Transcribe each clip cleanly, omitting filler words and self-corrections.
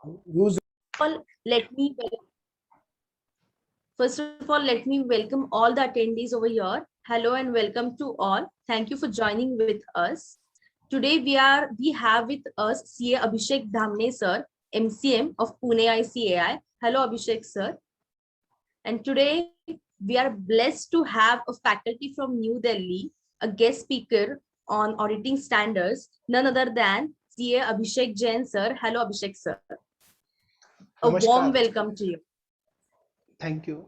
Use all, let me First of all, let me welcome all the attendees over here. Hello and welcome to all. Thank you for joining with us. Today we have with us CA Abhishek Dhamne sir, MCM of Pune ICAI. Hello Abhishek sir. And today we are blessed to have a faculty from New Delhi, a guest speaker on auditing standards, none other than CA Abhishek Jain sir. Hello Abhishek sir. A warm Namaskar. welcome to you. Thank you.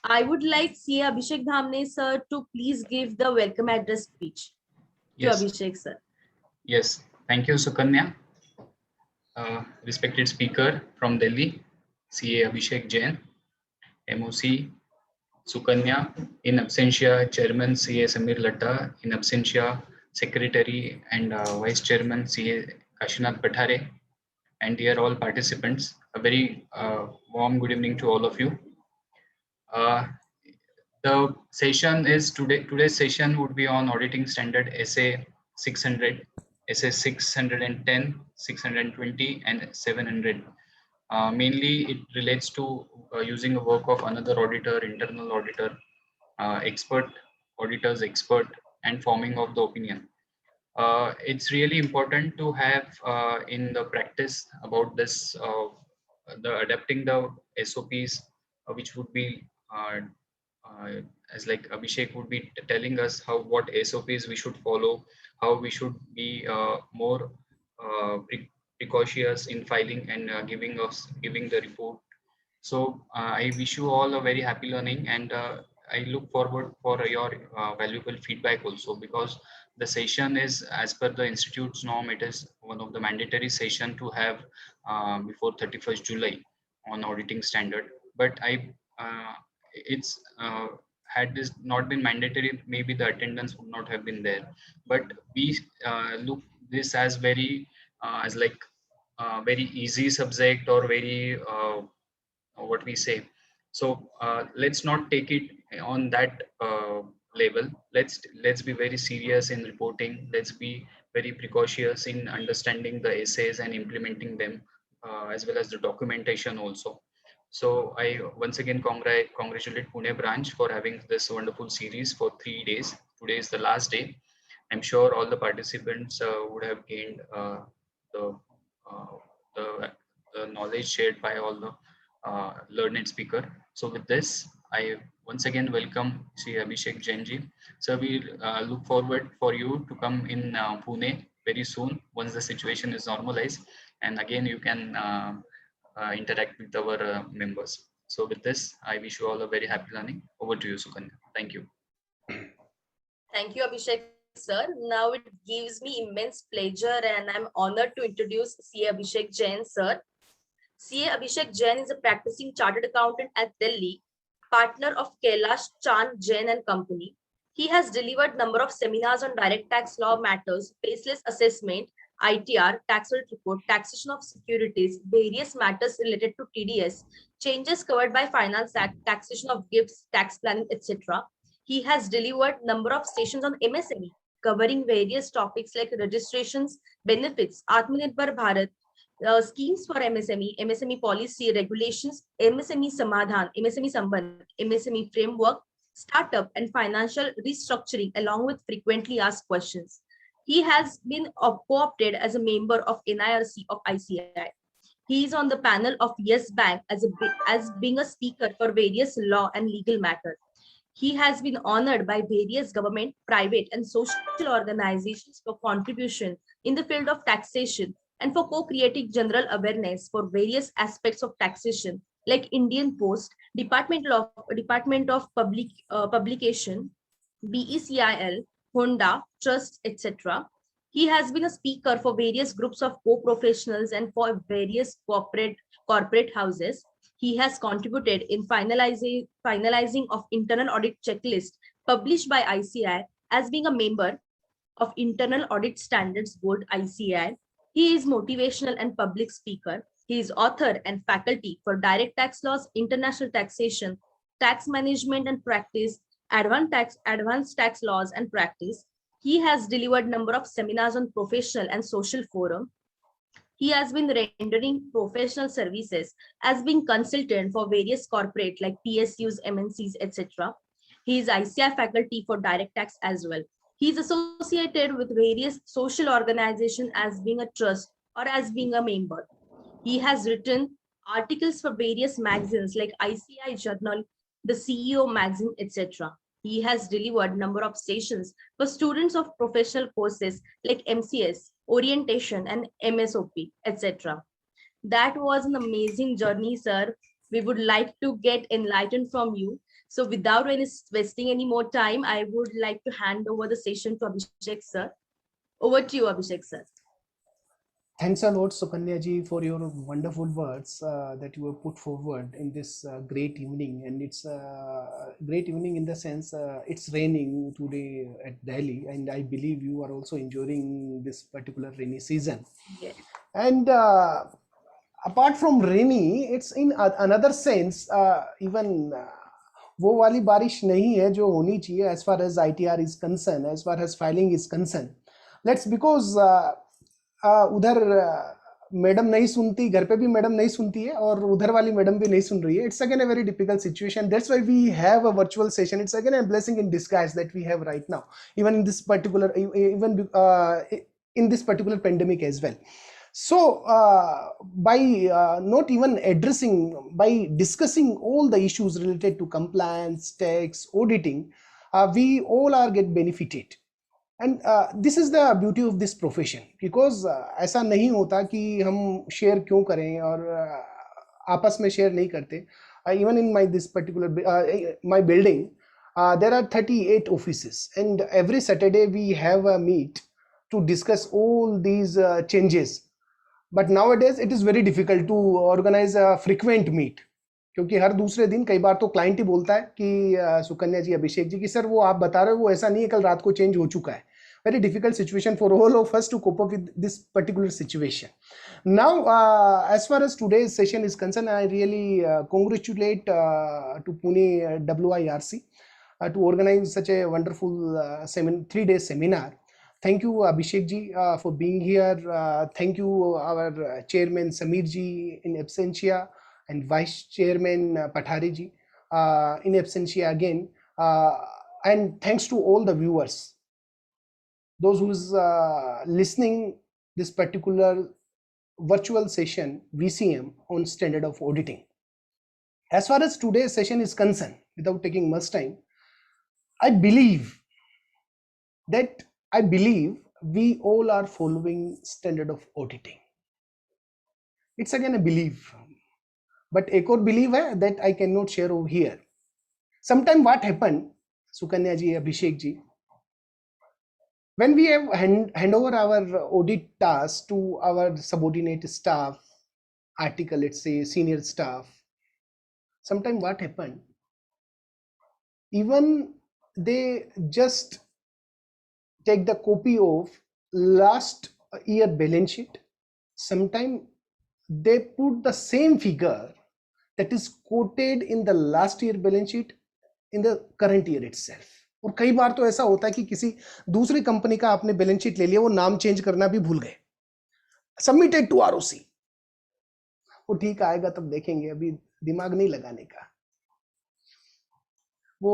I would like CA Abhishek Dhamne sir to please give the welcome address speech to Yes, Abhishek sir. yes. Thank you, Sukanya. Respected speaker from Delhi, CA Abhishek Jain, MOC Sukanya, in absentia, Chairman CA Samir Latta, in absentia, Secretary and Vice Chairman CA Kashinath Pathare, and dear all participants, a very warm good evening to all of you. The session is today's session would be on auditing standard SA 600, SA 610, 620 and 700. Mainly it relates to using a work of another auditor, internal auditor, expert, auditors expert, and forming of the opinion. It's really important to have in the practice about this, the adapting the SOPs, which would be uh, as like Abhishek would be telling us how what SOPs we should follow, how we should be more precautious in filing and giving the report. So I wish you all a very happy learning, and I look forward for your valuable feedback also, because the session is as per the institute's norm. It is one of the mandatory session to have before 31st July on auditing standard. But it's had this not been mandatory, maybe the attendance would not have been there. But we look this as very as like very easy subject or very what we say. So let's not take it on that level. Let's be very serious in reporting. Let's be very precautious in understanding the essays and implementing them, as well as the documentation also. So I once again congratulate Pune branch for having this wonderful series for 3 days. Today is the last day. I'm sure all the participants would have gained the, uh, the the knowledge shared by all the learned speaker. So with this, I once again welcome Sri Abhishek Jainji. So we look forward for you to come in Pune very soon once the situation is normalized, and again you can interact with our members. So with this, I wish you all a very happy learning. Over to you, Sukanya. Thank you. Thank you, Abhishek sir. Now it gives me immense pleasure and I'm honored to introduce CA Abhishek Jain sir. CA Abhishek Jain is a practicing chartered accountant at Delhi, partner of Kailash Chand Jain and Company. He has delivered number of seminars on direct tax law matters, baseless assessment, ITR, tax audit report, taxation of securities, various matters related to TDS, changes covered by Finance Act, taxation of gifts, tax planning, etc. He has delivered number of sessions on MSME, covering various topics like registrations, benefits, Atmanirbhar Bharat, schemes for MSME, MSME policy, regulations, MSME Samadhan, MSME Sambandh, MSME framework, startup and financial restructuring, along with frequently asked questions. He has been co-opted as a member of NIRC of ICI. He is on the panel of Yes Bank as being a speaker for various law and legal matters. He has been honored by various government, private, and social organizations for contribution in the field of taxation and for co-creating general awareness for various aspects of taxation, like Indian Post, Department of Publication, BECIL, Honda, Trust, etc. He has been a speaker for various groups of co-professionals and for various corporate houses. He has contributed in finalizing of internal audit checklist published by ICI as being a member of Internal Audit Standards Board ICI. He is motivational and public speaker. He is author and faculty for direct tax laws, international taxation, tax management and practice, advanced tax laws and practice. He has delivered number of seminars on professional and social forum. He has been rendering professional services as being consultant for various corporate like PSUs, MNCs, etc. He is ICI faculty for direct tax as well. He is associated with various social organizations as being a trust or as being a member. He has written articles for various magazines like ICI Journal, the CEO magazine, etc. He has delivered number of sessions for students of professional courses like MCS, orientation, and MSOP, etc. That was an amazing journey, sir. We would like to get enlightened from you. So without wasting any more time, I would like to hand over the session to Abhishek, sir. Over to you, Abhishek, sir. Thanks a lot, Sukanya ji, for your wonderful words that you have put forward in this great evening. And it's a great evening in the sense it's raining today at Delhi, and I believe you are also enjoying this particular rainy season. Yes. And apart from rainy, it's in another sense even वो वाली बारिश नहीं है जो होनी चाहिए as far as ITR is concerned, as far as filing is concerned. Let's because उधर madam नहीं सुनती, घर पे भी मैडम नहीं सुनती है और उधर वाली मैडम भी नहीं सुन रही है. It's again a very difficult situation. That's why we have a virtual session. It's again a blessing in disguise that we have right now, even in this particular in this particular pandemic as well. So by not even addressing, by discussing all the issues related to compliance, tax, auditing, we all are get benefited. And this is the beauty of this profession, because ऐसा नहीं होता कि हम share क्यों करें और आपस में share नहीं करते. Even in my this particular my building, there are 38 offices, and every Saturday we have a meet to discuss all these changes. But nowadays it is very difficult to organize a frequent meet, क्योंकि हर दूसरे दिन कई बार तो client ही बोलता है कि सुकन्या जी, अभिषेक जी, कि sir वो आप बता रहे हो वो ऐसा नहीं है, कल रात को चेंज हो चुका है. Very difficult situation for all of us to cope up with this particular situation. Now, as far as today's session is concerned, I really congratulate to Pune WIRC to organize such a wonderful 3-day seminar. Thank you, Abhishek ji, for being here. Thank you, our chairman Samir ji in absentia, and vice chairman Pathari ji in absentia again. And thanks to all the viewers, those who's listening this particular virtual session VCM on standard of auditing. As far as today's session is concerned, without taking much time, I believe we all are following standard of auditing. It's again a belief, but एक और belief है that I cannot share over here. Sometime what happened, Sukanya ji, Abhishek ji, when we have hand over our audit task to our subordinate staff, article, let's say senior staff, sometime what happened, even they just take the copy of last year balance sheet, sometime they put the same figure that is quoted in the last year balance sheet in the current year itself. और कई बार तो ऐसा होता है कि किसी दूसरी company का आपने बैलेंस शीट ले लिया, वो नाम चेंज करना भी भूल गए. सबमिटेड टू आरओसी, वो ठीक आएगा तब देखेंगे, अभी दिमाग नहीं लगाने का. वो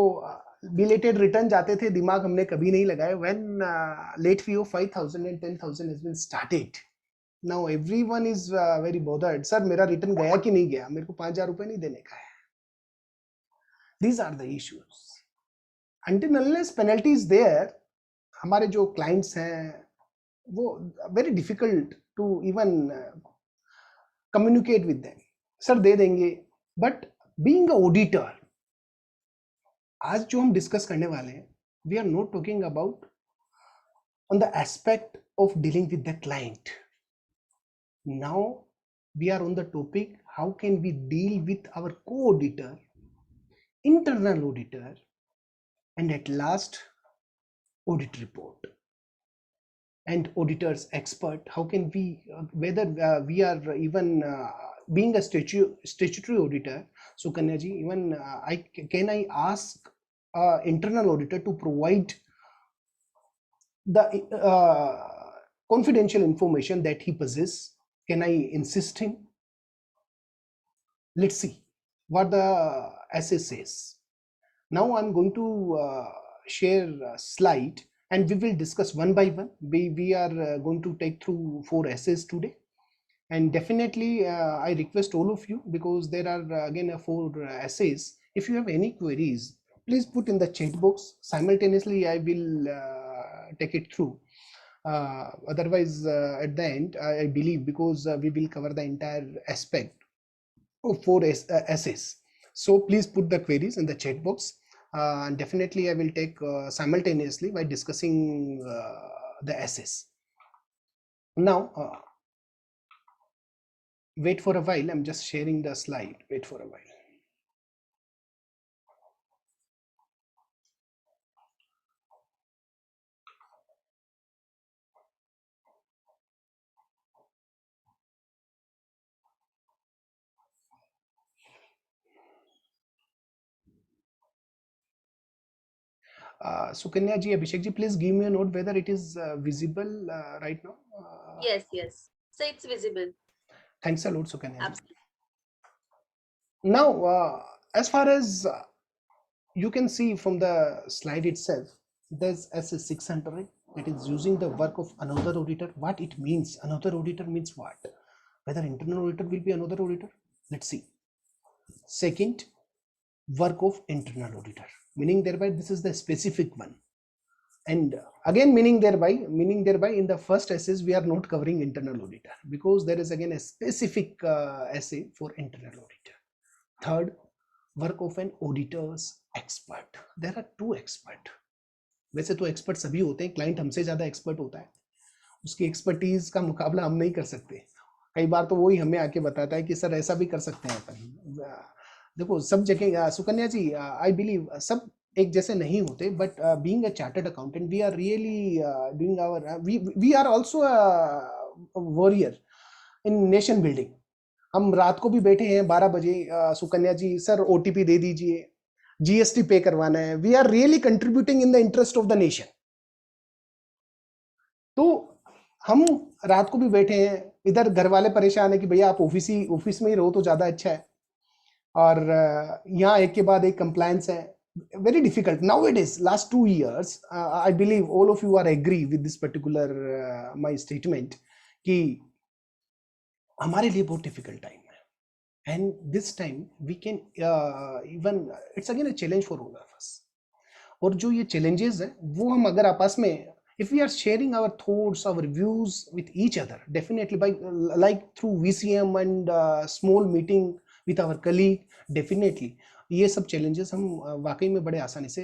बिलेटेड रिटर्न जाते थे, दिमाग हमने कभी नहीं लगाया. When late fee of 5,000 and 10,000 has been started, now everyone is very bothered. Sir मेरा रिटर्न गया कि नहीं गया, मेरे को 5,000 रुपए नहीं देने का है. These are the issues. Until unless penalty is there, हमारे जो clients हैं वो very difficult to even communicate with them. Sir दे देंगे, but being a auditor, आज जो हम डिस्कस करने वाले हैं, we are not talking about on the aspect of dealing with the client. Now we are on the topic, how can we deal with our co-auditor, internal auditor, and at last audit report and auditor's expert. How can we whether we are even being a statutory auditor, Sukanya ji, even can I ask internal auditor to provide the confidential information that he possesses Can I insist him? Let's see what the essay says. Now I'm going to share a slide and we will discuss one by one. We are going to take through 4 essays today. And definitely I request all of you, because there are again 4 essays. If you have any queries, please put in the chat box. Simultaneously, I will take it through. Otherwise, at the end, I believe, because we will cover the entire aspect of 4 essays. So please put the queries in the chat box. And definitely I will take simultaneously by discussing the essays. Now, wait for a while. I'm just sharing the slide. Wait for a while. Sukanya ji, Abhishek ji, please give me a note whether it is visible right now. Yes, yes. So it's visible. Thanks a lot, Sukanya ji. Absolutely. Now, as far as you can see from the slide itself, there's SS 600. It is using the work of another auditor. What it means? Another auditor means what? Whether internal auditor will be another auditor? Let's see. Second, work of internal auditor, meaning thereby this is the specific one. And again, meaning thereby in the first essays we are not covering internal auditor, because there is again a specific essay for internal auditor. Third, work of an auditor's expert. There are 2 expert. वैसे तो expert सभी होते हैं, client हमसे ज्यादा expert होता है, उसकी एक्सपर्टीज का मुकाबला हम नहीं कर सकते. कई बार तो वही हमें आके बताता है कि सर ऐसा भी कर सकते हैं अपन. देखो सब जगह सुकन्या जी, आई बिलीव सब एक जैसे नहीं होते, but being a chartered accountant we are really doing our, we are also warrior in nation building. हम रात को भी बैठे हैं 12 बजे, सुकन्या जी सर ओटीपी दे दीजिए, जीएसटी पे करवाना है. We are really contributing in the interest of the nation. तो हम रात को भी बैठे हैं, इधर घर वाले परेशान है कि भैया आप ऑफिस में ही रहो तो ज्यादा अच्छा है, और यहाँ एक के बाद एक कंप्लायंस है. Very difficult nowadays. Last 2 years, I believe all of you are agree with this particular my statement कि हमारे लिए बहुत difficult time है, and this time we can even it's again a challenge for all of us. और जो ये challenges हैं वो हम अगर आपस में, if we are sharing our thoughts, our views with each other, definitely by like through VCM and small meeting with our colleague, definitely ये सब challenges हम वाकई में बड़े आसानी से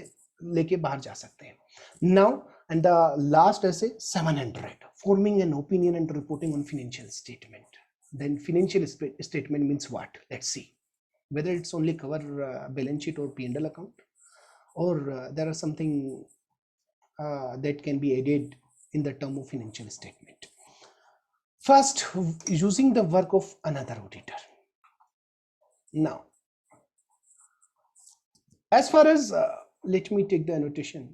लेके बाहर जा सकते हैं. Now, and the last essay 700, forming an opinion and reporting on financial statement. Then financial statement means what? Let's see whether it's only cover balance sheet or P&L account, or there are something that can be added in the term of financial statement. First, using the work of another auditor. Now, as far as let me take the annotation.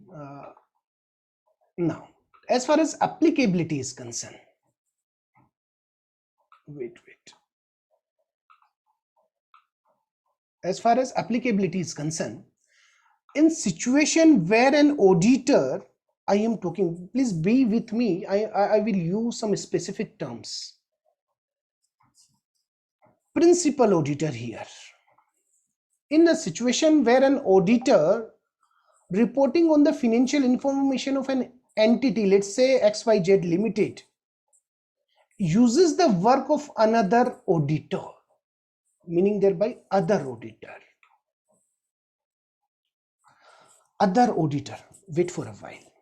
Now, as far as applicability is concerned, wait. As far as applicability is concerned, in situation where an auditor, I am talking, please be with me, I will use some specific terms. Principal auditor here. In a situation where an auditor reporting on the financial information of an entity, let's say XYZ Limited, uses the work of another auditor, meaning thereby other auditor. Other auditor, wait for a while.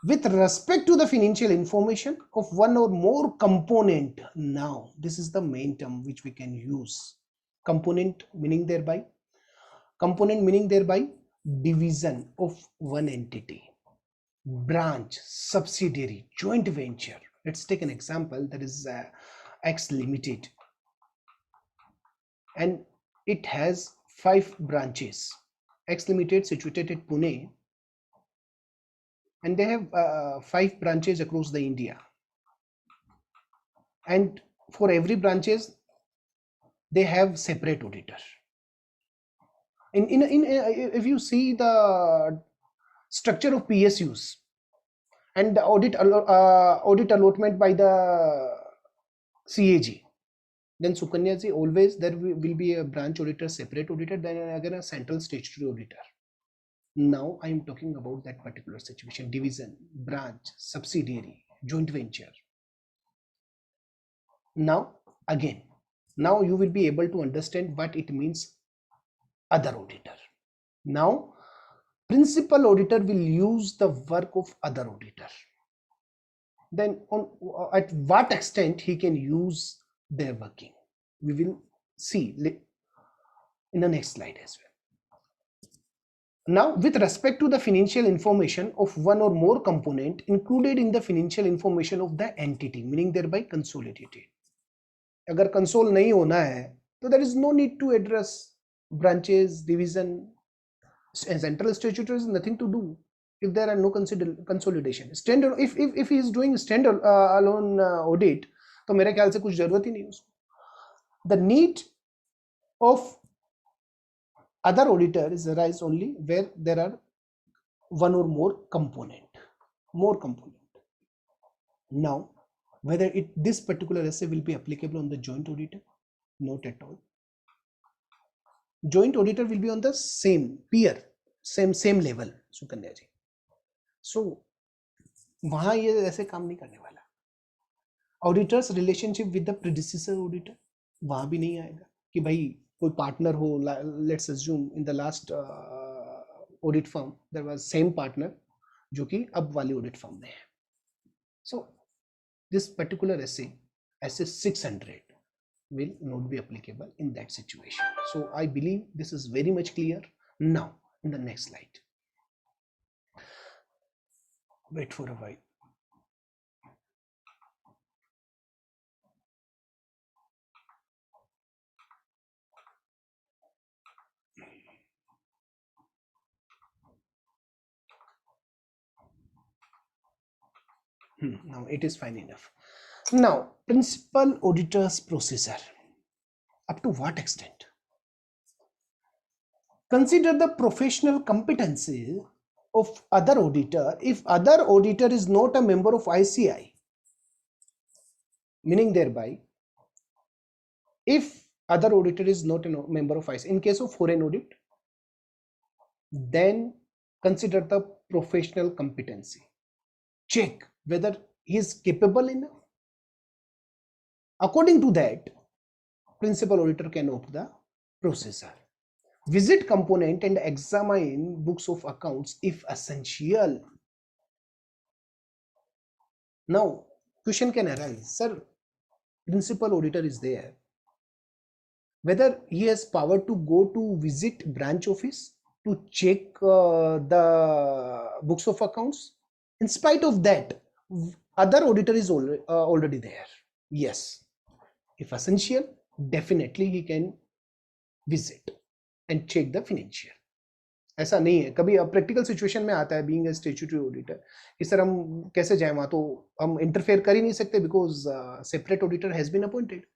With respect to the financial information of one or more component, now this is the main term which we can use. Component meaning thereby division of one entity, branch, subsidiary, joint venture. Let's take an example, that is X Limited, and it has 5 branches. X Limited situated at Pune, and they have 5 branches across the India, and for every branches, they have separate auditor. If you see the structure of PSUs and the audit allotment by the CAG, then Sukanya ji, always there will be a branch auditor, separate auditor, then again a central statutory auditor. Now I am talking about that particular situation: division, branch, subsidiary, joint venture. Now again, now you will be able to understand what it means other auditor. Now principal auditor will use the work of other auditor. Then at what extent he can use their working, we will see in the next slide as well. Now, with respect to the financial information of one or more component included in the financial information of the entity, meaning thereby consolidated. अगर console नहीं होना है, तो there is no need to address branches, division, central statutory has nothing to do if there are no consolidation. Standard, if he is doing standard alone audit, तो मेरे ख्याल से कुछ जरूरत ही नहीं उसको. The need of other auditor is arise only where there are one or more component. Now, whether this particular essay will be applicable on the joint auditor, not at all. Joint auditor will be on the same peer, same level, Sukanya ji. So, वहाँ ये ऐसे काम नहीं करने वाला. Auditor's relationship with the predecessor auditor वहाँ भी नहीं आएगा कि भाई कोई partner हो. Let's assume in the last audit firm there was same partner जो कि अब वाली audit firm में है. So this particular essay 600 will not be applicable in that situation. So I believe this is very much clear. Now in the next slide, wait for a while. Now it is fine enough. Now, principal auditor's procedure. Up to what extent? Consider the professional competency of other auditor if other auditor is not a member of ICI. Meaning thereby, if other auditor is not a member of ICI, in case of foreign audit, then consider the professional competency. Check whether he is capable enough. According to that, principal auditor can opt the procedure. Visit component and examine books of accounts if essential. Now, question can arise, sir, principal auditor is there. Whether he has power to go to visit branch office to check the books of accounts. In spite of that, other auditor is already there. Yes, if essential, definitely he can visit and check the financial. ऐसा नहीं है. कभी practical situation में आता है being a statutory auditor कि sir हम कैसे जाएं वहां, तो हम इंटरफेयर कर ही नहीं सकते because separate auditor has been appointed.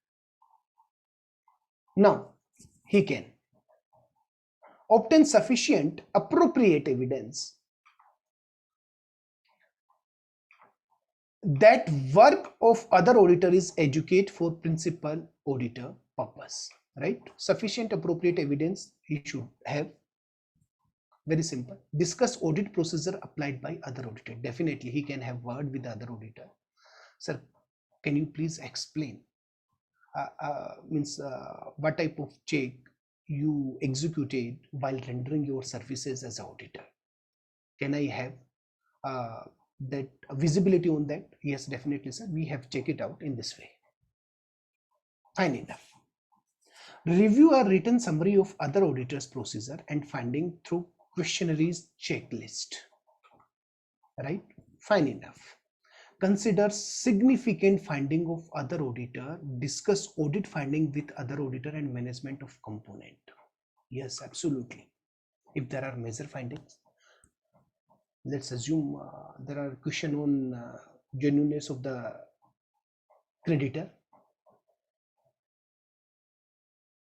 Now he can obtain sufficient appropriate evidence that work of other auditor is educate for principal auditor purpose, right? Sufficient appropriate evidence he should have. Very simple. Discuss audit procedure applied by other auditor. Definitely he can have word with the other auditor. Sir, can you please explain what type of check you executed while rendering your services as an auditor? Can I have that visibility on that? Yes, definitely, sir. We have checked it out in this way. Fine enough. Review a written summary of other auditors' procedure and finding through questionnaires checklist. Right? Fine enough. Consider significant finding of other auditor. Discuss audit finding with other auditor and management of component. Yes, absolutely. If there are major findings, let's assume there are question on genuineness of the creditor.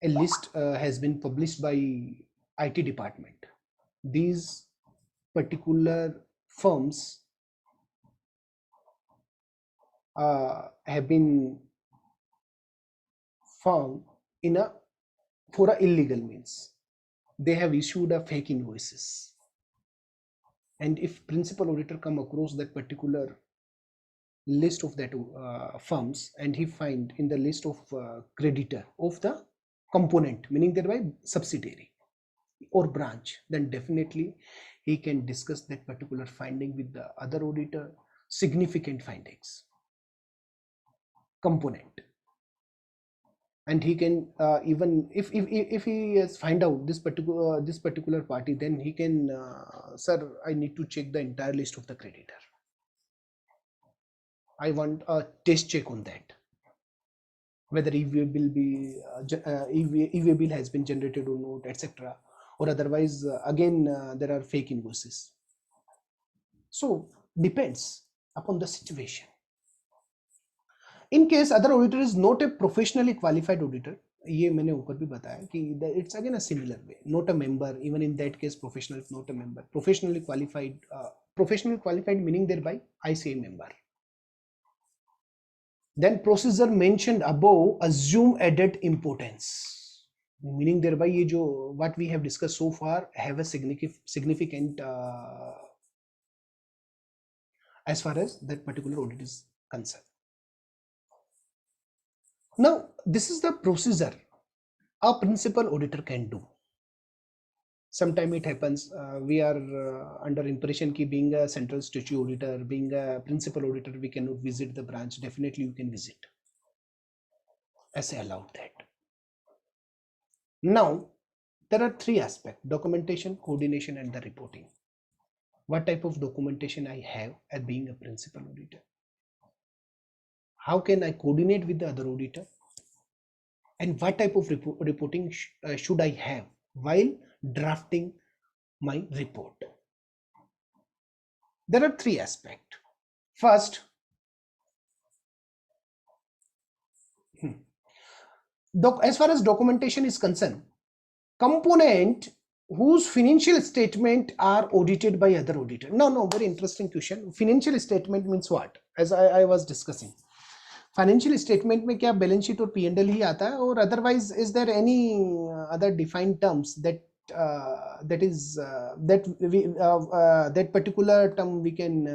a list has been published by IT department. These particular firms have been found in a for a illegal means. They have issued a fake invoices, and if principal auditor come across that particular list of that firms, and he find in the list of creditor of the component, meaning thereby subsidiary or branch, then definitely he can discuss that particular finding with the other auditor, significant findings, component, and he can even if he has find out this particular party, then he can sir, I need to check the entire list of the creditor. I want a test check on that, whether EVA bill be EVA bill has been generated or not, etc. Or otherwise, again, there are fake invoices. So depends upon the situation. In case other auditor is not a professionally qualified auditor, ये मैंने ऊपर भी बताया कि it's again a similar way, not a member, even in that case professional, not a member, professionally qualified meaning thereby ICA member. Then procedure mentioned above assume added importance, meaning thereby ये जो what we have discussed so far have a significant as far as that particular audit is concerned. Now this is the procedure a principal auditor can do. Sometime it happens we are under impression ki being a central statutory auditor, being a principal auditor, we cannot visit the branch. Definitely you can visit, as I allowed that. Now there are three aspects: documentation, coordination, and the reporting. What type of documentation I have as being a principal auditor? How can I coordinate with the other auditor? And what type of reporting should I have while drafting my report? There are three aspects. First, as far as documentation is concerned, component whose financial statement are audited by other auditor. No, very interesting question. Financial statement means what? As I was discussing, financial statement में क्या balance sheet और P&L ही आता है, और otherwise is there any other defined terms that particular term we can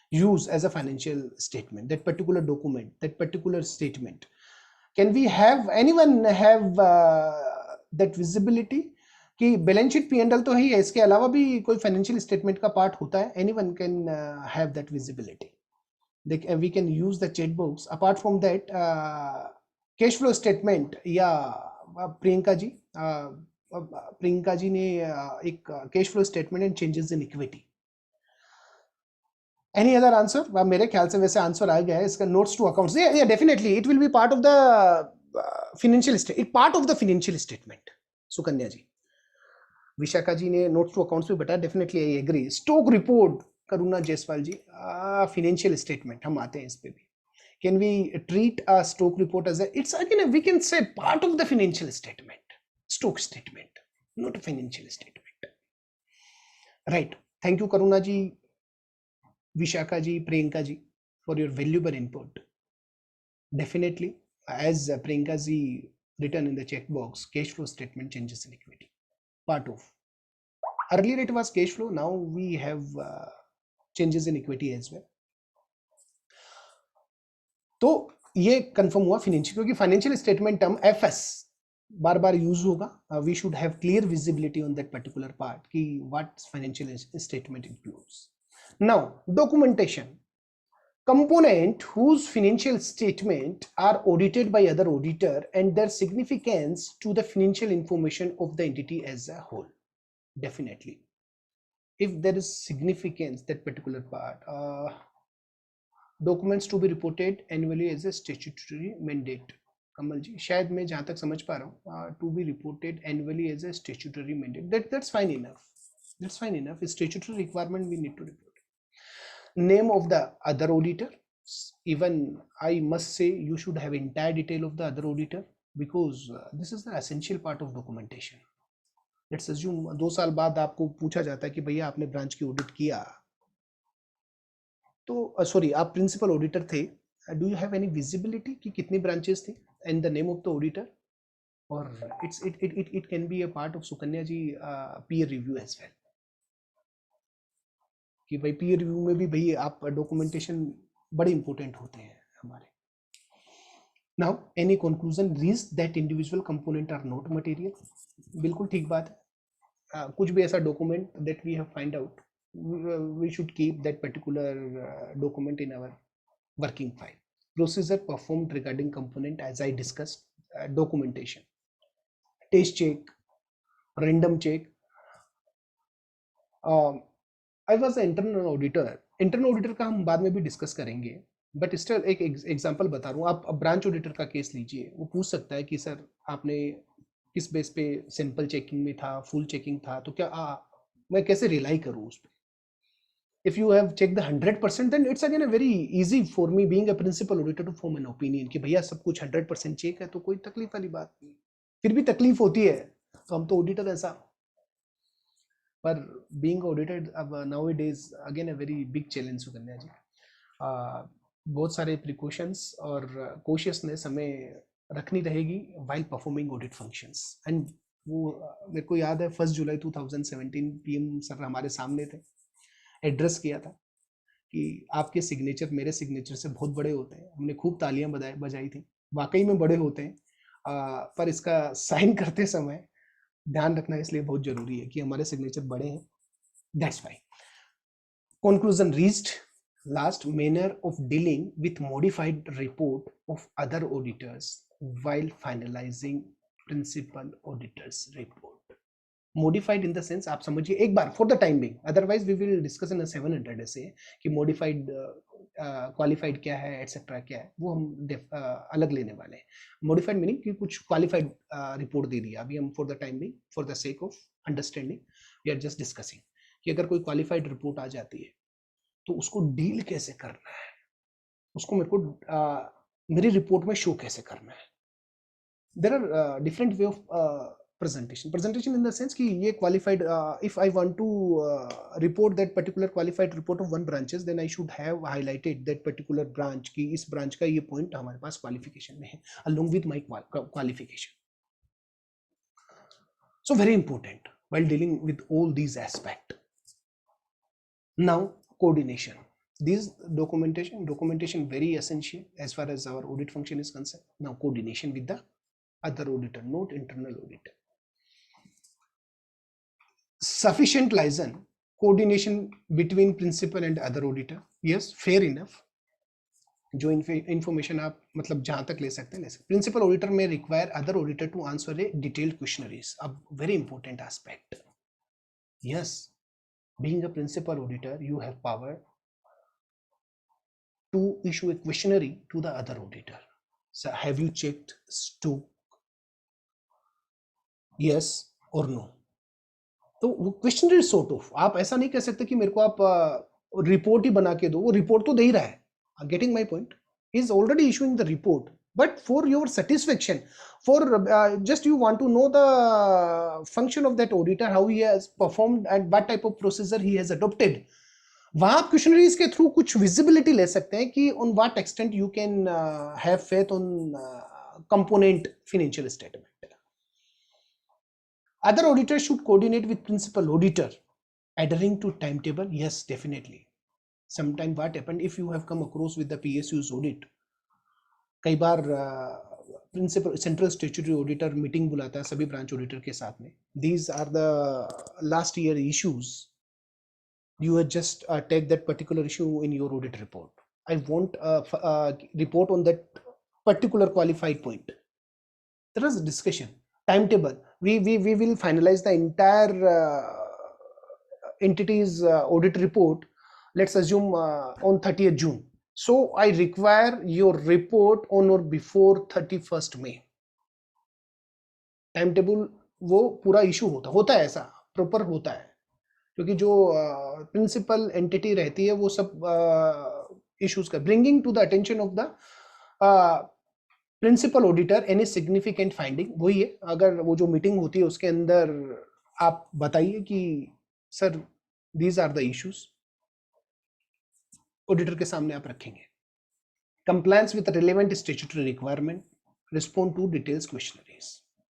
use as a financial statement, that particular document, that particular statement? Can we have anyone have that visibility कि balance sheet P&L तो ही है, इसके अलावा भी कोई financial statement का part होता है? Anyone can have that visibility. We can use the checkbooks. Apart from that, cash flow statement, या प्रियंका जी ने एक cash flow statement and changes in equity. Any other answer? मेरे ख्याल से वैसे आंसर आ गया है इसका. Notes to accounts, yeah, definitely it will be part of the financial statement, part of the financial statement. Sukanya जी, विशाखा जी ने notes to accounts भी बताया. Definitely I agree. Stock report, Karuna Jaiswal ji, financial statement, हम आते हैं इस पे भी. Can we treat a stock report as it's again we can say part of the financial statement, stock statement, not a financial statement, right? Thank you Karuna ji, Vishakha ji, Priyanka ji for your valuable input. Definitely, as Priyanka ji written in the checkbox, cash flow statement, changes in equity, part of. Earlier it was cash flow, now we have changes in equity as well. तो ये confirm हुआ financial, क्योंकि financial statement term FS बार बार use होगा. We should have clear visibility on that particular part कि what financial statement includes. Now documentation, component whose financial statement are audited by other auditor and their significance to the financial information of the entity as a whole. Definitely, if there is significance, that particular part, documents to be reported annually as a statutory mandate. कमल जी, शायद मैं जहां तक समझ पा रहा हूँ, to be reported annually as a statutory mandate. That's fine enough. That's fine enough. A statutory requirement we need to report. Name of the other auditor. Even I must say you should have entire detail of the other auditor. because this is the essential part of documentation. Let's assume 2 साल बाद आपको पूछा जाता है कि भैया आपने branch की ऑडिट किया, तो सॉरी आप प्रिंसिपल ऑडिटर थे, do you have any visibility कि कितनी ब्रांचेस थी and the name of the auditor, और it can be a part of Sukanya ji peer review as well, कि भाई peer review में भी भाई आप डॉक्यूमेंटेशन बड़े इंपॉर्टेंट होते हैं हमारे. Now any conclusion reached that individual component are not material? बिल्कुल ठीक बात है. कुछ भी ऐसा document that we have find out, we should keep that particular document in our working file. Procedure performed regarding component as I discussed, documentation, test check, random check. I was an internal auditor. Internal auditor का हम बाद में भी discuss करेंगे, but still एक example बता रहा हूँ. आप ब्रांच ऑडिटर का केस लीजिए, वो पूछ सकता है कि सर आपने किस बेस पे सैंपल चेकिंग में था, फुल चेकिंग था, तो क्या मैं कैसे रिलाई करूँ उस पर. If you have checked the 100%, then it's again a very easy for me being a principal auditor to form an opinion कि भैया सब कुछ 100% चेक है, तो कोई तकलीफ वाली बात नहीं. फिर भी तकलीफ होती है, तो हम तो ऑडिटर ऐसा. पर being audited अब nowadays again a very big challenge Sukanya जी. बहुत सारे प्रिकॉशंस और कॉशियसनेस हमें रखनी रहेगी while performing audit functions. And वो मेरे को याद है 1 जुलाई 2017 पीएम सर हमारे सामने थे, एड्रेस किया था कि आपके सिग्नेचर मेरे सिग्नेचर से बहुत बड़े होते हैं. हमने खूब तालियां बजाई थी, वाकई में बड़े होते हैं, पर इसका साइन करते समय ध्यान रखना इसलिए बहुत जरूरी है कि हमारे सिग्नेचर बड़े हैं. That's why. Conclusion reached. Last, manner of dealing with modified report of other auditors while finalising principal auditors report. Modified in the sense आप समझिए एक बार for the time being, otherwise we will discuss in 700 ऐसे कि modified qualified क्या है etcetera क्या है, वो हम अलग लेने वाले हैं. मॉडिफाइड मीनिंग कि कुछ क्वालिफाइड रिपोर्ट दे दिया. अभी हम for the time being, for the sake of understanding, we are just discussing कि अगर कोई क्वालिफाइड रिपोर्ट आ जाती है तो उसको डील कैसे करना है, उसको मेरे को मेरी रिपोर्ट में शो कैसे करना है. There are different way of presentation in the sense कि ये qualified, if I want to report that particular qualified report of one branches, then I should have highlighted that particular branch कि इस branch का ये point हमारे पास qualification में है along with my qualification. So very important while dealing with all these aspects. Now coordination. This documentation very essential as far as our audit function is concerned. Now coordination with the other auditor, not internal auditor. Sufficient liaison, coordination between principal and other auditor. Yes, fair enough. जो information आप मतलब जहां तक ले सकते हैं ले सकते. Principal auditor may require other auditor to answer a detailed questionnaires. A very important aspect. Yes, being a principal auditor, you have power to issue a questionnaire to the other auditor. So have you checked stock? Yes or no? तो वो questionnaire sort of, आप ऐसा नहीं कह सकते कि मेरे को आप रिपोर्ट ही बना के दो, वो रिपोर्ट तो दे ही रहा है. Getting my point. He is already issuing the report, but for your satisfaction, for just you want to know the function of that auditor, how he has performed and what type of procedure he has adopted. वहां आप questionnaires के through कुछ visibility ले सकते हैं कि on what extent you can have faith on component financial statement. Other auditors should coordinate with principal auditor, adhering to timetable. Yes, definitely. Sometime what happened if you have come across with the PSU's audit, कई बार principal central statutory auditor meeting बुलाता है सभी branch auditor के साथ में. These are the last year issues. You have just take that particular issue in your audit report. I want a report on that particular qualified point. There is a discussion. Timetable. We will finalize the entire entity's audit report. Let's assume on 30th June. So I require your report on or before 31st May. Timetable वो पूरा issue होता है, ऐसा proper होता है, क्योंकि जो principal entity रहती है वो सब इश्यूज का bringing to the attention of the principal auditor any significant finding, वही है, अगर वो जो मीटिंग होती है उसके अंदर आप बताइए कि sir these are the issues, auditor के सामने आप रखेंगे. Compliance with relevant statutory requirement, respond to details questionnaires.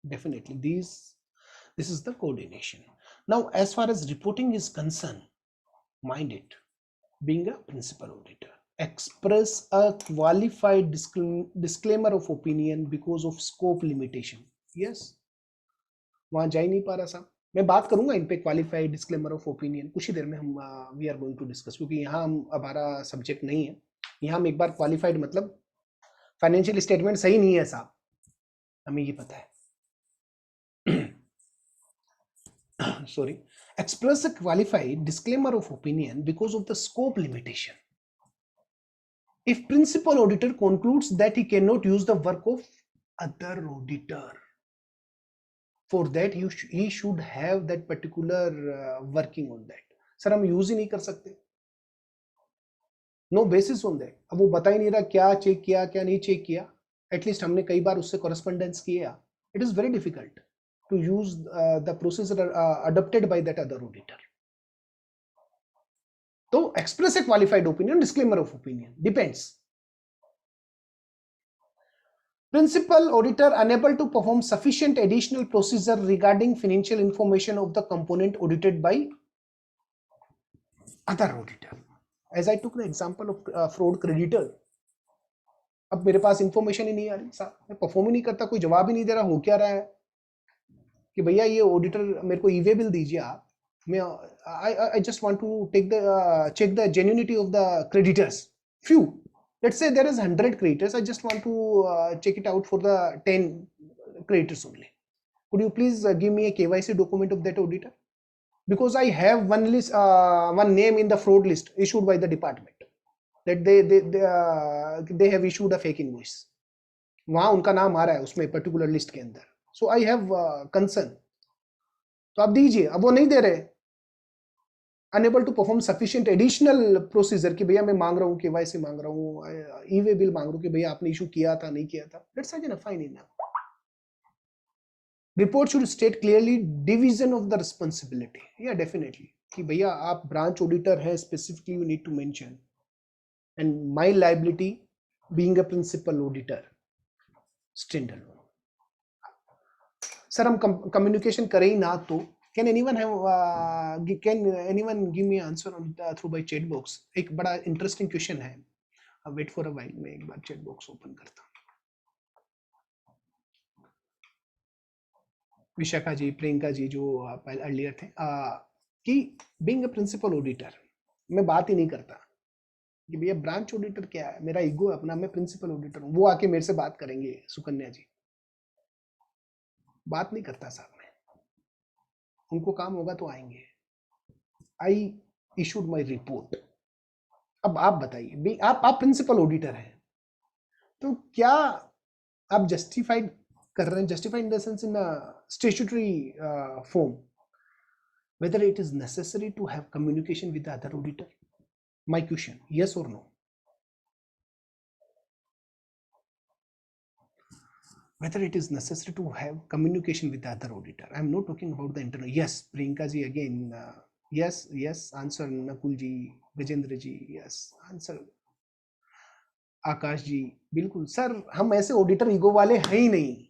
Definitely this is the coordination. Now as far as reporting is concerned, mind it, being a principal auditor, express a qualified disclaimer of opinion because of scope limitation. Yes, वहां जा ही नहीं पा रहा साहब. मैं बात करूंगा इन पे, क्वालिफाइड डिस्क्लेमर ऑफ ओपिनियन कुछ ही देर में हम we are going to discuss, क्योंकि यहाँ हम हमारा सब्जेक्ट नहीं है. यहाँ हम एक बार क्वालिफाइड मतलब फाइनेंशियल स्टेटमेंट सही नहीं है साहब, हमें ये पता है. Sorry, express a qualified disclaimer of opinion because of the scope limitation. If principal auditor concludes that he cannot use the work of other auditor, for that he should have that particular working on that. Sir हम use ही नहीं कर सकते, no basis on that. अब वो बता ही नहीं रहा क्या चेक किया क्या नहीं चेक किया. एटलीस्ट हमने कई बार उससे कॉरेस्पॉन्डेंस किया. It is very difficult to use the procedure adopted by that other auditor. So express a qualified opinion, disclaimer of opinion, depends. Principal auditor unable to perform sufficient additional procedure regarding financial information of the component audited by other auditor. As I took the example of fraud creditor. अब मेरे पास information ही नहीं आ रही साहब, मैं perform ही नहीं करता, कोई जवाब ही नहीं दे रहा, हो क्या रहा है कि भैया ये ऑडिटर मेरे को ईवे बिल दीजिए आप, मैं I just want to take the check the genuinity of the creditors. Few, let's say there is 100 creditors, I just want to check it out for the 10 creditors only. Could you please give me a KYC document of that auditor, because I have one list, one name in the fraud list issued by the department that they have issued a fake invoice. वहां उनका नाम आ रहा है उसमें particular list के अंदर. So I have concern. तो आप दीजिए, अब वो नहीं दे रहे. Unable to perform sufficient additional procedure कि भैया मैं मांग रहा हूँ KYC मांग रहा हूँ, ई-वे बिल मांग रहा हूँ कि भैया आपने इशू किया था नहीं किया था. That's again a fine enough. Report should state clearly division of the responsibility. Yeah, definitely. कि भैया आप branch auditor है, specifically you need to mention. And my liability being a principal auditor, standalone. Sir हम communication करें ही ना तो can anyone give me answer on through by chat box. एक बड़ा इंटरेस्टिंग क्वेश्चन है, वेट फॉर अ व्हाइल, मैं एक बार चैट बॉक्स ओपन करता हूँ. विशाखा जी, प्रियंका जी जो पहले अर्लियर थे, कि बीइंग अ प्रिंसिपल ऑडिटर मैं बात ही नहीं करता कि भैया ब्रांच ऑडिटर क्या है, मेरा ईगो है अपना, मैं प्रिंसिपल ऑडिटर हूँ. वो आके मेरे से बात करेंगे, सुकन्या जी, बात नहीं करता साहब मैं, उनको काम होगा तो आएंगे. आई इशूड माई रिपोर्ट. अब आप बताइए, आप प्रिंसिपल ऑडिटर हैं तो क्या आप जस्टिफाइड कर रहे हैं, justified in the sense in statutory form, whether it is necessary to have communication with the other auditor? My question, yes or no? Whether it is necessary to have communication with the other auditor. I am not talking about the internal. Yes, Priyanka ji again. Yes. Answer Nakul ji, Vijendra ji. Yes, answer. आकाश जी, बिल्कुल sir, हम ऐसे auditor ego वाले हैं ही नहीं.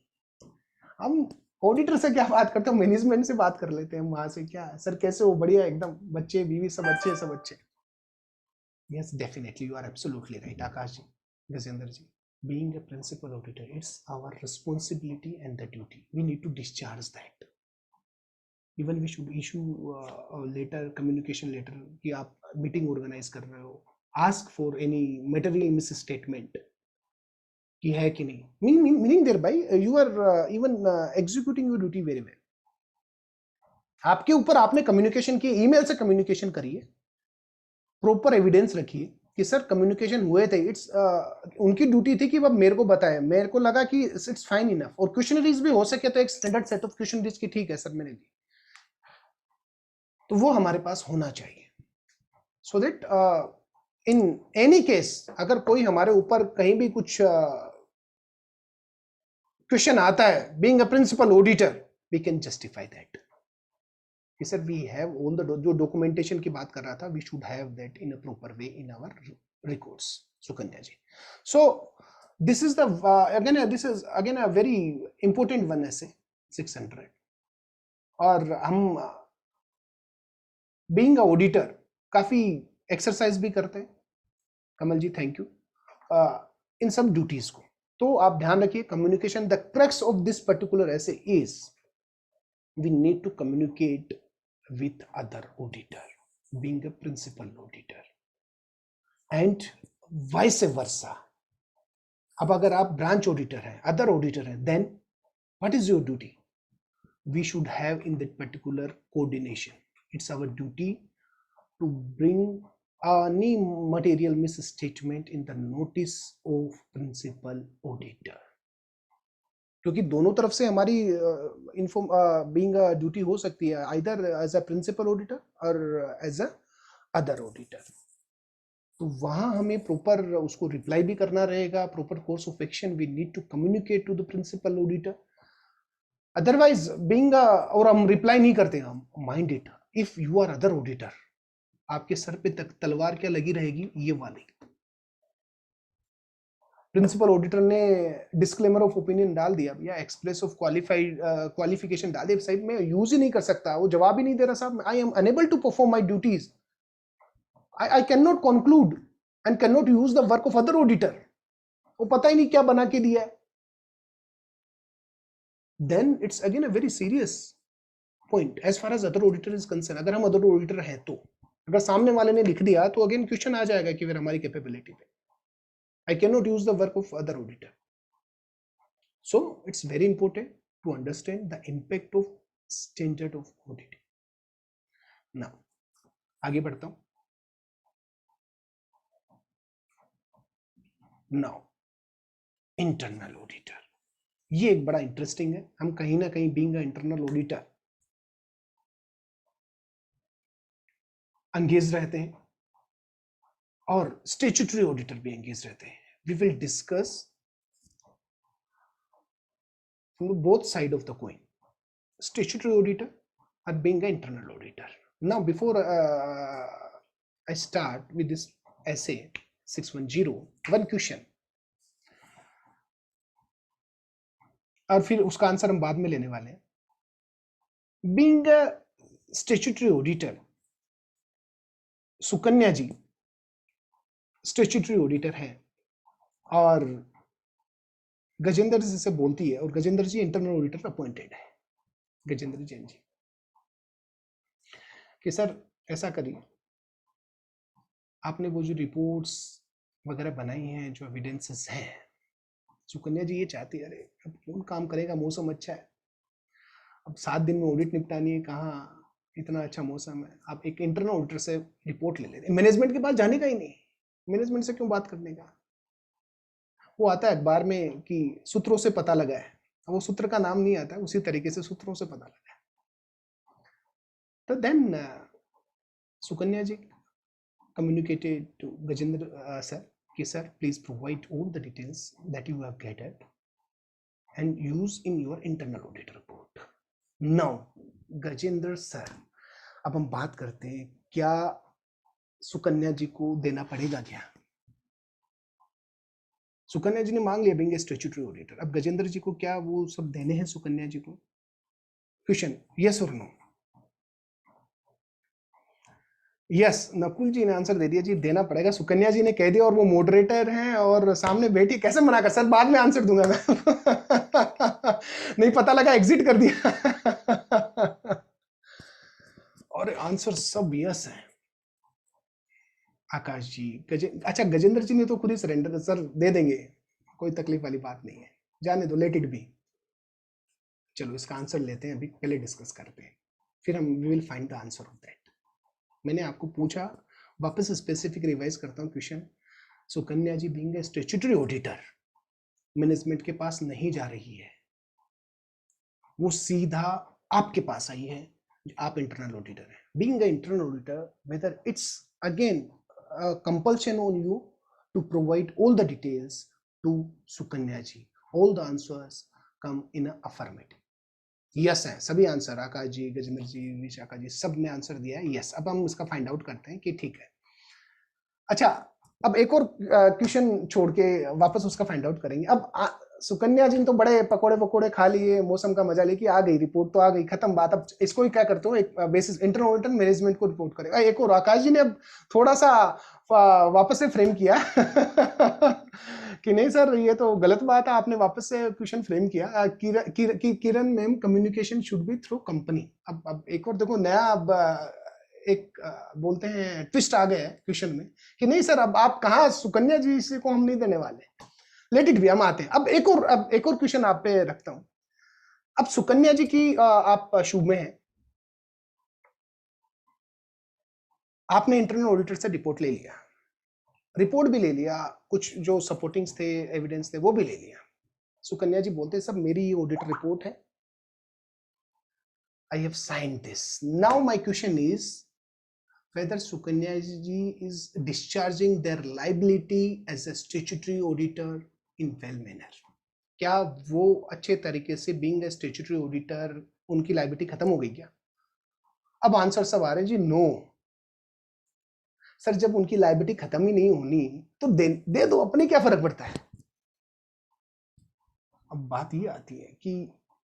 हम auditor से क्या बात करते हैं, मैनेजमेंट से बात कर लेते हैं. वहां से क्या सर कैसे हो, बढ़िया एकदम, बच्चे बीवी सब अच्छे, सब अच्छे. Yes, definitely, you are absolutely right, Akash ji, Vijendra ji. Being a principal auditor, it's our responsibility and the duty. We need to discharge that. Even we should issue a letter, communication letter कि आप meeting organize कर रहे हो. Ask for any material misstatement कि है कि नहीं. Meaning thereby you are even executing your duty very well. आपके ऊपर आपने कम्युनिकेशन की, ईमेल से कम्युनिकेशन करिए, प्रॉपर एविडेंस रखिए कि सर कम्युनिकेशन हुए थे. इट्स उनकी ड्यूटी थी कि वो मेरे को बताएं, मेरे को लगा कि इट्स फाइन इनफ. और क्वेश्चनरीज भी हो सके तो एक स्टैंडर्ड सेट ऑफ क्वेश्चनरीज की, ठीक है सर मैंने दी, तो वो हमारे पास होना चाहिए. So that in any case अगर कोई हमारे ऊपर कहीं भी कुछ क्वेश्चन आता है, being a principal auditor we can justify that कि sir we have all the जो डॉक्यूमेंटेशन की बात कर रहा था, we should have that in a proper way in our records. Sukanya ji, so this is the this is again a very important one essay 600. और हम being a auditor काफी exercise भी करते हैं. कमल जी थैंक यू. इन सब ड्यूटीज को तो आप ध्यान रखिए. Communication, the crux of this particular SA is we need to communicate with other auditor, being a principal auditor, and vice versa. अब अगर आप ब्रांच ऑडिटर हैं, अदर ऑडिटर हैं, then what is your duty? We should have in that particular coordination. It's our duty to bring any material misstatement in the notice of principal auditor. क्योंकि दोनों तरफ से हमारी इन्फॉर्म बीइंग अ ड्यूटी हो सकती है, either as a principal auditor और as a other auditor. तो वहां हमें प्रॉपर उसको रिप्लाई भी करना रहेगा, proper course of action we need to communicate to the principal auditor. Otherwise being और हम रिप्लाई नहीं करते, हम mind it, if you are other auditor, आपके सर पे तलवार क्या लगी रहेगी, ये वाली. प्रिंसिपल ऑडिटर ने डिस्क्लेमर ऑफ ओपिनियन डाल दिया या एक्सप्रेस ऑफ क्वालिफिकेशन डाल दिया, साइड में यूज ही नहीं कर सकता, वो जवाब ही नहीं दे रहा, साहब I am unable to perform my duties, I can not conclude and can not use the work of other auditor. वो पता ही नहीं क्या बना के दिया है. Then it's again a very serious point as far as other auditor is concern. अगर हम अदर ऑडिटर हैं तो अगर सामने वाले ने लिख दिया तो अगेन क्वेश्चन आ जाएगा कि फिर हमारी कैपेबिलिटी पे. I cannot use the work of other auditor. So it's very important to understand the impact of standard of auditing. Now, आगे बढ़ता हूं. Now, internal auditor. ये एक बड़ा इंटरेस्टिंग है. हम कहीं ना कहीं being an internal auditor engaged रहते हैं और स्टेचुटरी ऑडिटर भी एंगेज रहते हैं. We will discuss both side of the coin. Statutory auditor और being an internal auditor. Now before I start with this essay 610, one question और फिर उसका आंसर हम बाद में लेने वाले हैं. Being a statutory auditor, Sukanya ji statutory auditor है और गजेंद्र जी से बोलती है और Gajendra ji internal auditor appointed है. गजेंद्र जैन जी कि सर ऐसा करिए, आपने वो जो रिपोर्ट्स वगैरह बनाई हैं, जो एविडेंसेस हैं, सुकन्या जी ये चाहती है, अरे अब कौन काम करेगा, मौसम अच्छा है, अब 7 दिन में ऑडिट निपटानी है, कहाँ इतना अच्छा मौसम है, आप एक इंटरनल ऑडिटर से रिपोर्ट ले लेते. मैनेजमेंट के पास जाने का ही नहीं, मैनेजमेंट से क्यों बात करने का. वो आता है अखबार में कि सूत्रों से पता लगा है, वो सूत्र का नाम नहीं आता, उसी तरीके से सूत्रों से पता लगा है. तो then Sukanya ji communicated to Gajendra sir कि sir please provide all the details that you have gathered and use in your internal audit report. Now Gajendra sir, अब हम बात करते हैं क्या सुकन्या जी को देना पड़ेगा क्या. सुकन्या जी ने मांग लिया बीइंग ए स्टैट्यूटरी ऑडिटर, अब गजेंद्र जी को क्या वो सब देने हैं सुकन्या जी को. क्वेश्चन यस और नो. यस, नकुल जी ने आंसर दे दिया जी, देना पड़ेगा. सुकन्या जी ने कह दिया और वो मॉडरेटर हैं और सामने बैठी, कैसे मना कर, सर बाद में आंसर दूंगा मैं. नहीं पता लगा एग्जिट कर दिया. और आंसर सब यस है. आकाश जी, अच्छा गजेंद्र जी ने तो खुद ही सरेंडर, सर दे देंगे, कोई तकलीफ वाली बात नहीं है, जाने दो, लेट इट बी. चलो इसका आंसर लेते हैं, अभी पहले डिस्कस करते हैं, फिर हम we will find the answer of that. मैंने आपको पूछा, वापस स्पेसिफिक रिवाइज करता हूँ question. Sukanya ji being a statutory auditor management के पास नहीं जा रही है, वो सीधा आपके पास आई है, आप इंटरनल ऑडिटर हैं. Being a internal auditor, whether it's again compulsion on you to provide all the details to Sukanya ji, all the answers come in a affirmative. Yes है सभी आंसर, आकाश जी, गजेंद्र जी, विशाखा जी, सब ने आंसर दिया है यस। अब हम इसका फाइंड आउट करते हैं कि ठीक है। अच्छा, अब एक और क्वेश्चन छोड़ के वापस उसका फाइंड आउट करेंगे। अब सुकन्या जी ने तो बड़े पकोड़े वकोड़े खा लिए, मौसम का मजा लेके आ गई, रिपोर्ट तो आ गई, खत्म बात। अब इसको ही क्या करते हो, एक बेसिस इंटरनल ऑडिटर मैनेजमेंट को रिपोर्ट करेगा। एक और आकाश जी ने अब थोड़ा सा वापस से फ्रेम किया कि नहीं सर ये तो गलत बात है, आपने वापस से क्वेश्चन फ्रेम किया। Kiran ma'am, communication should be through company. अब एक और देखो नया, अब एक बोलते हैं ट्विस्ट आ गया है क्वेश्चन में कि नहीं सर अब आप कहाँ, सुकन्या जी से को हम नहीं देने वाले, लेट इट बी, हम आते हैं। अब एक और क्वेश्चन आप पे रखता हूं। अब सुकन्या जी की आप शुभ में हैं, आपने इंटरनल ऑडिटर से रिपोर्ट ले लिया, रिपोर्ट भी ले लिया, कुछ जो सपोर्टिंग्स थे, एविडेंस थे, वो भी ले लिया। सुकन्या जी बोलते सब मेरी ऑडिट रिपोर्ट है, I have signed this. Now my question is whether Sukanya ji is discharging their liability as a statutory auditor in well manner. क्या वो अच्छे तरीके से being a statutory auditor उनकी liability खत्म हो गई क्या? अब आंसर सब आ रहे हैं जी नो। सर जब उनकी liability खत्म ही नहीं होनी तो दे दो, अपने क्या फर्क पड़ता है। अब बात ये आती है कि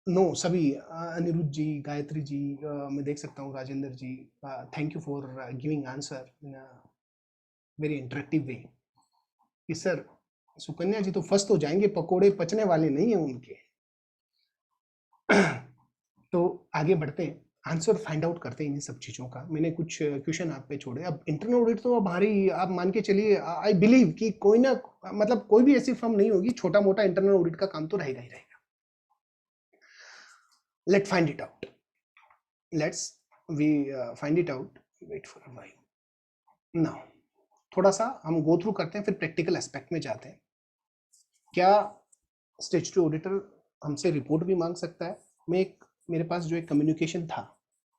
नो सभी, अनिरुद्ध जी, गायत्री जी, मैं देख सकता हूँ Rajendra ji, thank you for giving answer in a very interactive way कि सर सुकन्या जी तो फर्स्ट हो जाएंगे, पकोड़े पचने वाले नहीं है उनके। तो आगे बढ़ते हैं, आंसर फाइंड आउट करते हैं इन सब चीजों का। मैंने कुछ क्वेश्चन आप पे छोड़े। अब इंटरनल ऑडिट तो अब हमारी, आप मान के चलिए, आई बिलीव कि कोई ना, मतलब कोई भी ऐसी फर्म नहीं होगी, छोटा मोटा इंटरनल ऑडिट का काम तो रहेगा ही रहेगा। Let's find it out. We find it out. Wait for a while. Now, थोड़ा सा हम गो थ्रू करते हैं, फिर प्रैक्टिकल एस्पेक्ट में जाते हैं। क्या स्टैट्यूटरी ऑडिटर हमसे रिपोर्ट भी मांग सकता है? मेरे पास जो एक कम्युनिकेशन था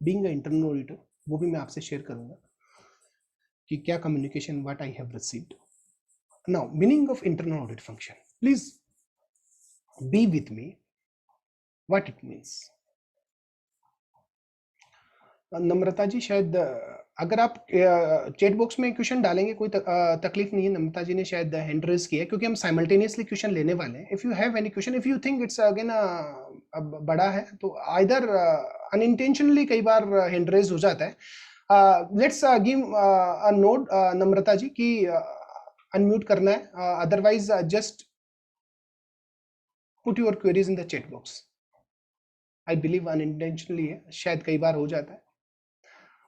बीइंग अ इंटरनल ऑडिटर, वो भी मैं आपसे शेयर करूंगा कि क्या communication what I have received. Now meaning of internal audit function, please be with me what it means. Namrata ji, शायद अगर आप चैट बॉक्स में क्वेश्चन डालेंगे कोई तकलीफ नहीं है। नम्रता जी ने शायद हैंड रेज किया है क्योंकि हम साइमल्टेनियसली क्वेश्चन लेने वाले हैं। If you have any question, if you think it's again बड़ा है तो आइदर अनइंटेंशनली कई बार हैंड रेज हो जाता है। लेट्स गिव अ नोट नम्रता जी की अनम्यूट करना है, otherwise just put your queries in the chat box. I believe unintentionally है, शायद कई बार हो जाता है।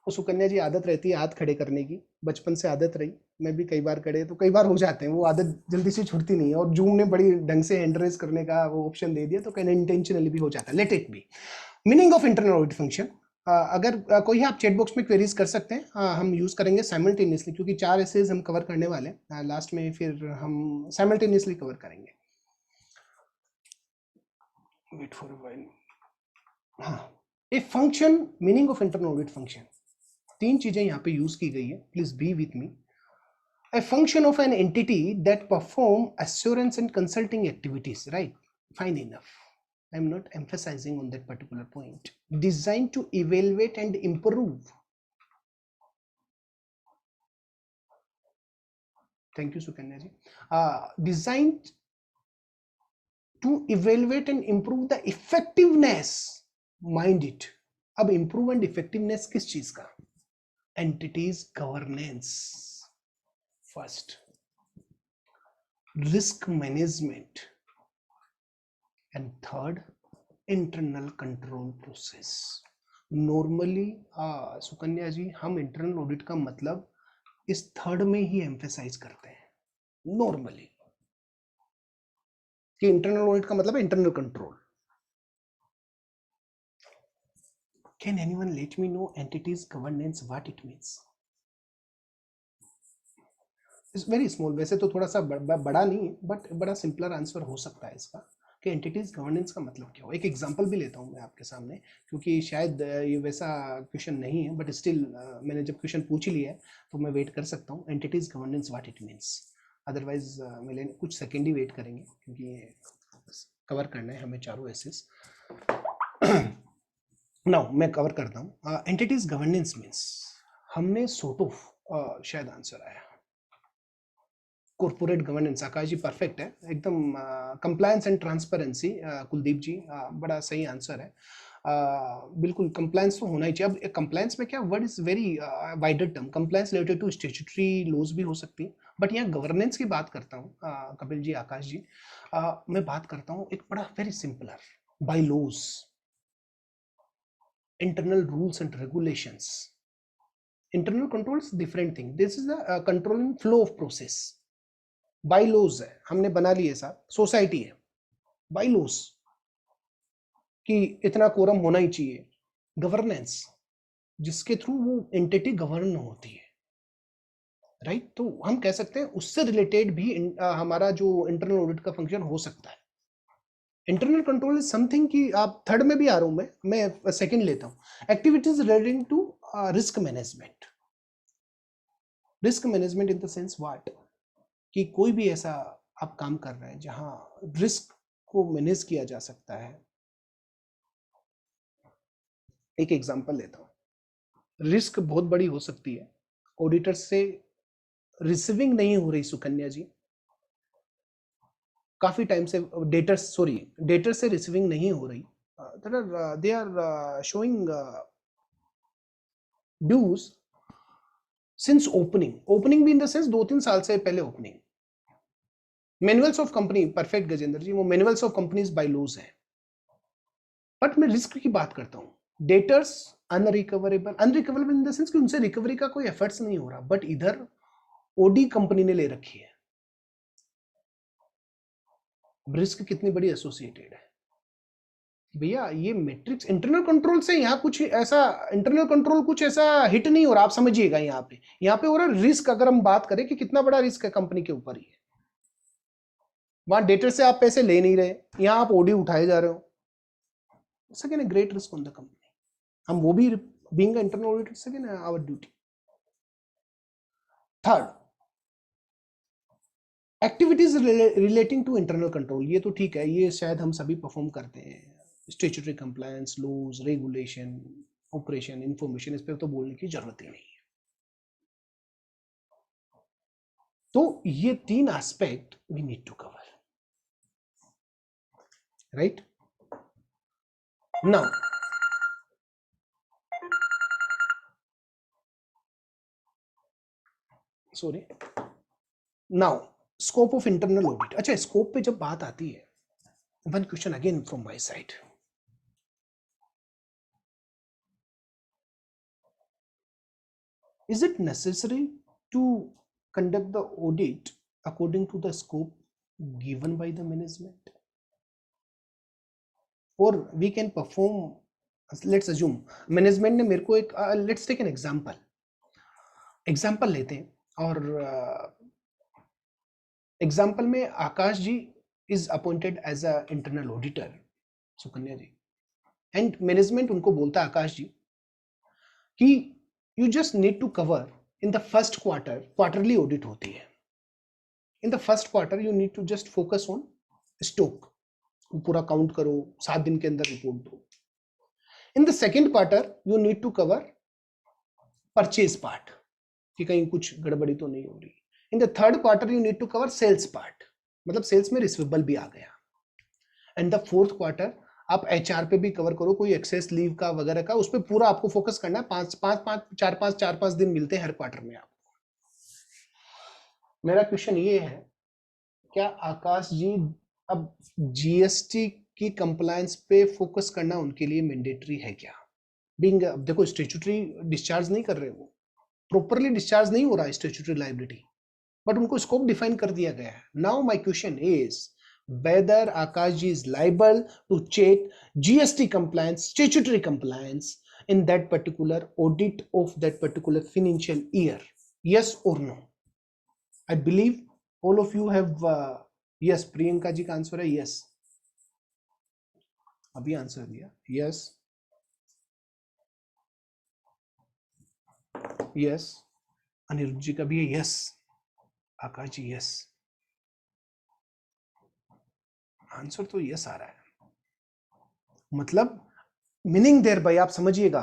और सुकन्या जी आदत रहती है हाथ खड़े करने की, बचपन से आदत रही, मैं भी कई बार खड़े, तो कई बार हो जाते हैं, वो आदत जल्दी से छूटती नहीं है। और जूम ने बड़ी ढंग से हैंड रेज करने का वो ऑप्शन दे दिया, तो कहीं इंटेंशनली भी हो जाता है। Let it be. Meaning of internal audit function, अगर कोई है आप चैट बॉक्स में क्वेरीज कर सकते हैं, हम यूज करेंगे साइमल्टेनियसली क्योंकि 4 एसेज हम कवर करने वाले हैं लास्ट में, फिर हम साइमल्टेनियसली कवर करेंगे। Wait for a while. हाँ, a function, meaning of internal audit function, 3 चीजें यहाँ पे यूज की गई है, please be with me. A function of an entity that perform assurance and consulting activities, right? Fine enough. I'm not emphasizing on that particular point. Designed to evaluate and improve. Thank you, Sukanya ji. Designed to evaluate and improve the effectiveness. Mind it. अब improve and effectiveness किस चीज का? Entities governance. First, risk management, and third, internal control process. Normally, Sukanya जी, हम internal audit का मतलब इस third में ही emphasise करते हैं नॉर्मली, कि इंटरनल ऑडिट का मतलब है internal control. Can anyone let me know entities governance what it means? It's very small, वैसे तो थोड़ा सा बड़ा नहीं है, बट बड़ा सिंपलर आंसर हो सकता है इसका कि एंटिटीज गवर्नेंस का मतलब क्या हो। एक एग्जांपल भी लेता हूं मैं आपके सामने, क्योंकि शायद ये वैसा क्वेश्चन नहीं है, बट स्टिल मैंने जब क्वेश्चन पूछ ही लिया है तो मैं वेट कर सकता हूं। Entities governance what it means, otherwise मैं कुछ सेकेंड ही वेट करेंगे क्योंकि कवर करना है हमें चारों एसेस। नाउ मैं कवर करता हूँ। एंटिटीज गवर्नेंस मीन्स हमने सॉर्ट ऑफ शायद आंसर आया कॉर्पोरेट गवर्नेंस। आकाश जी परफेक्ट है एकदम। कंप्लायंस एंड ट्रांसपेरेंसी कुलदीप जी बड़ा सही आंसर है। बिल्कुल कंप्लायंस तो होना ही चाहिए। अब कंप्लायंस में क्या word is very wider term. Compliance related to statutory laws भी हो सकती है, बट यहाँ गवर्नेंस की बात करता हूँ कपिल जी, आकाश जी। मैं बात करता हूँ एक बड़ा very simpler by laws, internal rules and regulations. Internal control is different thing. This is the controlling flow of process. By laws है, हमने बना लिए साहब, सोसाइटी है, by laws कि इतना कोरम होना ही चाहिए। गवर्नेंस जिसके थ्रू वो एंटिटी गवर्न होती है, राइट? तो हम कह सकते हैं उससे रिलेटेड भी हमारा जो इंटरनल ऑडिट का फंक्शन हो सकता है। इंटरनल कंट्रोल इज समथिंग कि आप थर्ड में भी आ रहा हूं, मैं सेकंड लेता हूं। Activities relating to risk management. Risk management in the sense what, कि कोई भी ऐसा आप काम कर रहे हैं जहां रिस्क को मैनेज किया जा सकता है। एक एग्जांपल लेता हूं। रिस्क बहुत बड़ी हो सकती है, ऑडिटर से रिसीविंग नहीं हो रही सुकन्या जी, काफी टाइम से डेटर से रिसीविंग नहीं हो रही। They are showing dues since opening भी इन द सेंस 2-3 साल से पहले opening. Manuals of company, perfect Gajendra ji, वो manuals of companies by laws है। बट मैं रिस्क की बात करता हूं। Debtors unrecoverable in the sense कि उनसे रिकवरी का कोई एफर्ट्स नहीं हो रहा, बट इधर ओडी कंपनी ने ले रखी है। रिस्क कितनी बड़ी एसोसिएटेड है भैया। ये मैट्रिक्स इंटरनल कंट्रोल से यहाँ कुछ ऐसा इंटरनल कंट्रोल कुछ ऐसा हिट नहीं हो रहा, आप समझिएगा। यहाँ पे हो रहा रिस्क। अगर हम बात करें कि कितना बड़ा रिस्क है कंपनी के ऊपर ही है, वहां डेटर से आप पैसे ले नहीं रहे, यहाँ आप ओडी उठाए जा रहे हो। Second great risk on the company. हम वो भी being internal auditor, second our duty. Third, activities relating to internal control. ये तो ठीक है, ये शायद हम सभी परफॉर्म करते हैं। Statutory compliance, laws, regulation, operation, information, इस पे तो बोलने की जरूरत ही नहीं है। तो ये 3 aspect we need to cover, right? Now scope of internal audit. अच्छा, स्कोप पे जब बात आती है, one question again from my side. Is it necessary to conduct the audit according to the scope given by the management? Or we can perform, let's assume management ने मेरे को एक let's take an example लेते हैं। और example में Akash ji is appointed as a internal auditor, Sukanya ji, and management उनको बोलता है आकाश जी कि you just need to cover in the first quarter, quarterly audit होती है। In the first quarter you need to just focus on stock, पूरा count करो, 7 दिन के अंदर रिपोर्ट दो। In the second quarter you need to cover purchase part, कि कहीं कुछ गड़बड़ी तो नहीं हो रही। In the third quarter you need to cover sales part, मतलब सेल्स में रिसीवेबल भी आ गया। एंड द फोर्थ क्वार्टर आप एचआर पे भी कवर करो, कोई एक्सेस लीव का वगैरह का, उस पर पूरा आपको फोकस करना है। 4-5 दिन मिलते हैं हर क्वार्टर में आपको। मेरा क्वेश्चन ये है, क्या आकाश जी अब जीएसटी की कंप्लायंस पे फोकस करना उनके लिए मैंडेटरी है क्या? बीइंग, देखो स्टैट्यूटरी डिस्चार्ज नहीं कर रहे, वो प्रॉपरली डिस्चार्ज नहीं हो रहा स्टैट्यूटरी लायबिलिटी, बट उनको स्कोप डिफाइन कर दिया गया है। Now my question is whether Akash ji is liable to check GST compliance, statutory compliance in that particular audit of that particular financial year. Yes or no? I believe all of you have yes. Priyanka ji का answer है yes. अभी answer दिया yes, yes. Aniruddh ji का भी है yes. Akash ji yes. Answer तो yes आ रहा है, मतलब मीनिंग देयर बाय, आप समझिएगा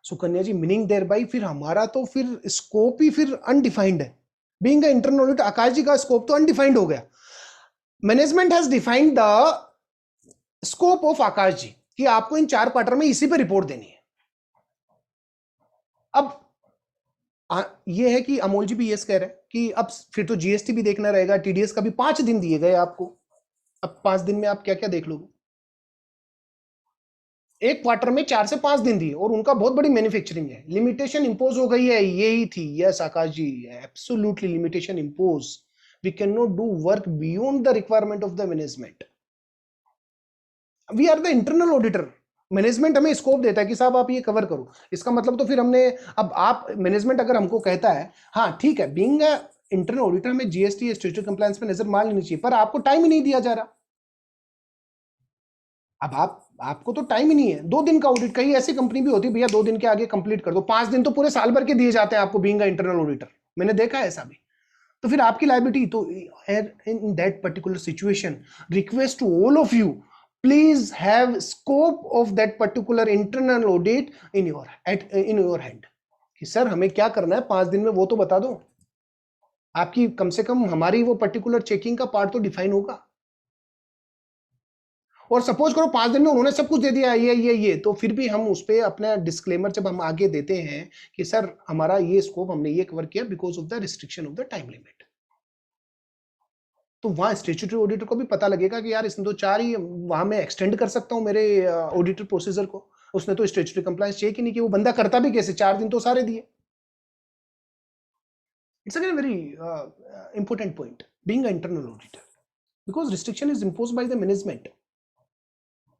Sukanya ji, meaning thereby फिर हमारा तो फिर स्कोप ही फिर अनडिफाइंड है। Being a internal auditor, Akash ji का स्कोप तो अनडिफाइंड हो गया। Management has defined the scope of Akash ji कि आपको इन 4 क्वार्टर में इसी पे रिपोर्ट देनी है। अब ये है कि अमोल जी भी यस कह रहे हैं कि अब फिर तो जीएसटी भी देखना रहेगा, टीडीएस का भी 5 दिन दिए गए आपको। अब 5 दिन में आप क्या क्या देख लोगे? एक क्वार्टर में 4 से 5 दिन दिए, और उनका बहुत बड़ी मैन्युफैक्चरिंग है। लिमिटेशन इंपोज हो गई है, यही थी। Yes Akash ji, absolutely limitation impose. We can not do work beyond the requirement of the management. We are the internal auditor. Management हमें स्कोप देता है कि साहब आप ये कवर करो। इसका मतलब तो फिर हमने, अब आप मैनेजमेंट अगर हमको कहता है हाँ ठीक है, बीइंग अ इंटरनल ऑडिटर में जीएसटी स्टैट्यूटरी कंप्लायंस पे नजर मार लेनी चाहिए, पर आपको टाइम ही नहीं दिया जा रहा। अब आपको तो टाइम ही नहीं है। 2 दिन का ऑडिट, कई ऐसी कंपनी भी होती है भैया 2 दिन के आगे कंप्लीट कर दो, 5 दिन तो पूरे साल भर के दिए जाते हैं आपको बीइंग अ इंटरनल ऑडिटर। मैंने देखा है ऐसा भी। तो फिर आपकी लायबिलिटी तो in that particular situation, request to all of you, please have scope of that particular internal audit in your hand कि सर हमें क्या करना है 5 दिन में, वो तो बता दो। आपकी कम से कम हमारी वो पर्टिकुलर चेकिंग का पार्ट तो डिफाइन होगा। और सपोज करो 5 दिन में उन्होंने सब कुछ दे दिया ये, तो फिर भी हम उस पर अपना डिस्क्लेमर जब हम आगे देते हैं कि सर हमारा ये स्कोप, हमने ये कवर किया because of the restriction of the time limit, तो वहां स्टैट्यूटरी ऑडिटर को भी पता लगेगा कि यार इसने तो 4 ही, वहां मैं एक्सटेंड कर सकता हूं मेरे ऑडिटर प्रोसीजर को। उसने तो स्टैट्यूटरी कंप्लायंस चेक ही नहीं किया, वो बंदा करता भी कैसे? 4 दिन तो सारे दिए। It's again very important point, being a internal auditor, because restriction is imposed by the management.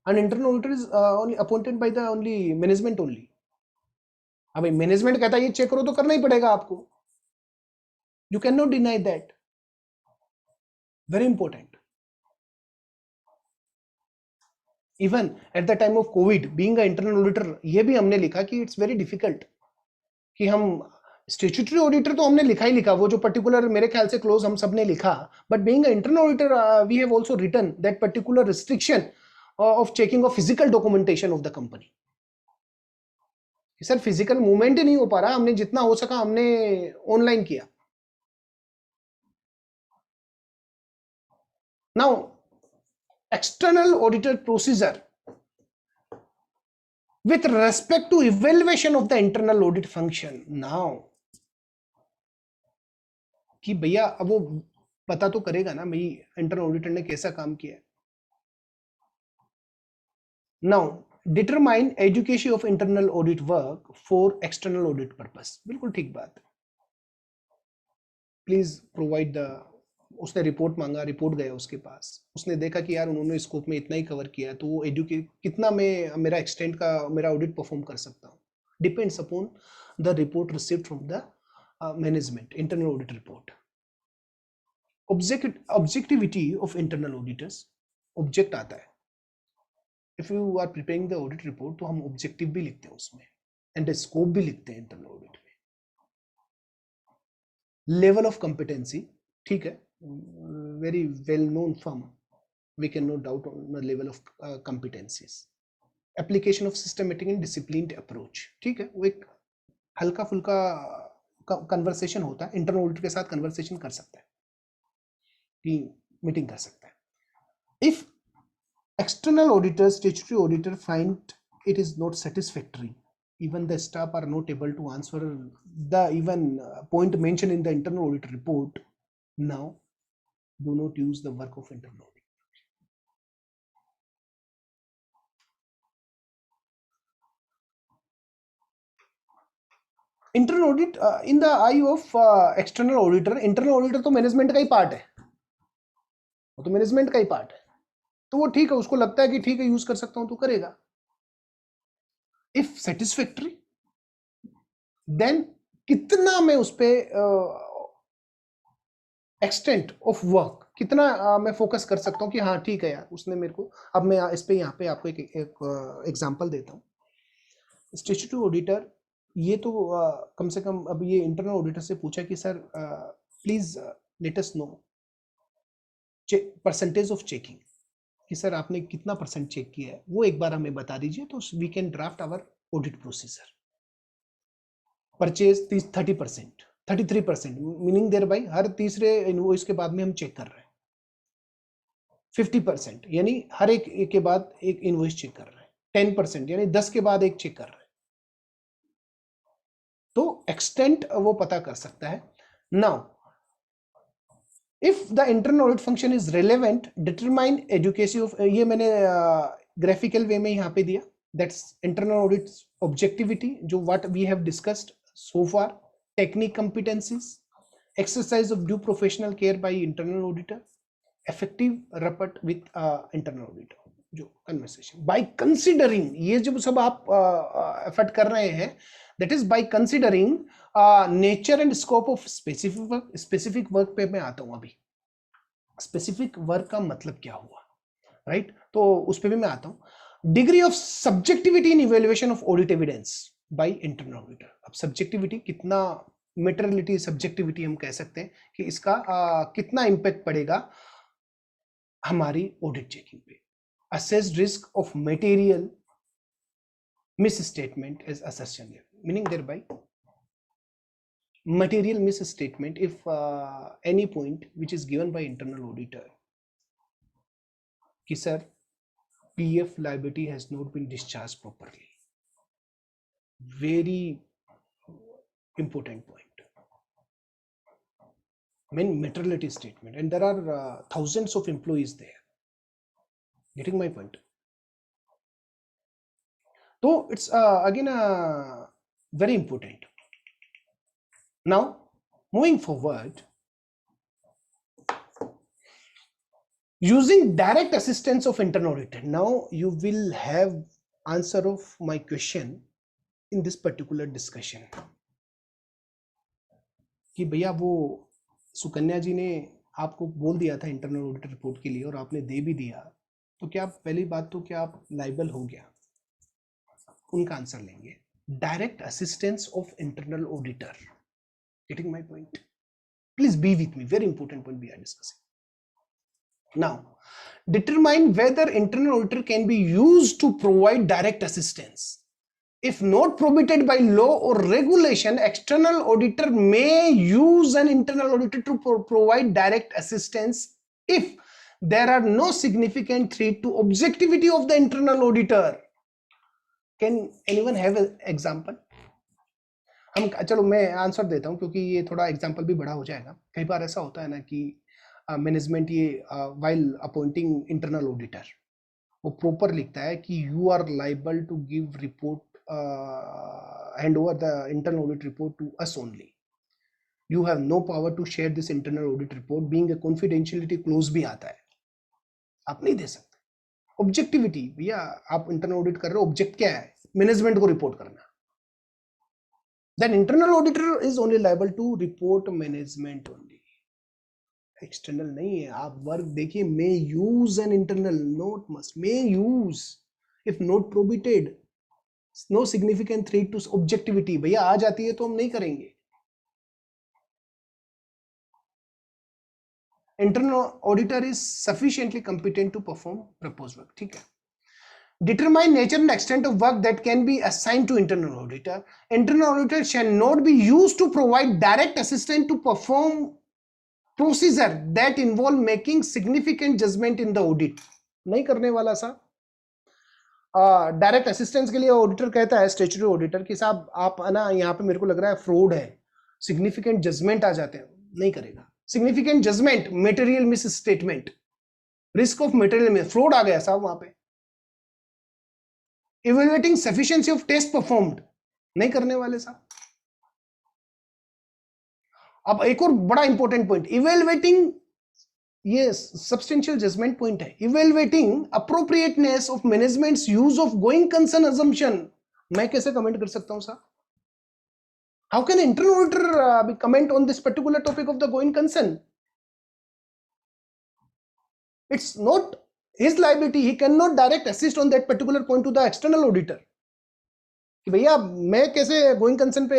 An internal auditor is only appointed by the only management only. अब मैनेजमेंट कहता है ये चेक करो तो करना ही पड़ेगा आपको। You can not deny that. Very important. Even at the time of Covid, being a internal auditor, ये भी हमने लिखा कि इट्स वेरी डिफिकल्ट कि हम स्टैट्यूटरी ऑडिटर तो हमने लिखा ही लिखा, वो जो पर्टिकुलर मेरे ख्याल से क्लोज हम सब ने लिखा, but being a internal auditor we have also written that particular restriction of checking of physical documentation of the company. Sir physical movement ही नहीं हो पा रहा, हमने जितना हो सका हमने ऑनलाइन किया। Now external auditor procedure with respect to evaluation of the internal audit function. Now कि भैया अब वो पता तो करेगा ना भाई इंटरनल ऑडिटर ने कैसा काम किया। Now determine education of internal audit work for external audit purpose. बिल्कुल ठीक बात। प्लीज प्रोवाइड द, उसने रिपोर्ट मांगा, रिपोर्ट गया उसके पास, उसने देखा कि यार उन्होंने स्कोप में इतना ही कवर किया, तो वो एजुकेट कितना मैं मेरा एक्सटेंड का मेरा ऑडिट परफॉर्म कर सकता हूँ, depends upon the report received from the management, internal audit report. Objectivity of internal auditors, object आता है। If you are preparing the audit report तो हम ऑब्जेक्टिव भी लिखते हैं उसमें, एंड स्कोप भी लिखते हैं इंटरनल ऑडिट में। लेवल ऑफ कॉम्पिटेंसी, ठीक है, very well known firm, we can no doubt on the level of competencies. Application of systematic and disciplined approach, ठीक है, वो एक हल्का फुल्का कन्वर्सेशन होता है, इंटरनल ऑडिटर के साथ कन्वर्सेशन कर सकता है कि मीटिंग कर सकता है। If external auditor, statutory auditor find it is not satisfactory, even the staff are not able to answer the even point mentioned in the internal audit report, now do not use the work of internal audit. Internal audit in the I of external auditor, internal auditor तो management का ही part है, वो तो management का ही part है, तो वो ठीक है, उसको लगता है कि ठीक है यूज कर सकता हूं तो करेगा। इफ सेटिस्फैक्टरी, देन कितना मैं उस पे एक्सटेंट ऑफ वर्क, कितना मैं फोकस कर सकता हूँ कि हाँ ठीक है यार उसने मेरे को, अब मैं इस पे यहाँ पे आपको एक एग्जांपल देता हूँ। स्टैट्यूटरी ऑडिटर, ये तो कम से कम अब ये इंटरनल ऑडिटर से पूछा कि sir please let us no percentage of checking, कि सर आपने कितना % चेक किया है, वो एक बार हमें बता दीजिए, तो we can draft our audit procedure. Purchase 30%, 33%, meaning thereby हर तीसरे इनवॉइस के बाद में हम चेक कर रहे हैं. 50% यानी हर एक के बाद एक इनवॉइस चेक कर रहे हैं. 10% यानी 10 के बाद एक चेक कर रहे हैं. तो एक्सटेंट वो पता कर सकता है. Now if the internal audit function is relevant, determine adequacy of, ये मैंने ग्राफिकल वे में यहाँ पे दिया. दैट्स इंटरनल ऑडिट ऑब्जेक्टिविटी, जो what we have discussed so far. Technique competencies, exercise of due professional care by internal auditor, effective rapport with internal auditor. जो conversation by considering, ये जो सब आप एफर्ट कर रहे हैं, that is by considering nature and scope of specific work पे मैं आता हूँ. अभी specific work का मतलब क्या हुआ, right? तो उस पे भी मैं आता हूँ. Degree of subjectivity in evaluation of audit evidence by internal auditor. अब subjectivity कितना, मेटेरियलिटी सब्जेक्टिविटी हम कह सकते हैं कि इसका कितना इंपैक्ट पड़ेगा हमारी ऑडिट चेकिंग पे. Assessed risk of material misstatement as assertion, meaning thereby material misstatement if any point which is given by internal auditor कि sir PF liability has not been discharged properly. Very important point. Main materiality statement, and there are thousands of employees there. Getting my point? So it's again very important. Now moving forward, using direct assistance of internal auditor. Now you will have answer of my question in this particular discussion कि भैया वो सुकन्या जी ने आपको बोल दिया था internal audit report के लिए और आपने दे भी दिया, तो क्या पहली बात तो क्या आप लाइबल हो गया? उनका आंसर लेंगे direct assistance of internal auditor. Getting my point? Please be with me, very important point we are discussing. Now determine whether internal auditor can be used to provide direct assistance. If not prohibited by law or regulation, external auditor may use an internal auditor to provide direct assistance if there are no significant threat to objectivity of the internal auditor. Can anyone have an example? हम चलो मैं answer देता हूं क्योंकि ये थोड़ा example भी बड़ा हो जाएगा. कई बार ऐसा होता है ना कि मैनेजमेंट ये while appointing इंटरनल ऑडिटर वो प्रॉपर लिखता है कि you are liable to give report, hand over the internal audit report to us only. You have no power to share this internal audit report, being a confidentiality clause भी आता है, आप नहीं दे सकते. ऑब्जेक्टिविटी, भैया आप इंटरनल ऑडिट कर रहे हो, ऑब्जेक्ट क्या है? मैनेजमेंट को रिपोर्ट करना. Then internal auditor is only liable to report management only. External नहीं है. आप वर्क देखिए, may use an internal, not must, may use if not prohibited, no significant threat to objectivity. भैया आ जाती है तो हम नहीं करेंगे. Internal auditor is sufficiently competent to perform proposed work. ठीक है. Determine nature and extent of work that can be assigned to internal auditor. Internal auditor shall not be used to provide direct assistance to perform procedure that involve making significant judgment in the audit. नहीं करने वाला सा. Direct assistance के लिए auditor कहता है, statutory auditor, कि साहब आप ना यहाँ पे मेरे को लग रहा है फ्रॉड है, सिग्निफिकेंट जजमेंट आ जाते हैं. नहीं करेगा. Significant judgement, material misstatement, risk of material में फ्रॉड आ गया साहब वहां पे. Evaluating sufficiency of test performed, नहीं करने वाले साहब. अब एक और बड़ा इंपॉर्टेंट पॉइंट, इवैल्यूएटिंग, ये सब्सटेंशियल जजमेंट पॉइंट है. Evaluating appropriateness of management's use of going concern assumption. मैं कैसे कमेंट कर सकता हूं साहब? How can internal auditor comment on this particular topic of the going concern? It's not his liability. He cannot direct assist on that particular point to the external auditor. कि भैया मैं कैसे गोइंग कंसर्न पे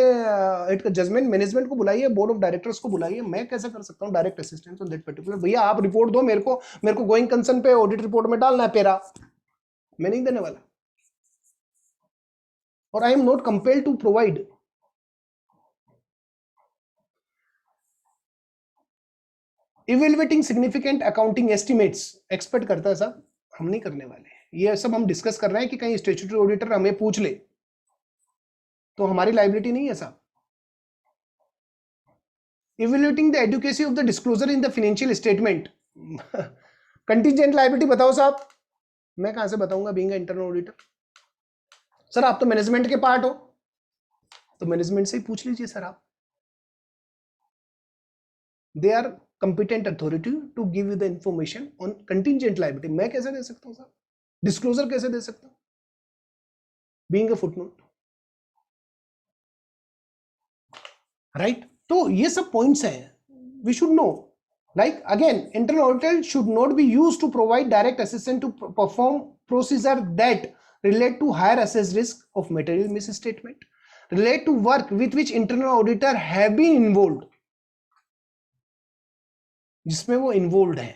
it judgement management को बुलाइए, board of directors को बुलाइए, मैं कैसे कर सकता हूँ direct assistance on that particular, भैया आप रिपोर्ट दो मेरे को गोइंग कंसर्न पे ऑडिट रिपोर्ट में डालना है पेरा, मैं नहीं देने वाला, और I am not compelled to provide. Evaluating significant accounting estimates, expert करता है साहब, हम नहीं करने वाले, ये सब हम डिस्कस कर रहे हैं कि कहीं स्टैट्यूटरी ऑडिटर हमें पूछ ले तो हमारी लाइबिलिटी नहीं है साहब। Evaluating the adequacy of the disclosure in the financial statement, contingent liability बताओ साहब, मैं कहां से बताऊंगा बीइंग इंटरनल ऑडिटर। सर आप तो मैनेजमेंट के पार्ट हो, तो मैनेजमेंट से ही पूछ लीजिए सर आप, they are competent authority to give you the information on contingent liability। मैं कैसे दे सकता हूं सर, डिस्क्लोजर कैसे दे सकता हूं बीइंग अ फुटनोट, राइट। तो ये सब पॉइंट्स हैं, we should know, like again internal auditor should not be used to provide direct assistance to perform procedure that relate to higher assessed risk of material misstatement, relate to work with which internal auditor have been involved, जिसमें वो involve है।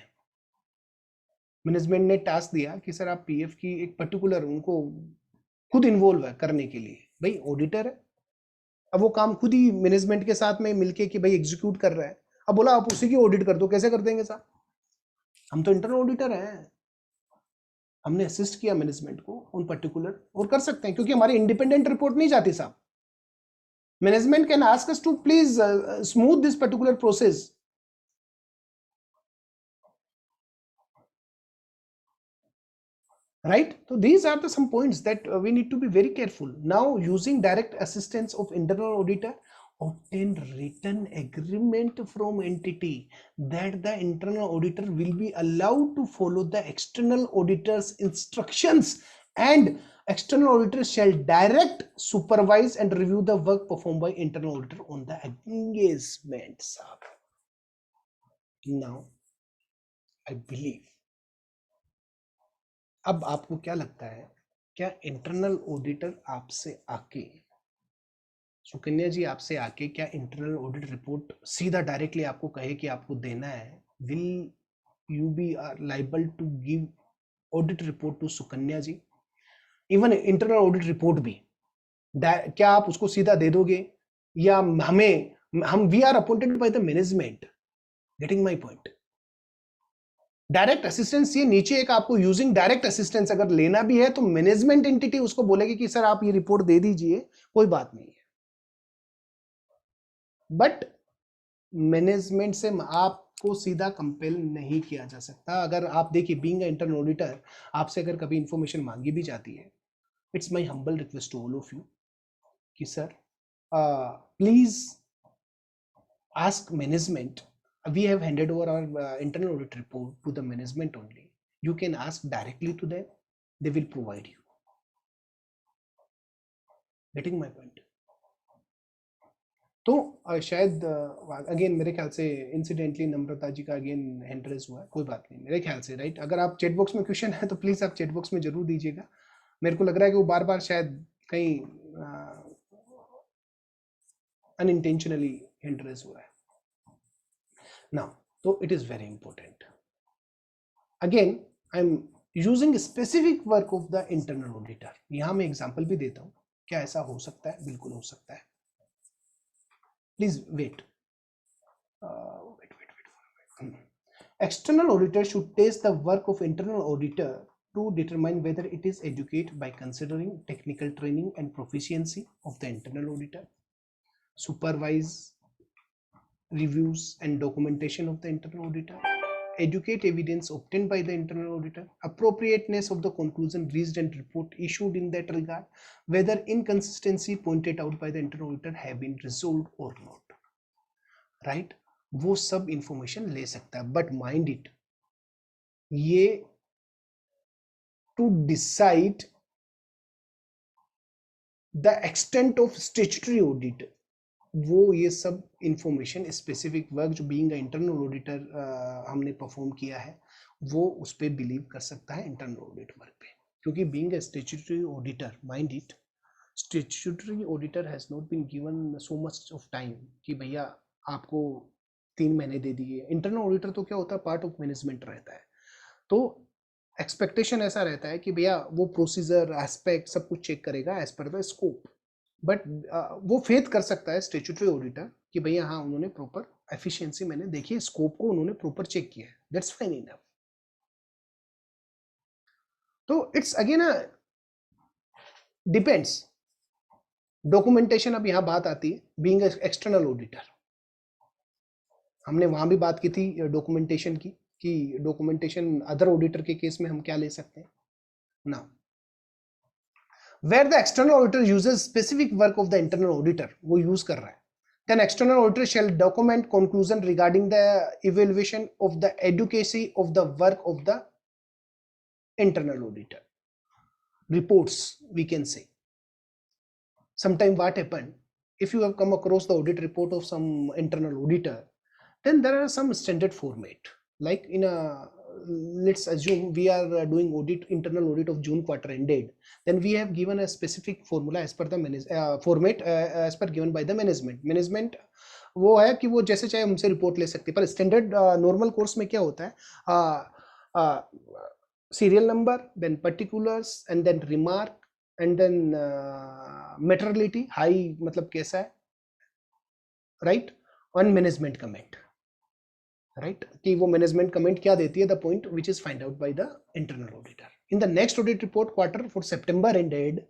Management ने task दिया कि sir आप PF की एक particular, उनको खुद इन्वॉल्व है करने के लिए, भाई ऑडिटर है, अब वो काम खुद ही मैनेजमेंट के साथ में मिलके कि भाई एग्जीक्यूट कर रहा है, अब बोला आप उसी की ऑडिट कर दो, कैसे कर देंगे साहब, हम तो इंटरनल ऑडिटर हैं, हमने असिस्ट किया मैनेजमेंट को उन पर्टिकुलर, और कर सकते हैं क्योंकि हमारी इंडिपेंडेंट रिपोर्ट नहीं जाती साहब। Management can ask us to please smooth this particular process, right? So these are the some points that we need to be very careful. Now using direct assistance of internal auditor, obtain written agreement from entity that the internal auditor will be allowed to follow the external auditor's instructions, and external auditor shall direct, supervise and review the work performed by internal auditor on the engagement. Now I believe, अब आपको क्या लगता है, क्या internal auditor आपसे आके, सुकन्या जी आपसे आके क्या इंटरनल ऑडिट रिपोर्ट सीधा डायरेक्टली आपको कहे कि आपको देना है, will you be liable to give audit report to Sukanya ji, even internal audit report भी क्या आप उसको सीधा दे दोगे, या हम we are appointed by the management, getting my point. Direct assistance, ये नीचे एक आपको यूजिंग डायरेक्ट असिस्टेंस अगर लेना भी है तो मैनेजमेंट एंटिटी उसको बोलेगी कि सर आप ये रिपोर्ट दे दीजिए, कोई बात नहीं है, बट मैनेजमेंट से आपको सीधा कंपेल नहीं किया जा सकता। अगर आप देखिए बीइंग इंटरनल ऑडिटर, आपसे अगर कभी इंफॉर्मेशन मांगी भी जाती है, it's my humble request to all of you कि sir please ask management, we have handed over our internal audit report to the management only, you can ask directly to them, they will provide you, getting my point। तो शायद again मेरे ख्याल से incidentally नम्रता जी का again hand raise हुआ है, कोई बात नहीं मेरे ख्याल से, राइट। अगर आप चैट बॉक्स में क्वेश्चन है तो प्लीज आप चैट बॉक्स में जरूर दीजिएगा, मेरे को लग रहा है कि वो बार बार शायद कहीं अनइंटेंशनली हैंड रेज हुआ है। Now, so it is very important. Again, I'm using specific work of the internal auditor. यहाँ मैं एग्जाम्पल भी देता हूँ, क्या ऐसा हो सकता है, बिल्कुल हो सकता है। Please wait. Wait. External auditor should test the work of internal auditor to determine whether it is adequate by considering technical training and proficiency of the internal auditor, supervise reviews and documentation of the internal auditor, educate evidence obtained by the internal auditor, appropriateness of the conclusion reached and report issued in that regard, whether inconsistency pointed out by the internal auditor have been resolved or not, right? वो सब information ले सकता है, but mind it, ये to decide the extent of statutory audit, वो ये सब information specific work जो बीइंग इंटरनल ऑडिटर हमने परफॉर्म किया है वो उस पर बिलीव कर सकता है इंटरनल ऑडिट वर्क पे, क्योंकि being statutory auditor, mind it, statutory auditor has not been given so much of time कि भैया आपको 3 महीने दे दिए। इंटरनल ऑडिटर तो क्या होता है, पार्ट ऑफ मैनेजमेंट रहता है, तो एक्सपेक्टेशन ऐसा रहता है कि भैया वो प्रोसीजर एस्पेक्ट सब कुछ चेक करेगा as per the scope, but वो फेथ कर सकता है स्टैट्यूटरी ऑडिटर कि भैया हाँ उन्होंने प्रॉपर एफिशिएंसी, मैंने देखिए स्कोप को उन्होंने प्रॉपर चेक किया है, दैट्स फाइन इनफ। तो इट्स अगेन डिपेंड्स। डॉक्यूमेंटेशन, अब यहां बात आती है बीइंग एक्सटर्नल ऑडिटर, हमने वहां भी बात की थी डॉक्यूमेंटेशन की कि डॉक्यूमेंटेशन अदर ऑडिटर के केस में हम क्या ले सकते हैं ना। Where the external auditor uses specific work of the internal auditor, वो यूज कर रहा है, then external auditor shall document conclusion regarding the evaluation of the adequacy of the work of the internal auditor. Reports, we can say. Sometime what happened, if you have come across the audit report of some internal auditor, then there are some standard format, like in a, let's assume we are doing audit, internal audit of June quarter ended, then we have given a specific formula as per the format as per given by the management वो है कि वो जैसे चाहे हमसे report ले सकते हैं, पर स्टैंडर्ड नॉर्मल कोर्स में क्या होता है, serial number, then particulars and then remark and then materiality, high मतलब कैसा है, right, on management comment, right, कि वो मैनेजमेंट कमेंट क्या देती है, the point which is find out by the internal auditor in the next audit report quarter for September ended.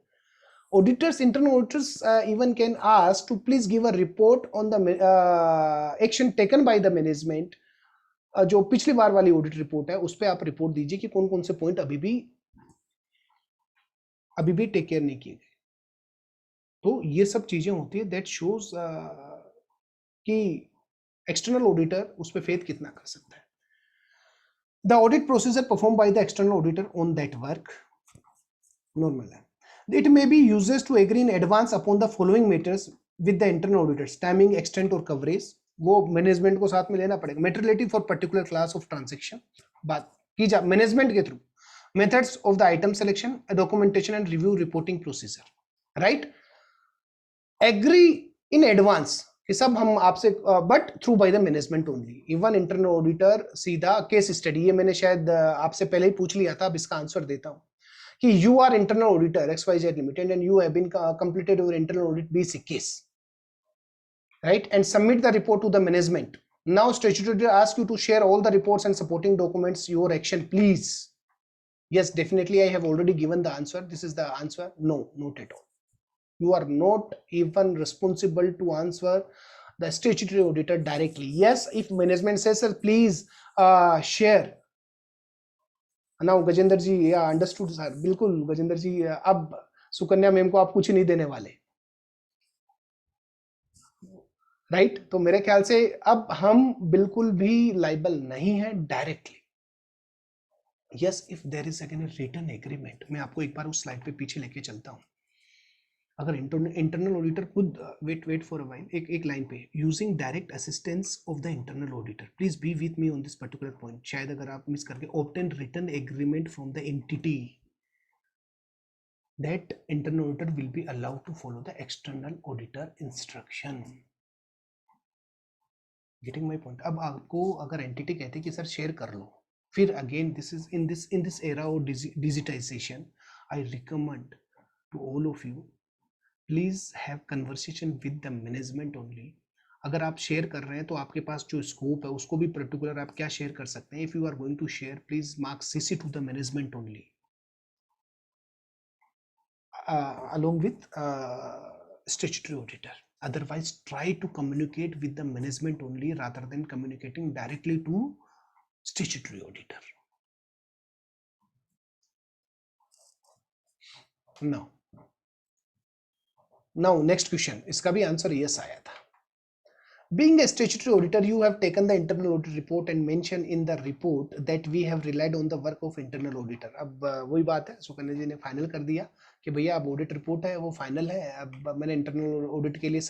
Auditors, internal auditors even can ask to please give a report on the action taken by the management. जो पिछली बार वाली audit report है उस पर आप report दीजिए कि कौन कौन से पॉइंट अभी भी टेक केयर नहीं किए गए। तो ये सब चीजें होती है, दैट शोज कि एक्सटर्नल ऑडिटर उस पर फेथ कितना कर सकता है। The audit procedure perform by the external auditor on that work normal है। It may be used to agree in advance upon the following matters with the internal auditors: timing, extent और coverage, वो management को साथ में लेना पड़ेगा। Materiality for particular class of transaction बात की जा मैनेजमेंट के through. Methods of the item selection, documentation and review reporting procedure, right? Agree in advance कि सब हम आपसे, but through bye the management only. Even internal auditor सीधा case study, ये मैंने शायद आपसे पहले ही पूछ लिया था, अब इसका आंसर देता हूं कि you are internal auditor XYZ Limited and you have been completed your internal audit BC case, right, and submit the report to the management. Now statutory auditor asks you to share all the reports and supporting documents, your action please. Yes, definitely I have already given the answer. This is the answer. No, not at all. You are not even responsible to answer the statutory auditor directly. Yes, if management says sir please share. ना गजेंद्र जी, या understood sir, बिल्कुल गजेंद्र जी, अब Sukanya ma'am को आप कुछ नहीं देने वाले, राइट? तो मेरे ख्याल से अब हम बिल्कुल भी लाइबल नहीं है directly. Yes, if there is again written agreement, मैं आपको एक बार उस स्लाइड पे पीछे लेके चलता हूं। अगर इंटरनल ऑडिटर खुद वेट फॉर अ व्हाइल, एक लाइन पे, using direct assistance of the internal auditor, please be with me on this particular point, शायद अगर आप मिस करके, obtain written agreement from the entity, that internal auditor will be allowed to follow the external auditor instruction. Getting my point? अब आपको अगर entity कहते हैं कि सर शेयर कर लो, फिर again this is in this era of digitization, I recommend to all of you, please have conversation with the management only. अगर आप शेयर कर रहे हैं तो आपके पास जो स्कोप है उसको भी पर्टिकुलर आप क्या शेयर कर सकते हैं। If you are going to share, please mark CC to the management only along with statutory auditor. Otherwise, try to communicate with the management only rather than communicating directly to statutory auditor. Now next question, इसका भी answer yes आया था। Being a statutory auditor, you have taken the internal audit report and mentioned in the report that we have relied on the work of internal auditor. अब वही बात है, सुकन्या जी ने final कर दिया कि भैया अब ऑडिट रिपोर्ट है वो फाइनल है, अब मैंने इंटरनल ऑडिट के लिए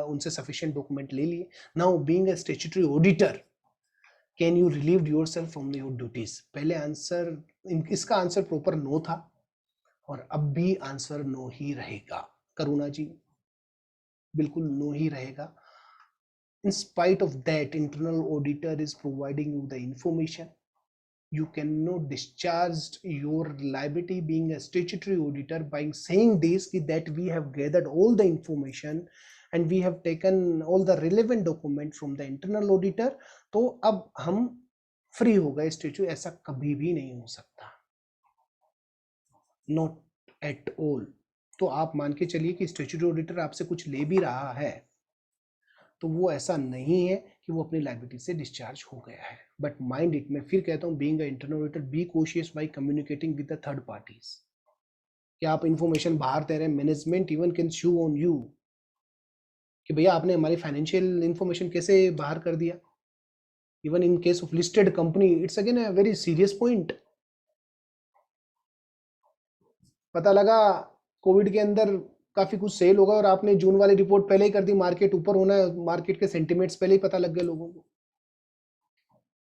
उनसे सफिशिएंट डॉक्यूमेंट ले लिए। Now being a statutory auditor, can you relieve yourself from your duties? पहले आंसर, इसका आंसर प्रॉपर नो था और अब भी आंसर नो ही रहेगा। करुणा जी बिल्कुल नो ही रहेगा. In spite of that, internal auditor is providing you the information. You cannot discharge your liability being a statutory auditor by saying this that we have gathered all the information and we have taken all the relevant document from the internal auditor. तो अब हम free हो गए statue. ऐसा कभी भी नहीं हो सकता, नॉट एट ऑल. तो आप मान के चलिए कि स्टेचुटरी ऑडिटर आपसे कुछ ले भी रहा है तो वो ऐसा नहीं है कि वो अपनी लायबिलिटी से डिस्चार्ज हो गया है. बट माइंड इट, मैं फिर कहता हूँ, being a internal auditor be cautious by communicating with the third parties. कि आप इंफॉर्मेशन बाहर दे रहे हैं, management even can sue on you कि भैया आपने हमारी फाइनेंशियल इंफॉर्मेशन कैसे बाहर कर दिया. Even in case of listed company it's again a very serious point. पता लगा कोविड के अंदर काफी कुछ सेल होगा और आपने जून वाली रिपोर्ट पहले ही कर दी, मार्केट ऊपर होना है, मार्केट के सेंटिमेंट्स पहले ही पता लग गए लोगों को.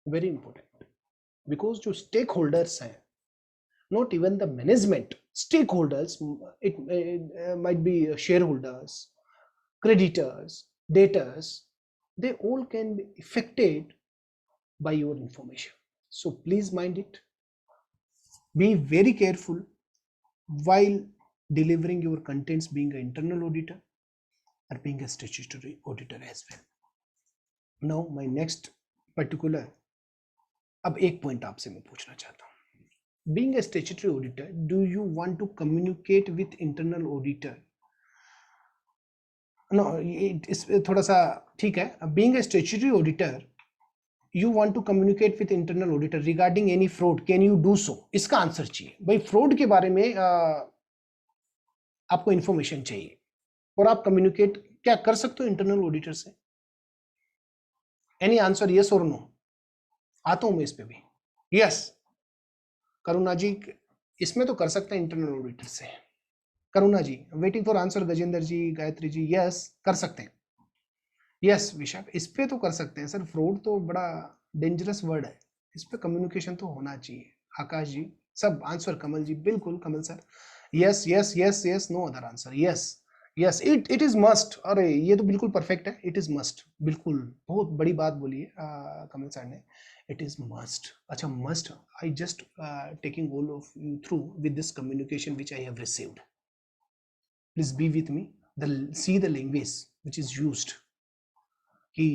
वेरी इंपॉर्टेंट, बिकॉज जो स्टेक होल्डर्स हैं, not even the management, stake holders, it might be share holders, creditors, debtors, they all can be affected by your information. So please mind it. Be very careful while delivering your contents being an internal auditor or being a statutory auditor as well. Now my next particular, अब एक point आपसे मैं पूछना चाहता हूँ. Being a statutory auditor, do you want to communicate with internal auditor? No, इस थोड़ा सा ठीक है. Being a statutory auditor, you want to communicate with internal auditor regarding any fraud. Can you do so? इसका answer चाहिए भाई. Fraud के बारे में आपको इंफॉर्मेशन चाहिए और आप कम्युनिकेट क्या कर सकते हो इंटरनल ऑडिटर से? एनी आंसर, यस और नो? आता हूं मैं इस पे भी. यस, करुणा जी इसमें तो कर सकते हैं इंटरनल ऑडिटर से. Karuna ji, waiting for answer. Gajendra ji, Gayatri ji, yes कर सकते हैं. यस विशाख, इस पे तो कर सकते हैं सर. फ्रॉड तो बड़ा डेंजरस वर्ड है, इस पे कम्युनिकेशन तो होना चाहिए. आकाश जी, सब आंसर. कमल जी, बिल्कुल Kamal sir. Yes yes yes yes, no other answer. Yes yes, it is must. अरे ये तो बिल्कुल परफेक्ट है. इट इज मस्ट, बिल्कुल बहुत बड़ी बात बोली है कमल सर ने. It is must. अच्छा, must. I just taking all of you through with this communication which I have received. Please be with me. See the language which is used. कि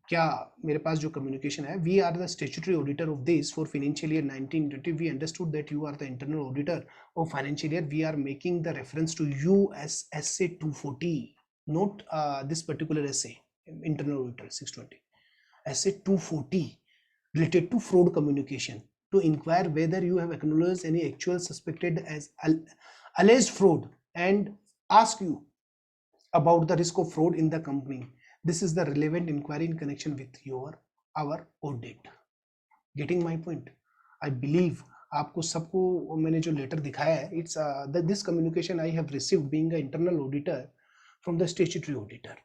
क्या मेरे पास जो कम्युनिकेशन है. We are the statutory auditor of this for financial year 1920. We understood that you are the internal auditor of financial year. We are making the reference to you S SA 240, not this particular SA internal auditor 620. SA 240 related to fraud communication to inquire whether you have acknowledged any actual suspected as alleged fraud and ask you about the risk of fraud in the company. This is the relevant inquiry in connection with our audit. Getting my point? I believe आपको सबको मैंने जो letter दिखाया है, it's this communication I have received being an internal auditor from the statutory auditor.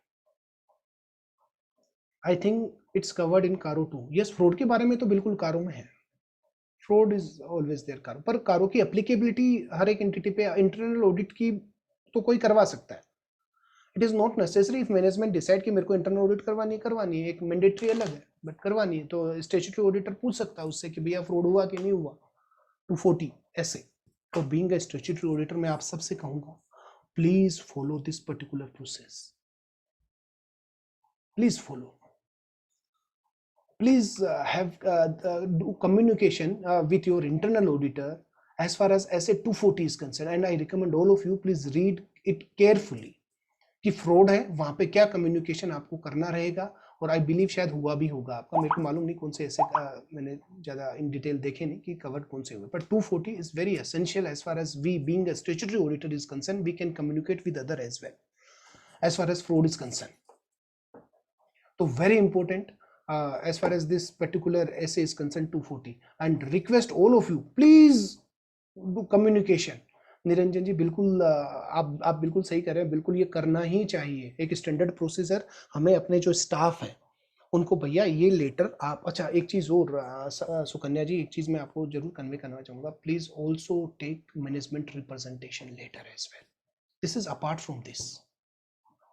I think it's covered in कारो 2. Yes, fraud के बारे में तो बिल्कुल कारो में है. फ्रॉड इज ऑलवेज देयर कारो. पर कारो की एप्लीकेबिलिटी हर एक एंटिटी पे इंटरनल ऑडिट की तो कोई करवा सकता है. It is not necessary. If management decide कि मेरे को इंटरनल ऑडिट करवानी है, एक मैंडेटरी अलग है बट करवानी है, तो स्टैट्यूटरी ऑडिटर पूछ सकता है उससे कि भैया फ्रॉड हुआ कि नहीं हुआ. 240 ऐसे. तो बीइंग अ स्टैट्यूटरी ऑडिटर मैं आप सबसे कहूंगा, please follow this particular process. Please follow. Please do communication with your internal auditor as far as SA 240 is concerned, and I recommend all of you please read it carefully कि fraud है वहां पे क्या communication आपको करना रहेगा. और I believe शायद हुआ भी होगा आपका, मेरे को मालूम नहीं कौन से ऐसे मैंने ज्यादा इन डिटेल देखे नहीं कि कवर्ड कौन से हुए. But 240 is very essential as far as we being a statutory auditor is concern. We can communicate with other as well as far as fraud is concern. तो very important as far as this particular SA is concerned, 240, and request all of you please do communication. Niranjan ji बिल्कुल आप बिल्कुल सही कर रहे हैं. बिल्कुल ये करना ही चाहिए. एक स्टैंडर्ड प्रोसीजर हमें अपने जो स्टाफ है उनको, भैया ये लेटर आप. अच्छा एक चीज और सुकन्या जी, एक चीज मैं आपको जरूर कन्वे करना चाहूंगा. Please also take management representation letter as well. This is apart from this.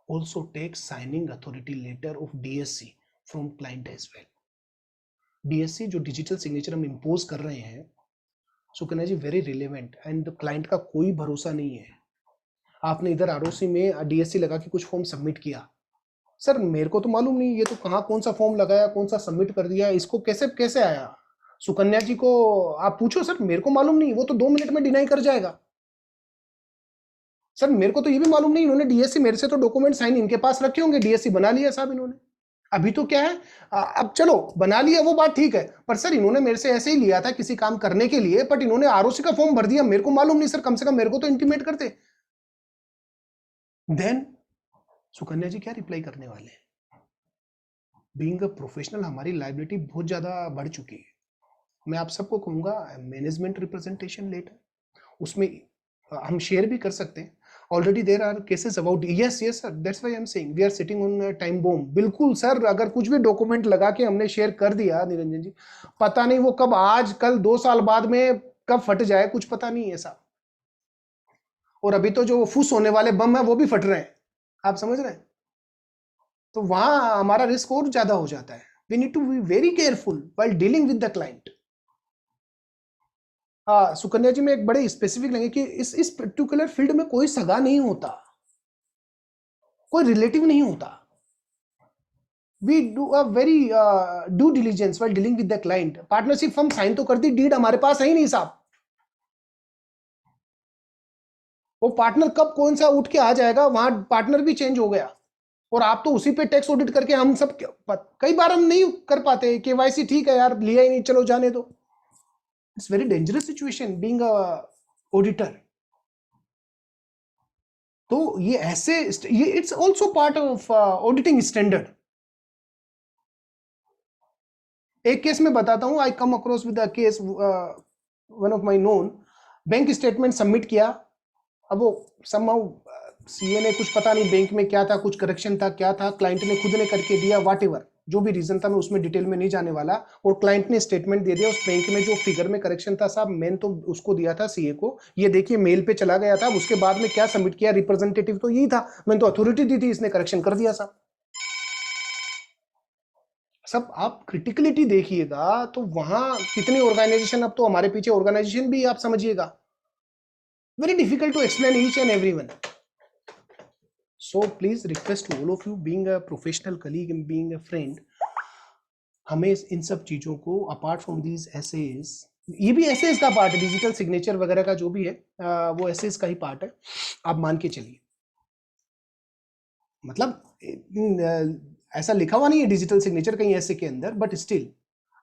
Also take signing authority letter of DSC from client as well. DSC जो डिजिटल सिग्नेचर हम इम्पोज कर रहे हैं, सुकन्या जी, वेरी रिलेवेंट, एंड क्लाइंट का कोई भरोसा नहीं है. आपने इधर आरओसी में डीएससी लगा के कुछ फॉर्म सबमिट किया, सर मेरे को तो मालूम नहीं ये तो कहाँ कौन सा फॉर्म लगाया, कौन सा सबमिट कर दिया, इसको कैसे कैसे आया. सुकन्या जी को आप पूछो, सर मेरे को मालूम नहीं, वो तो 2 मिनट में डिनाई कर जाएगा. सर मेरे को तो ये भी मालूम नहीं, इन्होंने डीएससी, मेरे से तो डॉक्यूमेंट साइन इनके पास रखे होंगे, डीएससी बना लिया साहब इन्होंने. अभी तो क्या है, अब चलो बना लिया वो बात ठीक है, पर सर इन्होंने मेरे से ऐसे ही लिया था किसी काम करने के लिए, बट इन्होंने आरओसी का फॉर्म भर दिया, मेरे को मालूम नहीं. सर कम से कम मेरे को तो इंटीमेट करते. देन सुकन्या जी क्या रिप्लाई करने वाले हैं? बीइंग अ प्रोफेशनल हमारी लायबिलिटी बहुत ज्यादा बढ़ चुकी है. मैं आप सबको कहूंगा मैनेजमेंट रिप्रेजेंटेशन लेटर, उसमें हम शेयर भी कर सकते हैं. Already there are cases about, yes yes sir, that's why I am saying we are sitting on time bomb. बिल्कुल सर, अगर कुछ भी डॉक्यूमेंट लगा के हमने शेयर कर दिया निरंजन जी, पता नहीं वो कब, आज कल 2 साल बाद में कब फट जाए, कुछ पता नहीं है साहब. और अभी तो जो फुस होने वाले बम है वो भी फट रहे हैं, आप समझ रहे हैं. तो वहां हमारा रिस्क और ज्यादा हो जाता है. We need to be very careful while dealing with the client. Sukanya ji में एक बड़े स्पेसिफिक लगे कि इस पर्टिकुलर फील्ड में कोई सगा नहीं होता, कोई रिलेटिव नहीं होता. We do a very due diligence while dealing with the client. Partnership हम साइन तो कर दी, डीड हमारे पास है ही नहीं साहब. वो पार्टनर कब कौन सा उठ के आ जाएगा, वहां पार्टनर भी चेंज हो गया, और आप तो उसी पे टैक्स ऑडिट करके हम सब कई बार हम नहीं कर पाते. केवाईसी ठीक है यार, लिया ही नहीं, चलो जाने दो. It's very dangerous situation being a auditor. तो ये ऐसे, ये it's also part of auditing standard. एक केस में बताता हूं, I come across with a case, one of my known, bank statement submit किया. अब वो समहाउ सीए ने कुछ पता नहीं बैंक में क्या था, कुछ करेक्शन था, क्या था, क्लाइंट ने खुद ने करके दिया, व्हाटएवर जो भी रीजन था, मैं उसमें डिटेल में नहीं जाने वाला. और क्लाइंट ने स्टेटमेंट दे दिया, उस बैंक में जो फिगर में करेक्शन था साहब, मैंने तो उसको दिया था सीए को, ये देखिए मेल पे चला गया था. उसके बाद में क्या सबमिट किया, रिप्रेजेंटेटिव तो यही था, मैंने तो अथॉरिटी दी थी, इसने करेक्शन कर दिया साहब. सब आप क्रिटिकलिटी देखिएगा तो वहां कितनी ऑर्गेनाइजेशन, अब तो हमारे पीछे ऑर्गेनाइजेशन भी आप समझिएगा. Very difficult to explain each and everyone. So please request to all of you, being a professional colleague and being a friend, हमें इन सब चीजों को apart from these essays, ये भी essays का पार्ट है, डिजिटल सिग्नेचर वगैरह का जो भी है वो essays का ही पार्ट है, आप मान के चलिए. मतलब ऐसा लिखा हुआ नहीं है डिजिटल सिग्नेचर कहीं ऐसे के अंदर, बट स्टिल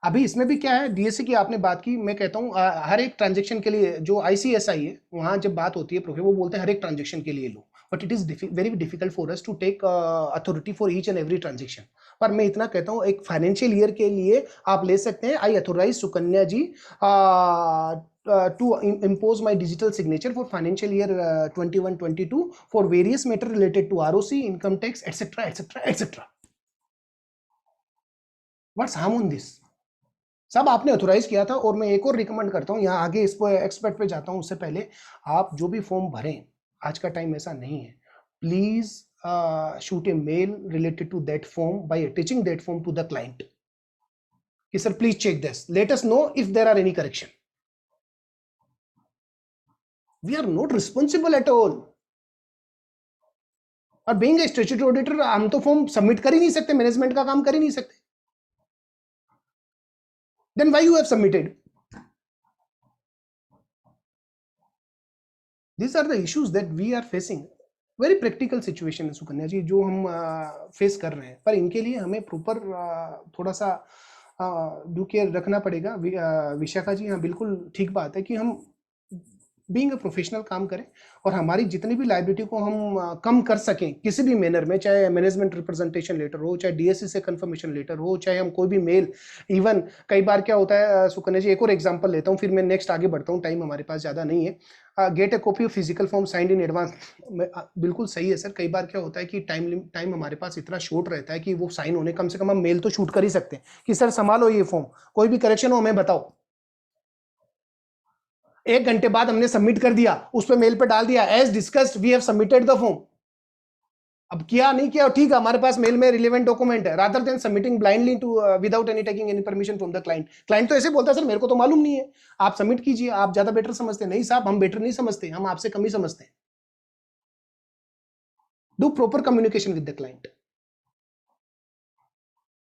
अभी इसमें भी क्या है, डीएससी की आपने बात की, मैं कहता हूँ हर एक ट्रांजेक्शन के लिए जो आईसीएसआई है, वहां जब बात होती है प्रोफे, वो बोलते हैं हर एक ट्रांजेक्शन के लिए लो, but it is very difficult for us to take authority for each and every transaction. पर मैं इतना कहता हूँ, एक फाइनेंशियल ईयर के लिए आप ले सकते हैं, I authorise Sukanya ji to impose my digital signature for financial year 21-22 for various matter related to ROC, income tax, etc, etc, etc. What's harm on this? सब आपने ऑथोराइज किया था. और मैं एक और रिकमेंड करता हूँ, यहाँ आगे इस पर एक्सपर्ट पे जाता हूँ, उससे पहले आप जो भी फॉर्म भरें, आज का टाइम ऐसा नहीं है, please shoot a mail related to that form by attaching that form to the client कि sir please check this, let us know if there are any correction. We are not responsible at all. और being a statutory auditor हम तो form submit कर ही नहीं सकते, management का काम कर ही नहीं सकते. Then why you have submitted? These are the issues that we are facing. Very practical situation है सुकन्या जी जो हम फेस कर रहे हैं, पर इनके लिए हमें प्रॉपर थोड़ा सा ड्यू केयर रखना पड़ेगा. विशाखा जी, हाँ बिल्कुल ठीक बात है कि हम बीइंग अ प्रोफेशनल काम करें और हमारी जितनी भी लायबिलिटी को हम कम कर सकें किसी भी मैनर में, चाहे मैनेजमेंट रिप्रेजेंटेशन लेटर हो, चाहे डीएससी से कंफर्मेशन लेटर हो, चाहे हम कोई भी मेल, इवन कई बार क्या होता है सुकन्या जी, एक और एग्जांपल लेता हूं, फिर मैं नेक्स्ट आगे बढ़ता हूं, टाइम हमारे पास ज़्यादा नहीं है. Gate A copy of physical form signed in advance. बिल्कुल सही है सर. कई बार क्या होता है कि टाइम हमारे पास इतना शॉर्ट रहता है कि वो साइन होने, कम से कम हम मेल तो शूट कर ही सकते हैं कि सर संभालो ये फॉर्म, कोई भी करेक्शन हो हमें बताओ. 1 घंटे बाद हमने सबमिट कर दिया, उस पे मेल पे डाल दिया as discussed we have submitted the form. अब किया नहीं किया ठीक है, हमारे पास मेल में रिलेवेंट डॉक्यूमेंट है, rather than submitting blindly to without any taking any permission from the client. Client तो ऐसे बोलता है सर मेरे को तो मालूम नहीं है, आप सबमिट कीजिए, आप ज्यादा बेटर समझते हैं। नहीं साहब, हम बेटर नहीं समझते, हम आपसे कम ही समझते हैं। Do proper communication with the client.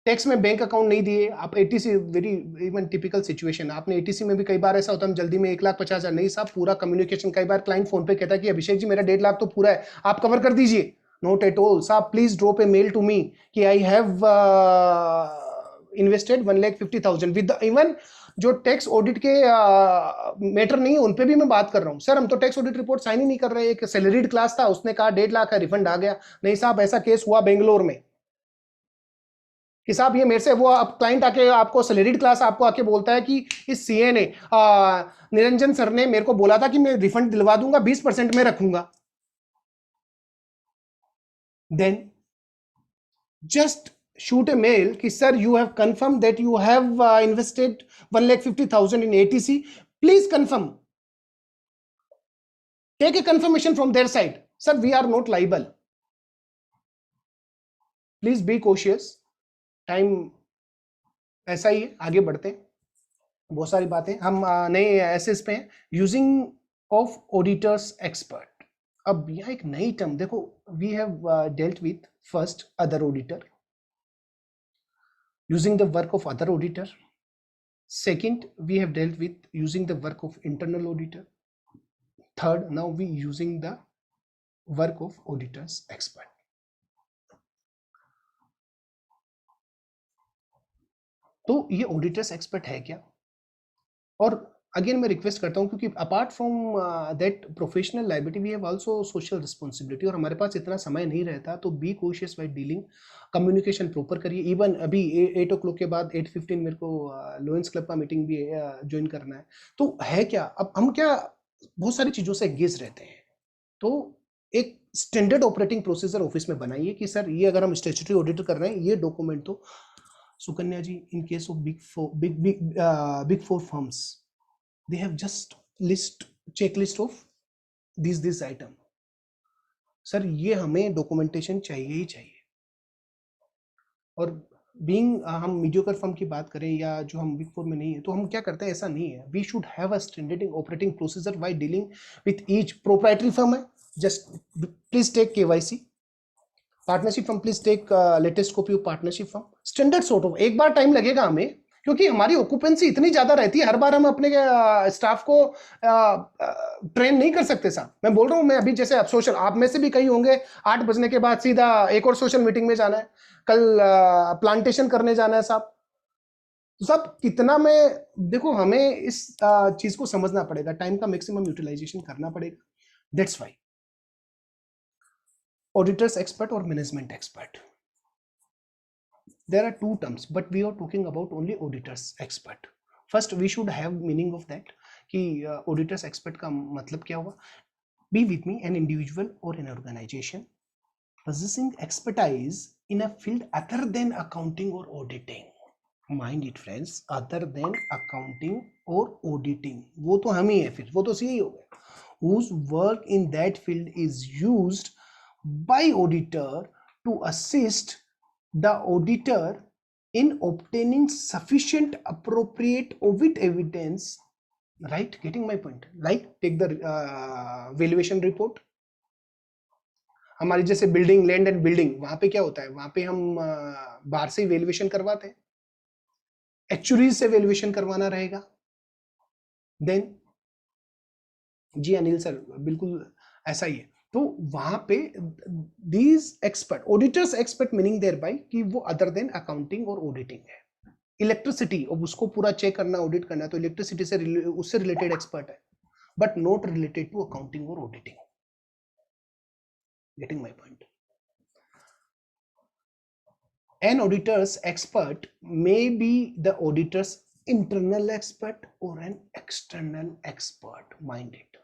Tax में बैंक अकाउंट नहीं दिए आप, ITC very even typical situation, आपने एटीसी में भी कई बार ऐसा होता है हम जल्दी में 1,50,000, नहीं साहब पूरा कम्युनिकेशन। कई बार क्लाइंट फोन पे कहता है कि अभिषेक जी मेरा 1.5 लाख तो पूरा है, आप कवर कर दीजिए। नोट एट ऑल साहब, please drop a mail to me कि I have invested 1,50,000 with even जो टैक्स ऑडिट के मैटर नहीं है उन पे भी मैं बात कर रहा हूं। सर हम तो टैक्स ऑडिट रिपोर्ट साइन ही नहीं कर रहे, एक सैलरीड क्लास था उसने कहा 1.5 लाख है, रिफंड आ गया। नहीं साहब, ऐसा केस हुआ बेंगलोर में कि साहब ये मेरे से, वो अब क्लाइंट आके आपको सैलरीड क्लास आपको आके बोलता है कि इस सीए ने निरंजन सर ने मेरे को बोला था कि मैं रिफंड दिलवा दूंगा, 20% में रखूंगा। Then just shoot a mail कि sir you have confirmed that you have invested 1,50,000 in ATC, please confirm, take a confirmation from their side, sir we are not liable, please be cautious। Time ऐसा ही है, आगे बढ़ते हैं, बहुत सारी बातें हम नए एसेस पे हैं। यूजिंग ऑफ ऑडिटर्स एक्सपर्ट, अब यहाँ एक नई टर्म देखो, we have dealt with first other auditor, using the work of other auditor. Second, we have dealt with using the work of internal auditor. Third, now we using the work of auditors expert. तो ये auditors expert है क्या? और again मैं request करता हूँ क्योंकि apart from that professional liability we have also social responsibility, और हमारे पास इतना समय नहीं रहता, तो be cautious while dealing, communication proper करिए। इवन अभी 8 o'clock के बाद 8:15 मेरे को लोयंस क्लब का मीटिंग भी ज्वाइन करना है। तो है क्या, अब हम क्या बहुत सारी चीज़ों से एंगेज रहते हैं, तो एक स्टैंडर्ड ऑपरेटिंग प्रोसीजर ऑफिस में बनाइए कि सर ये अगर हम स्टैट्यूटरी ऑडिट कर रहे हैं, ये डॉक्यूमेंट तो Sukanya ji in case of big four firms they have just checklist of these item, sir ये हमें डॉक्यूमेंटेशन चाहिए ही चाहिए। और बीइंग हम मीडियोकर फर्म की बात करें या जो हम बिग फोर में नहीं है, तो हम क्या करते हैं, ऐसा नहीं है, we should have a standard operating procedure while dealing with each. Proprietary firm है, just please take KYC, partnership firm please take latest copy of partnership firm, standard sort of. एक बार टाइम लगेगा हमें क्योंकि हमारी ऑक्यूपेंसी इतनी ज्यादा रहती है, हर बार हम अपने स्टाफ को ट्रेन नहीं कर सकते साहब। मैं बोल रहा हूँ, मैं अभी जैसे अब सोशल, आप में से भी कई होंगे 8 बजने के बाद सीधा एक और सोशल मीटिंग में जाना है, कल प्लांटेशन करने जाना है साहब। सब कितना में देखो, हमें इस चीज को समझना पड़ेगा, टाइम का मैक्सिमम यूटिलाइजेशन करना पड़ेगा। दैट्स व्हाई ऑडिटर्स एक्सपर्ट और management expert, there are two terms but we are talking about only auditors expert. First we should have meaning of that कि auditors expert का मतलब क्या हुआ। Be with me, an individual or an organization possessing expertise in a field other than accounting or auditing. Mind it friends, other than accounting or auditing, वो तो हम ही है, फिर वो तो सी ही हो गया, whose work in that field is used by auditor to assist the auditor in obtaining sufficient appropriate audit evidence, right? Getting my point? Like take the valuation report, हमारी जैसे बिल्डिंग, लैंड एंड बिल्डिंग, वहां पे क्या होता है, वहां पे हम बाहर से वैल्यूएशन करवाते हैं, एक्चुअलीज से वैल्यूएशन करवाना रहेगा। देन जी अनिल सर बिल्कुल ऐसा ही है, तो वहां पे these expert, auditors expert meaning thereby कि वो अदर देन अकाउंटिंग और ऑडिटिंग है। इलेक्ट्रिसिटी, अब उसको पूरा चेक करना, ऑडिट करना, तो इलेक्ट्रिसिटी से उससे रिलेटेड एक्सपर्ट है, but not related to accounting और auditing. Getting my point? An auditor's expert may be the auditor's internal expert or an external expert. Mind it.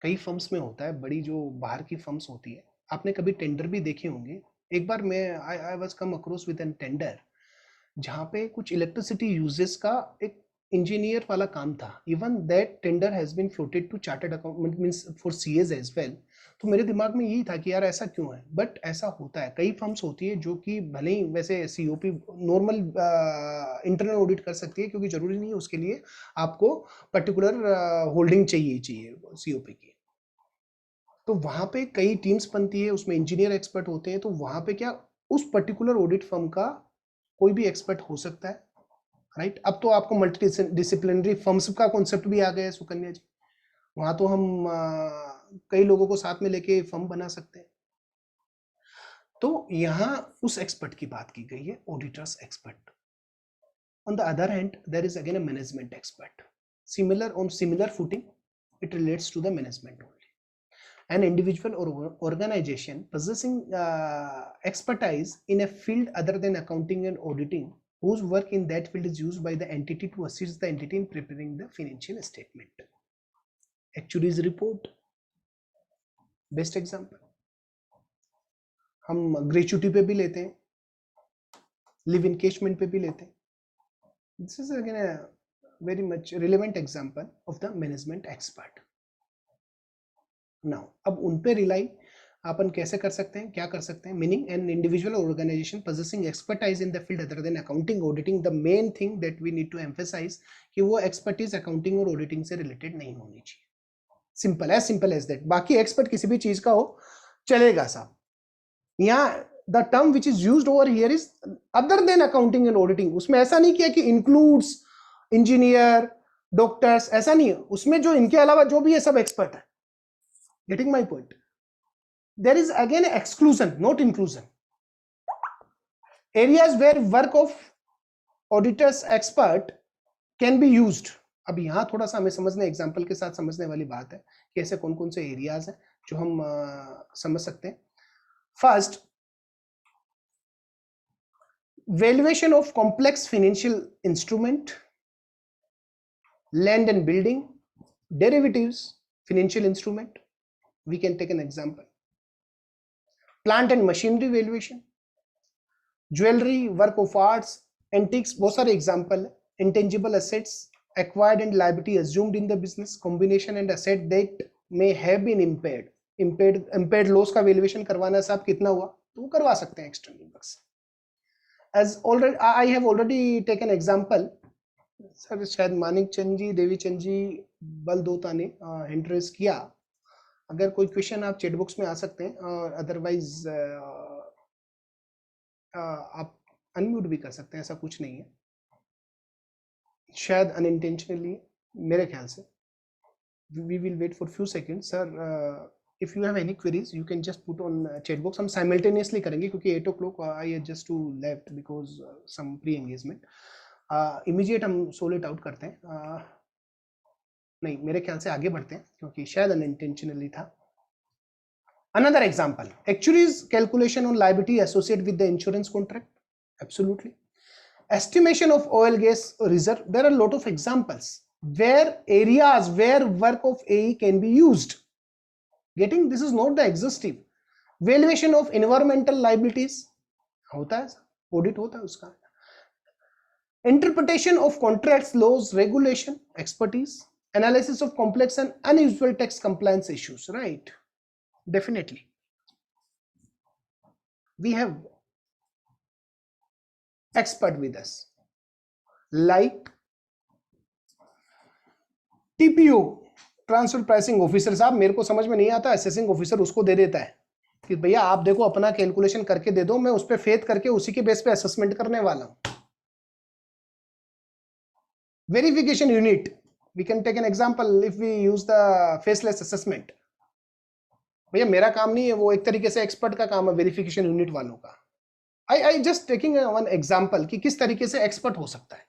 कई फर्म्स में होता है, बड़ी जो बाहर की फर्म्स होती है, आपने कभी टेंडर भी देखे होंगे। एक बार मैं I was come across with an tender जहाँ पे कुछ इलेक्ट्रिसिटी यूजेस का एक इंजीनियर वाला काम था, even that tender has been floated to chartered accountant means for CS as well. तो मेरे दिमाग में यही था कि यार ऐसा क्यों है, बट ऐसा होता है। कई फर्म्स होती है जो कि भले ही वैसे सीओपी नॉर्मल इंटरनल ऑडिट कर सकती है, क्योंकि जरूरी नहीं है उसके लिए आपको पर्टिकुलर होल्डिंग चाहिए सीओपी की। तो वहां पे कई टीम्स बनती है, उसमें इंजीनियर एक्सपर्ट होते हैं, तो वहां पे क्या उस पर्टिकुलर ऑडिट फर्म का कोई भी एक्सपर्ट हो सकता है, राइट। अब तो आपको मल्टी डिसिप्लिनरी फर्म्स का कॉन्सेप्ट भी आ गया है सुकन्या जी, वहां तो हम कई लोगों को साथ में लेके फर्म बना सकते हैं। तो यहाँ उस एक्सपर्ट की बात की गई है, auditors expert. On the other hand there is again a management expert, similar footing, it relates to the management only. An individual or organization possessing expertise in a field other than accounting and auditing, whose work in that field is used by the entity to assist the entity in preparing the financial statement. Actuaries report, best example. हम gratuity पे भी लेते हैं, live encashment पे भी लेते हैं. This is again a very much relevant example of the management expert. Now, अब उन पे रिलाई अपन कैसे कर सकते हैं, क्या कर सकते हैं? Meaning an individual organization possessing expertise in the field other than accounting auditing, the main thing that we need to emphasize कि वो expertise accounting और auditing से related नहीं होनी चाहिए. Simple as that. बाकी एक्सपर्ट किसी भी चीज का हो चलेगा साहब. यहाँ the term which is used over here is other than accounting and auditing. उसमें ऐसा नहीं किया कि includes इंजीनियर, डॉक्टर्स, ऐसा नहीं है. उसमें जो इनके अलावा जो भी है सब एक्सपर्ट है. Getting my point? There is again exclusion, not inclusion. Areas where work of auditors expert can be used. अब यहाँ थोड़ा सा हमें समझने, एग्जाम्पल के साथ समझने वाली बात है कि ऐसे कौन कौन से एरियाज हैं जो हम समझ सकते हैं. First, valuation of complex financial instrument, land and building, derivatives, financial instrument. We can take an example. Plant and machinery valuation, jewelry, work of arts, antiques, बहुत सारे example. Intangible assets acquired and liability assumed in the business, combination and asset that may have been impaired loss का valuation करवाना है साहब, कितना हुआ तो वो करवा सकते हैं external bucks. As already I have already taken example. Sir शायद मानिक चंद जी, देवी चंद जी, बलदोता ने हैंड रेज किया. अगर कोई क्वेश्चन आप चैट बॉक्स में आ सकते हैं, और अदरवाइज आप अनम्यूट भी कर सकते हैं, ऐसा कुछ नहीं है. शायद अनइंटेंशनली, मेरे ख्याल से. We will wait for few second. Sir if you have any queries you can just put on chat box. हम simultaneously करेंगे क्योंकि 8 o'clock I just to left because some pre engagement. Immediate हम soul it out करते हैं. नहीं, मेरे ख्याल से आगे बढ़ते हैं क्योंकि शायद अनइंटेंशनली था. Another example, actuaries calculation on liability associated with the insurance contract. Absolutely. Estimation of oil gas reserve. There are a lot of examples where areas where work of AE can be used. Getting, this is not the exhaustive. Valuation of environmental liabilities होता है, audit होता है उसका. Interpretation of contracts, laws, regulation, expertise. Analysis of complex and unusual tax compliance issues, right? Definitely. We have expert with us like TPO, transfer pricing officer साहब. मेरे को समझ में नहीं आता, असेसिंग ऑफिसर उसको दे देता है कि भैया आप देखो अपना कैलकुलेशन करके दे दो, मैं उस पे फेथ करके उसी के बेस पे असेसमेंट करने वाला हूं. Verification unit, we can take an example if we use the faceless assessment. भैया मेरा काम नहीं है, वो एक तरीके से एक्सपर्ट का काम है, वेरिफिकेशन यूनिट वालों का. आई जस्ट टेकिंग वन एग्जांपल कि किस तरीके से एक्सपर्ट हो सकता है.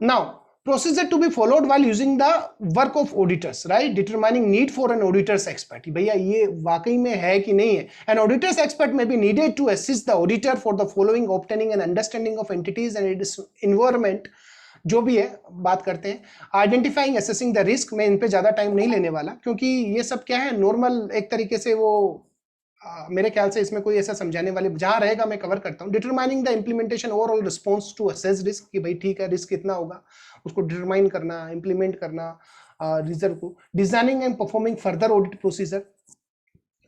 Now, procedure to be followed while using the work of auditors, right? Determining need for an auditor's expert. भैया ये वाकई में है कि नहीं है. An auditor's expert may be needed to assist the auditor for the following: obtaining an understanding of entities and its environment, जो भी है बात करते हैं. Identifying, assessing the risk. मैं इन पे ज्यादा टाइम नहीं लेने वाला क्योंकि ये सब क्या है, नॉर्मल एक तरीके से वो मेरे ख्याल से इसमें कोई ऐसा समझाने वाले जहां रहेगा मैं कवर करता हूं. Determining the implementation overall response to assess risk, कि भाई ठीक है रिस्क कितना होगा उसको डिटरमाइन करना, इंप्लीमेंट करना रिजर्व को. Designing and performing further audit procedure,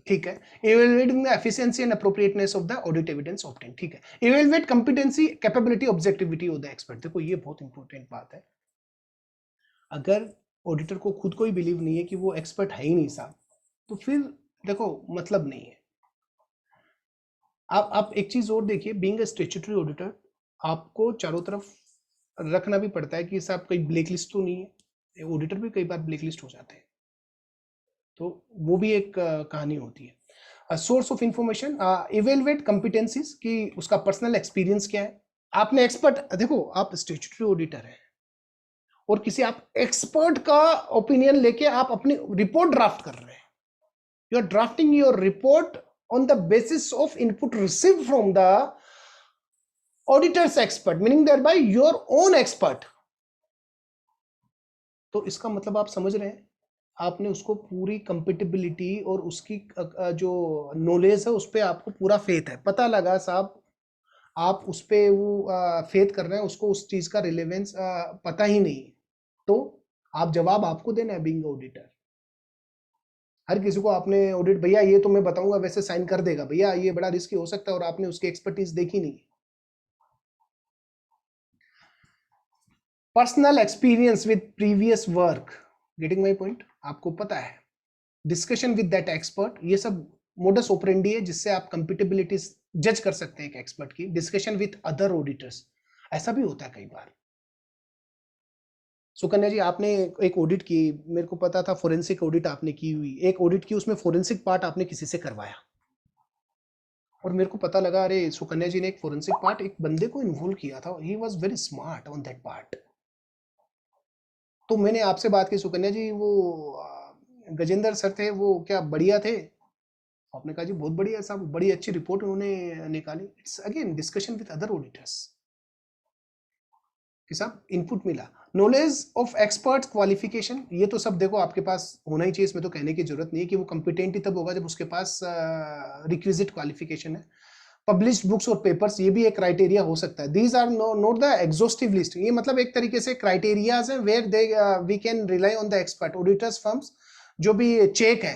ठीक है. Evaluating the efficiency and appropriateness of the audit evidence obtain, ठीक है. Evaluate competency, capability, objectivity of the expert. देखो ये बहुत इंपॉर्टेंट बात है. अगर ऑडिटर को खुद को ही बिलीव नहीं है कि वो एक्सपर्ट है ही नहीं साहब, तो फिर देखो मतलब नहीं है. आप एक चीज और देखिए, बीइंग अ स्टैट्यूटरी ऑडिटर आपको चारों तरफ रखना भी पड़ता है कि साहब कोई ब्लैक लिस्ट तो नहीं है. ऑडिटर भी कई बार ब्लैक लिस्ट हो जाते हैं, तो वो भी एक कहानी होती है. सोर्स ऑफ इंफॉर्मेशन, इवेलुएट कंपिटेंसीज, कि उसका पर्सनल एक्सपीरियंस क्या है. आपने एक्सपर्ट, देखो आप स्टैट्यूटरी ऑडिटर हैं और किसी आप एक्सपर्ट का ओपिनियन लेके आप अपनी रिपोर्ट ड्राफ्ट कर रहे हैं. You are drafting your report on the basis of input received from the auditor's expert, meaning thereby your own expert. तो इसका मतलब आप समझ रहे हैं, आपने उसको पूरी कंपेटिबिलिटी और उसकी जो नॉलेज है उस पर आपको पूरा फेथ है. पता लगा साहब आप उस पर वो फेथ कर रहे हैं, उसको उस चीज का रिलेवेंस पता ही नहीं, तो आप जवाब आपको देना है बीइंग ऑडिटर. हर किसी को आपने ऑडिट, भैया ये तो मैं बताऊंगा वैसे साइन कर देगा, भैया ये बड़ा रिस्की हो सकता है और आपने उसकी एक्सपर्टीज देखी नहीं. Personal experience with previous work, getting my point, आपको पता है. डिस्कशन विद दैट एक्सपर्ट, ये सब मोडस ऑपरेंडी है जिससे आप कंपेटिबिलिटी जज कर सकते हैं एक एक्सपर्ट की. डिस्कशन विद अदर ऑडिटर्स, ऐसा भी होता है कई बार. सुकन्या जी आपने एक ऑडिट की, मेरे को पता था फोरेंसिक ऑडिट आपने की हुई, एक ऑडिट की उसमें फोरेंसिक पार्ट आपने किसी से करवाया और मेरे को पता लगा अरे सुकन्या जी ने एक फोरेंसिक पार्ट एक बंदे को इन्वॉल्व किया था, he was very smart on that part. तो मैंने आपसे बात की, सुकन्या जी वो गजेंद्र सर थे वो क्या बढ़िया थे? आपने कहा जी बहुत बढ़िया साहब, बड़ी अच्छी रिपोर्ट उन्होंने निकाली. It's again discussion with other auditors कि साहब इनपुट मिला. नॉलेज ऑफ एक्सपर्ट क्वालिफिकेशन, ये तो सब देखो आपके पास होना ही चाहिए, इसमें तो कहने की जरूरत नहीं है कि वो कंपिटेंट ही तब होगा जब उसके पास रिक्विजिट क्वालिफिकेशन है. पब्लिश्ड बुक्स और पेपर्स, ये भी एक क्राइटेरिया हो सकता है. These are not the exhaustive list, ये मतलब एक तरीके से क्राइटेरियाज है where they we can rely on the expert. Auditors firms जो भी चेक है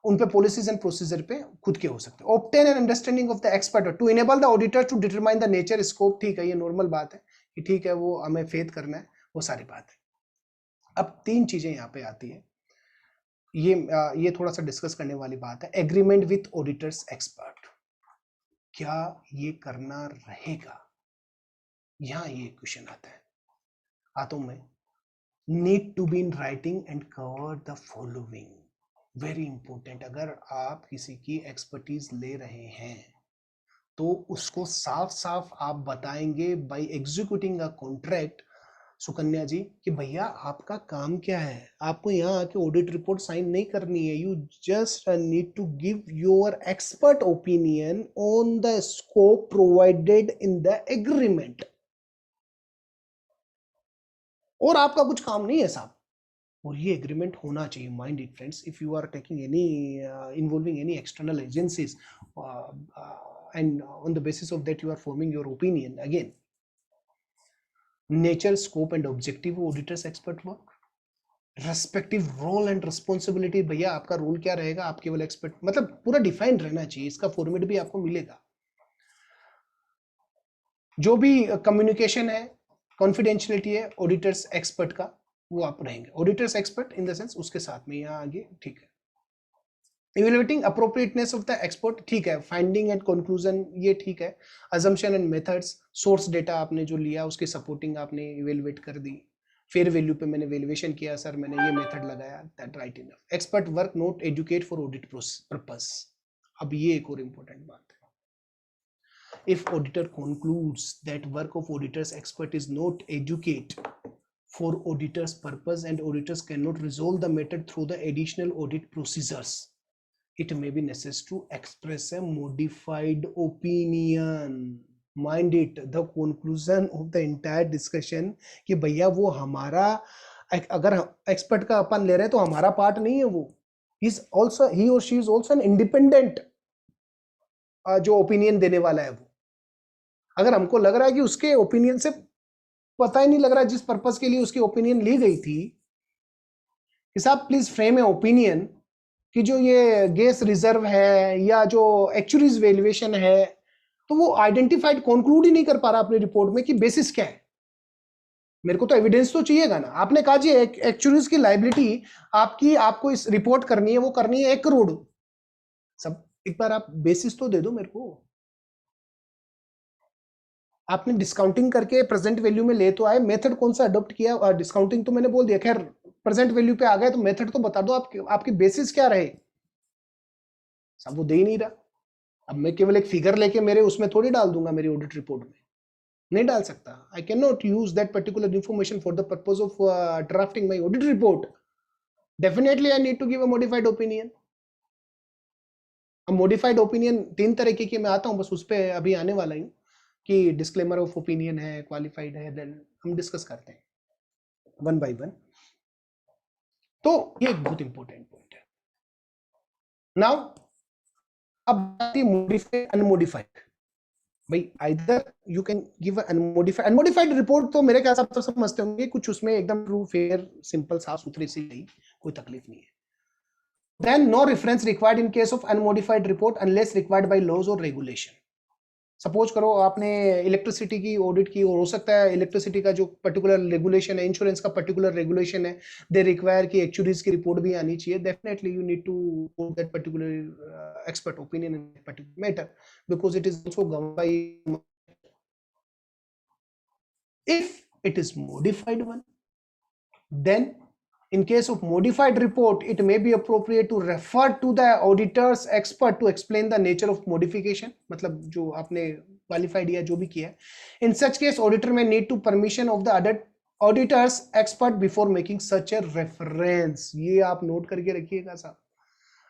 उन पे पॉलिसीज एंड प्रोसीजर पे खुद के हो सकते हैं. Obtain an understanding of the expert to enable the auditor to determine the nature scope, ठीक है ये नॉर्मल बात है कि ठीक है वो हमें फेथ करना है, वो सारी बात है. अब तीन चीजें यहाँ पे आती है, ये थोड़ा सा डिस्कस करने वाली बात है. एग्रीमेंट विथ ऑडिटर्स एक्सपर्ट, क्या ये करना रहेगा, यहाँ ये क्वेश्चन आता है. आता हूं मैं. Need to be in writing and cover the following, very important. अगर आप किसी की एक्सपर्टीज ले रहे हैं तो उसको साफ साफ आप बताएंगे by executing a contract Sukanya ji कि भैया आपका काम क्या है, आपको यहाँ आके ऑडिट रिपोर्ट साइन नहीं करनी है. You just need to give your expert opinion on the scope provided in the agreement, और आपका कुछ काम नहीं है साहब. और ये एग्रीमेंट होना चाहिए. Mind it friends, if you are taking any involving any external agencies and on the basis of that you are forming your opinion, again nature, scope and objective of auditors expert work, respective role and responsibility, भैया आपका role क्या रहेगा, आप केवल expert मतलब पूरा defined रहना चाहिए, इसका फॉर्मेट भी आपको मिलेगा. जो भी कम्युनिकेशन है, कॉन्फिडेंशियलिटी है ऑडिटर्स एक्सपर्ट का, वो आप रहेंगे. Auditors expert in the sense उसके साथ में यहाँ आगे, ठीक है. Evaluating appropriateness of the expert, ठीक है. फाइंडिंग एंड कंक्लूजन, ये ठीक है. Assumption and methods, source data आपने जो लिया उसकी सपोर्टिंग आपने इवेल्युएट कर दी. फेयर वैल्यू पे मैंने वैल्यूएशन किया, सर मैंने ये मेथड लगाया, that right enough. Expert work note educate for audit purpose. अब ये एक और इंपॉर्टेंट बात है. If auditor concludes that work of auditors expert is not educate for auditors purpose and auditors cannot resolve the matter through the additional audit procedures, it may be necessary to express a modified opinion. Mind it, the conclusion of the entire discussion कि भैया वो हमारा, अगर expert का अपन ले रहे हैं तो हमारा पार्ट नहीं है वो. he or she is also an independent जो ओपिनियन देने वाला है वो, अगर हमको लग रहा है कि उसके ओपिनियन से पता ही नहीं लग रहा जिस पर्पस के लिए उसकी ओपिनियन ली गई थी, कि साहब प्लीज फ्रेम ए ओपिनियन कि जो ये गैस रिजर्व है या जो एक्चुअलीज वैल्यूएशन है, तो वो आइडेंटिफाइड कंक्लूड ही नहीं कर पा रहा अपनी रिपोर्ट में कि बेसिस क्या है। मेरे को तो एविडेंस तो चाहिएगा ना। आपने कहा जी एक्चुअलीज की लायबिलिटी आपकी, आपको इस रिपोर्ट करनी है, वो करनी है 1 करोड़। सब एक बार आप बेसिस तो दे दो मेरे को। आपने डिस्काउंटिंग करके प्रेजेंट वैल्यू में ले तो आए, मेथड कौन सा अडॉप्ट किया? डिस्काउंटिंग तो मैंने बोल दिया, खैर प्रेजेंट वैल्यू पे आ गए तो मेथड तो बता दो, आपकी बेसिस क्या रहे। सब वो दे ही नहीं रहा। अब मैं केवल एक फिगर लेके मेरे उसमें थोड़ी डाल दूंगा मेरी ऑडिट रिपोर्ट में, नहीं डाल सकता। I can not use that particular information for the purpose of drafting my audit report. Definitely I need to give a modified opinion. अब मॉडिफाइड ओपिनियन 3 तरीके के मैं आता हूं, बस उस पर अभी आने वाला हूं कि डिस्क्लेमर ऑफ ओपिनियन है, क्वालिफाइड है, देन हम डिस्कस करते हैं वन बाय वन। तो ये एक बहुत इंपॉर्टेंट पॉइंट है। नाउ अब मॉडिफाइड अनमॉडिफाइड। भाई either you can give unmodified, unmodified report तो मेरे ख्याल से आप तो समझते होंगे, कुछ उसमें एकदम ट्रू फेयर सिंपल साफ सुथरी सी गई, कोई तकलीफ नहीं है। Then no reference required in case of unmodified report unless required by laws और रेगुलेशन। सपोज करो आपने इलेक्ट्रिसिटी की ऑडिट की, और हो सकता है इलेक्ट्रिसिटी का जो पर्टिकुलर रेगुलेशन है, इंश्योरेंस का पर्टिकुलर रेगुलेशन है, दे रिक्वायर कि एक्चुअलीज की रिपोर्ट भी आनी चाहिए। Definitely you need to go that particular expert opinion in that particular matter because it is also governed by, if it is modified one, then in case of modified report it may be appropriate to refer to the auditor's expert to explain the nature of modification। मतलब जो आपने qualified या जो भी किया है, in such case auditor may need to permission of the auditor's expert before making such a reference। ये आप नोट करके रखिएगा साहब।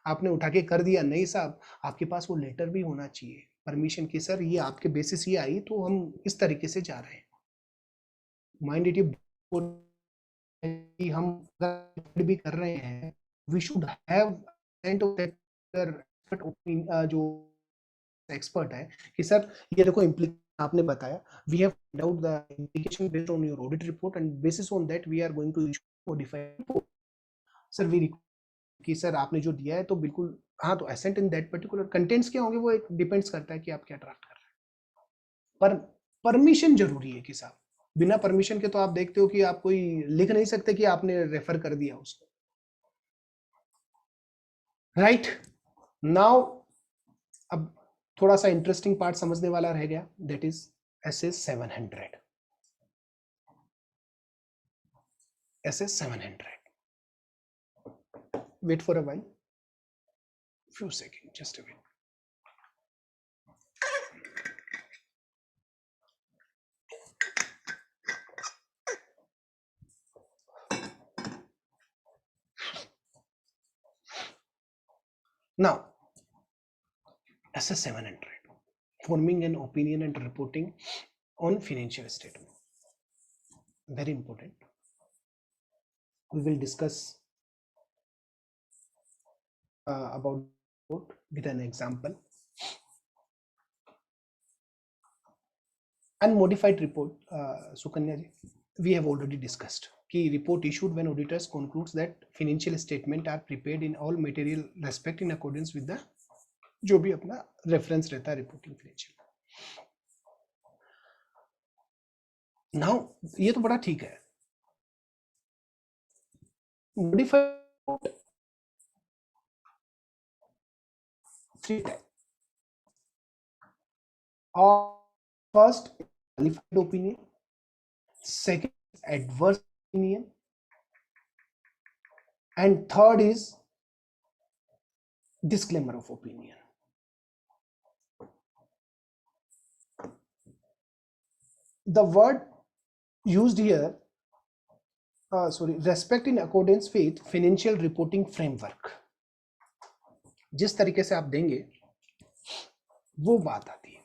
आपने उठा के कर दिया, नहीं साहब आपके पास वो लेटर भी होना चाहिए परमिशन की, सर ये आपके बेसिस ये आई तो हम इस तरीके से जा रहे हैं। माइंड इट, कि हम अगर भी कर रहे हैं वी शुड हैव जो एक्सपर्ट है कि सर ये देखो इम्प्लीकेशन आपने बताया, we have find out the implication based on your audit report and basis on that we are going to issue modified report. Sir we कि सर आपने जो दिया है तो बिल्कुल हाँ, तो assent in that particular contents क्या होंगे वो एक डिपेंड्स करता है कि आप क्या ड्राफ्ट कर रहे हैं। पर परमिशन जरूरी है कि साहब बिना परमिशन के तो आप देखते हो कि आप कोई लिख नहीं सकते कि आपने रेफर कर दिया उसको। राइट नाउ अब थोड़ा सा इंटरेस्टिंग पार्ट समझने वाला रह गया, that is SS 700। SS 700, wait for a while, few seconds, just a minute. Now SS 700, forming an opinion and reporting on financial statement, very important. We will discuss about with an example. Unmodified report, Sukanya ji, we have already discussed कि report issued when auditors concludes that financial statement are prepared in all material respect in accordance with the जो भी अपना reference रहता है reporting financial। Now ये तो बड़ा ठीक है। Modified 3 types, or first qualified opinion, second adverse opinion, and third is disclaimer of opinion. The word used here, respect in accordance with financial reporting framework, जिस तरीके से आप देंगे वो बात आती है।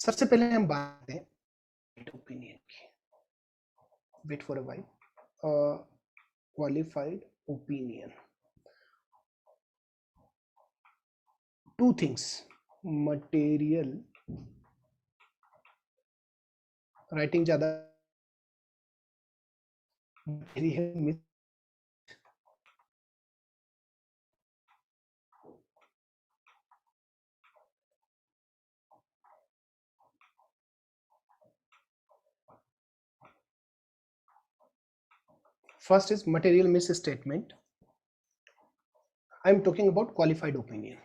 सबसे पहले हम बात करें ओपिनियन की। Wait for a while, qualified opinion. Two things, material, writing ज़्यादा, material first is material misstatement. I am talking about qualified opinion.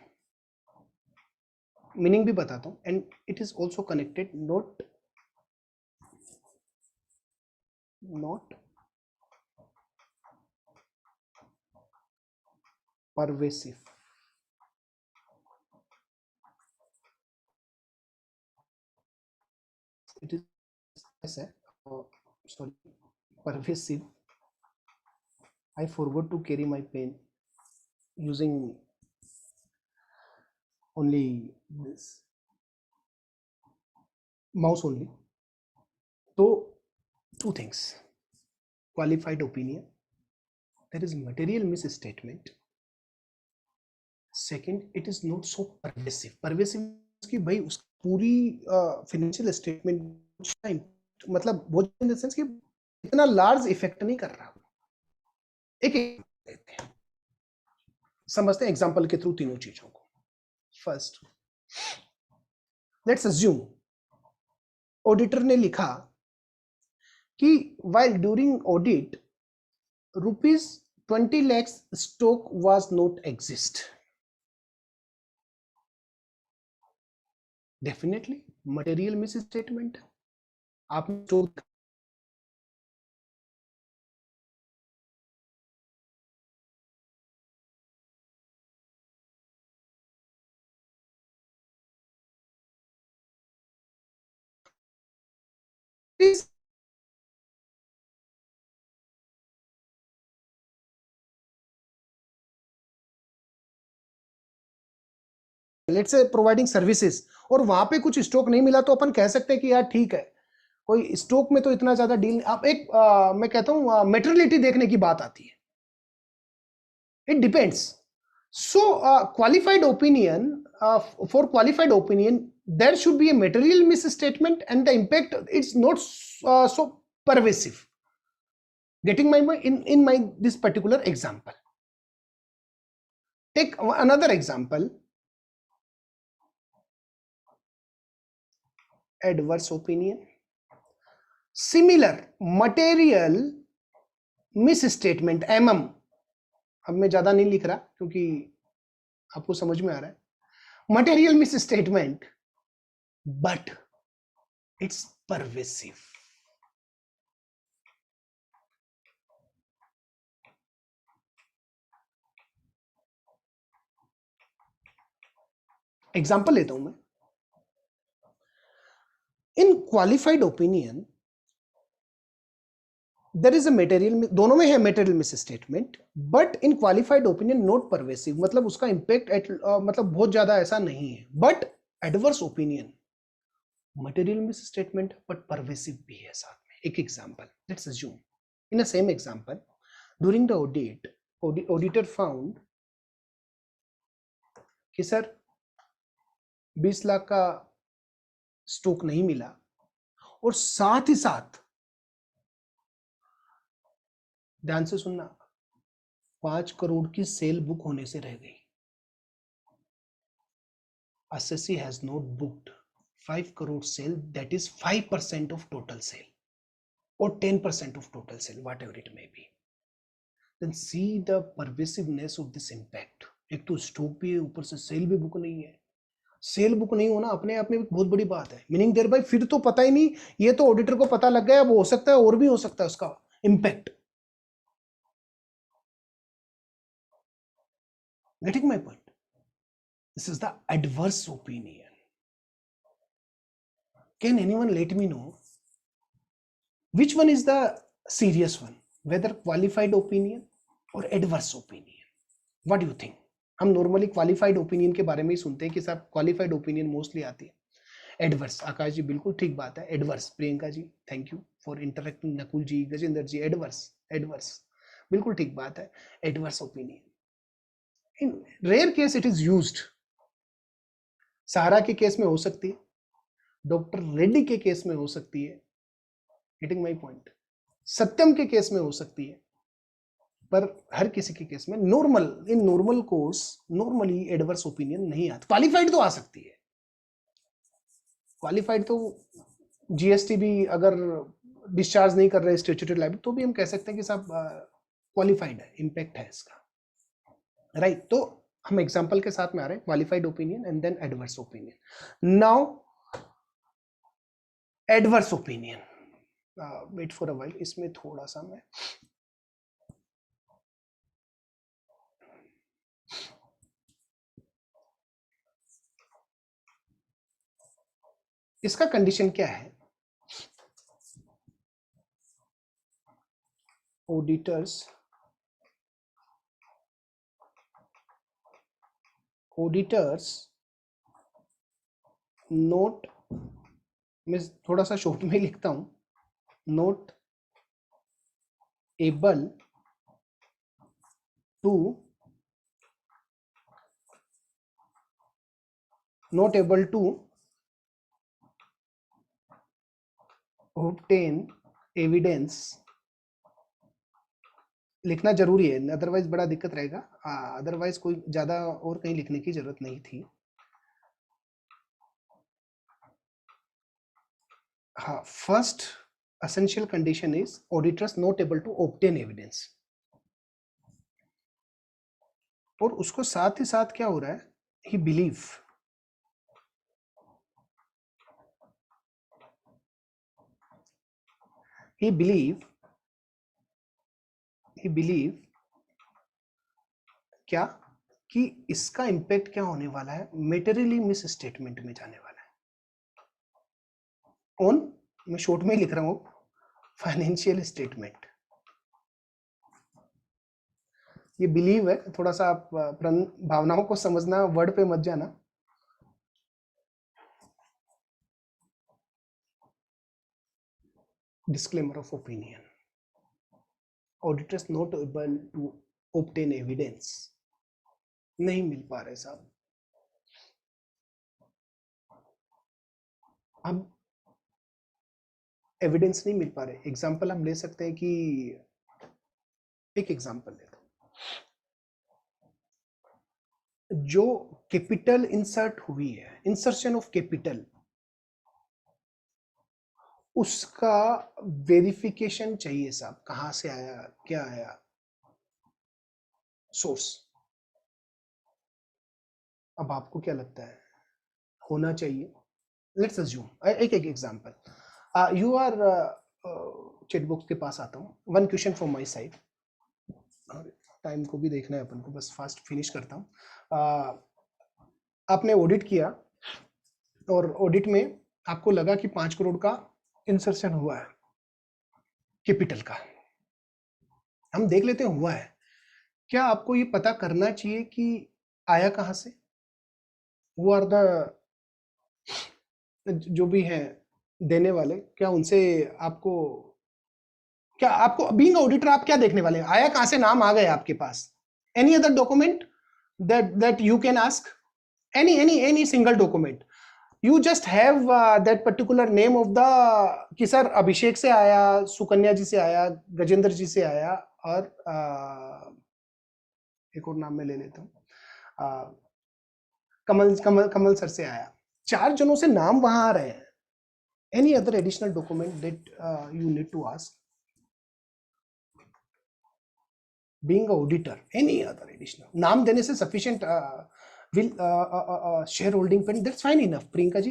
Meaning भी बताता हूं, and it is also connected, not pervasive. It is sorry, pervasive. I forgot to carry my pen, using only this mouse only. So two things, qualified opinion, there is material misstatement. Second, it is not so pervasive. कि भाई उस पूरी financial statement मतलब बहुत इन the sense कि इतना large effect नहीं कर रहा. एक समझते हैं एग्जांपल के थ्रू तीनों चीजों को. फर्स्ट, लेट्स अज्यूम ऑडिटर ने लिखा कि while during audit ₹20 lakhs stock was not exist. Definitely material misstatement. आपने stock let's say providing services और वहां पे कुछ स्टॉक नहीं मिला, तो अपन कह सकते हैं कि यार ठीक है, कोई स्टॉक में तो इतना ज्यादा डील. आप एक मैं कहता हूं मेटेरियलिटी देखने की बात आती है. It depends. So qualified opinion, for qualified opinion there should be a material misstatement and the impact it's not so pervasive. Getting my in my this particular example. Take another example, adverse opinion. Similar material misstatement, अब मैं ज्यादा नहीं लिख रहा क्योंकि आपको समझ में आ रहा है. Material misstatement, but it's pervasive. Example लेता हूं मैं. In qualified opinion there is a material, दोनों में है material misstatement, but in qualified opinion not pervasive, मतलब उसका इंपैक्ट मतलब बहुत ज्यादा ऐसा नहीं है. But adverse opinion material misstatement but pervasive भी है साथ में. एक example, let's assume in a same example, during the audit auditor found कि सर 20 लाख का स्टॉक नहीं मिला, और साथ ही साथ ध्यान से सुनना, 5 करोड़ की सेल बुक होने से रह गई. assessee has not booked 5 crore sale, that is 5% of total sale or 10% of total sale, whatever it may be. Then see the pervasiveness of this impact. एक तो स्टॉक भी है, ऊपर से सेल भी बुक नहीं है. सेल बुक नहीं होना अपने आप में बहुत बड़ी बात है. मीनिंग देयर बाय फिर तो पता ही नहीं, ये तो ऑडिटर को पता लग गया, अब हो सकता है और भी हो सकता है उसका impact. Getting my point? This is the adverse opinion. Can anyone let me know which one is the serious one, whether qualified opinion or adverse opinion? What do you think? हम नॉर्मली क्वालिफाइड ओपिनियन के बारे में ही सुनते हैं कि साहब qualified opinion mostly आती है. एडवर्स, आकाश जी बिल्कुल ठीक बात है. Adverse, Priyanka ji thank you for interacting, Nakul ji, Gajendra ji, adverse. बिल्कुल ठीक बात है, adverse opinion in rare case it is used. Sahara के केस में हो सकती है, डॉक्टर रेड्डी के केस में हो सकती है, गेटिंग माय पॉइंट, सत्यम के केस में हो सकती है, पर हर किसी के केस में in normal course normally adverse opinion नहीं आता। क्वालिफाइड तो आ सकती है, क्वालिफाइड तो जीएसटी भी अगर डिस्चार्ज नहीं कर रहे स्टैट्यूटरी लाइबिलिटी तो भी हम कह सकते हैं कि साहब क्वालिफाइड है, इम्पैक्ट है इसका, राइट। तो हम एग्जांपल के साथ में आ रहे हैं, qualified opinion and then adverse opinion. Now adverse opinion, wait for a while, इसमें थोड़ा सा मैं इसका कंडीशन क्या है, ऑडिटर्स नोट, मैं थोड़ा सा शॉर्ट में लिखता हूं, not able to obtain evidence, लिखना जरूरी है अदरवाइज बड़ा दिक्कत रहेगा, अदरवाइज कोई ज्यादा और कहीं लिखने की जरूरत नहीं थी। हाँ, first essential condition is auditors not able to obtain evidence, और उसको साथ ही साथ क्या हो रहा है, he believe क्या कि इसका इंपैक्ट क्या होने वाला है, मेटेरियली मिस स्टेटमेंट में जाने वाला है, ऑन, मैं शॉर्ट में लिख रहा हूं, फाइनेंशियल स्टेटमेंट। ये बिलीव है, थोड़ा सा आप भावनाओं को समझना, वर्ड पे मत जाना। Disclaimer of opinion, auditors not able to obtain evidence, नहीं मिल पा रहे साहब। अब एविडेंस नहीं मिल पा रहे, एग्जाम्पल हम ले सकते हैं कि एक एग्जाम्पल ले दो, जो कैपिटल इंसर्ट हुई है, इंसर्शन ऑफ कैपिटल, उसका वेरिफिकेशन चाहिए साहब, कहां से आया, क्या आया, सोर्स। अब आपको क्या लगता है होना चाहिए, लेट्स अज्यूम एक एग्जांपल, यू आर चेटबॉक्स के पास आता हूं, one question from my side, time को भी देखना है अपन को, बस फास्ट फिनिश करता हूं। आपने ऑडिट किया और ऑडिट में आपको लगा कि 5 करोड़ का इंसर्शन हुआ है कैपिटल का, हम देख लेते हैं हुआ है, क्या आपको ये पता करना चाहिए कि आया कहां से, वो आर द जो भी हैं देने वाले, क्या उनसे आपको, क्या आपको बीइंग ऑडिटर आप क्या देखने वाले हैं, आया कहां से, नाम आ गया आपके पास, any other document that you can ask, any single document, you just have that particular name of the, कि सर अभिषेक से आया, सुकन्या जी से आया, गजेंद्र जी से आया, और एक और नाम मैं ले लेता हूँ, कमल सर से आया, 4 जनों से नाम वहां आ रहे हैं, any other additional document that you need to ask, being a auditor, any other additional, नाम देने से sufficient will share holding pattern, that's fine enough. Priyanka ji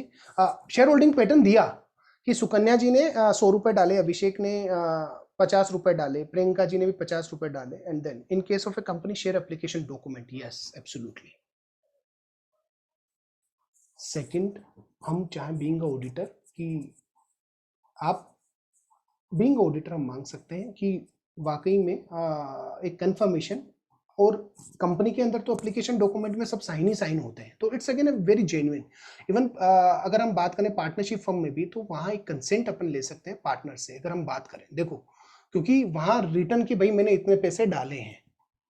share holding pattern दिया कि सुकन्या जी ने 100 रुपए डाले, अभिषेक ने 50 रुपए डाले, प्रियंका जी ने भी 50 रुपए डाले, and then in case of a company share application document, yes absolutely. Second, हम चाहे बीइंग ऑडिटर कि आप बीइंग ऑडिटर हम मांग सकते हैं कि वाकई में एक कंफर्मेशन, और कंपनी के अंदर तो एप्लीकेशन डॉक्यूमेंट में सब साइन ही साइन होते हैं, तो it's again very genuine. Even अगर हम बात करें पार्टनरशिप फर्म में भी, तो वहां एक कंसेंट अपन ले सकते हैं पार्टनर से, अगर हम बात करें, देखो क्योंकि वहां रिटर्न की भाई मैंने इतने पैसे डाले हैं।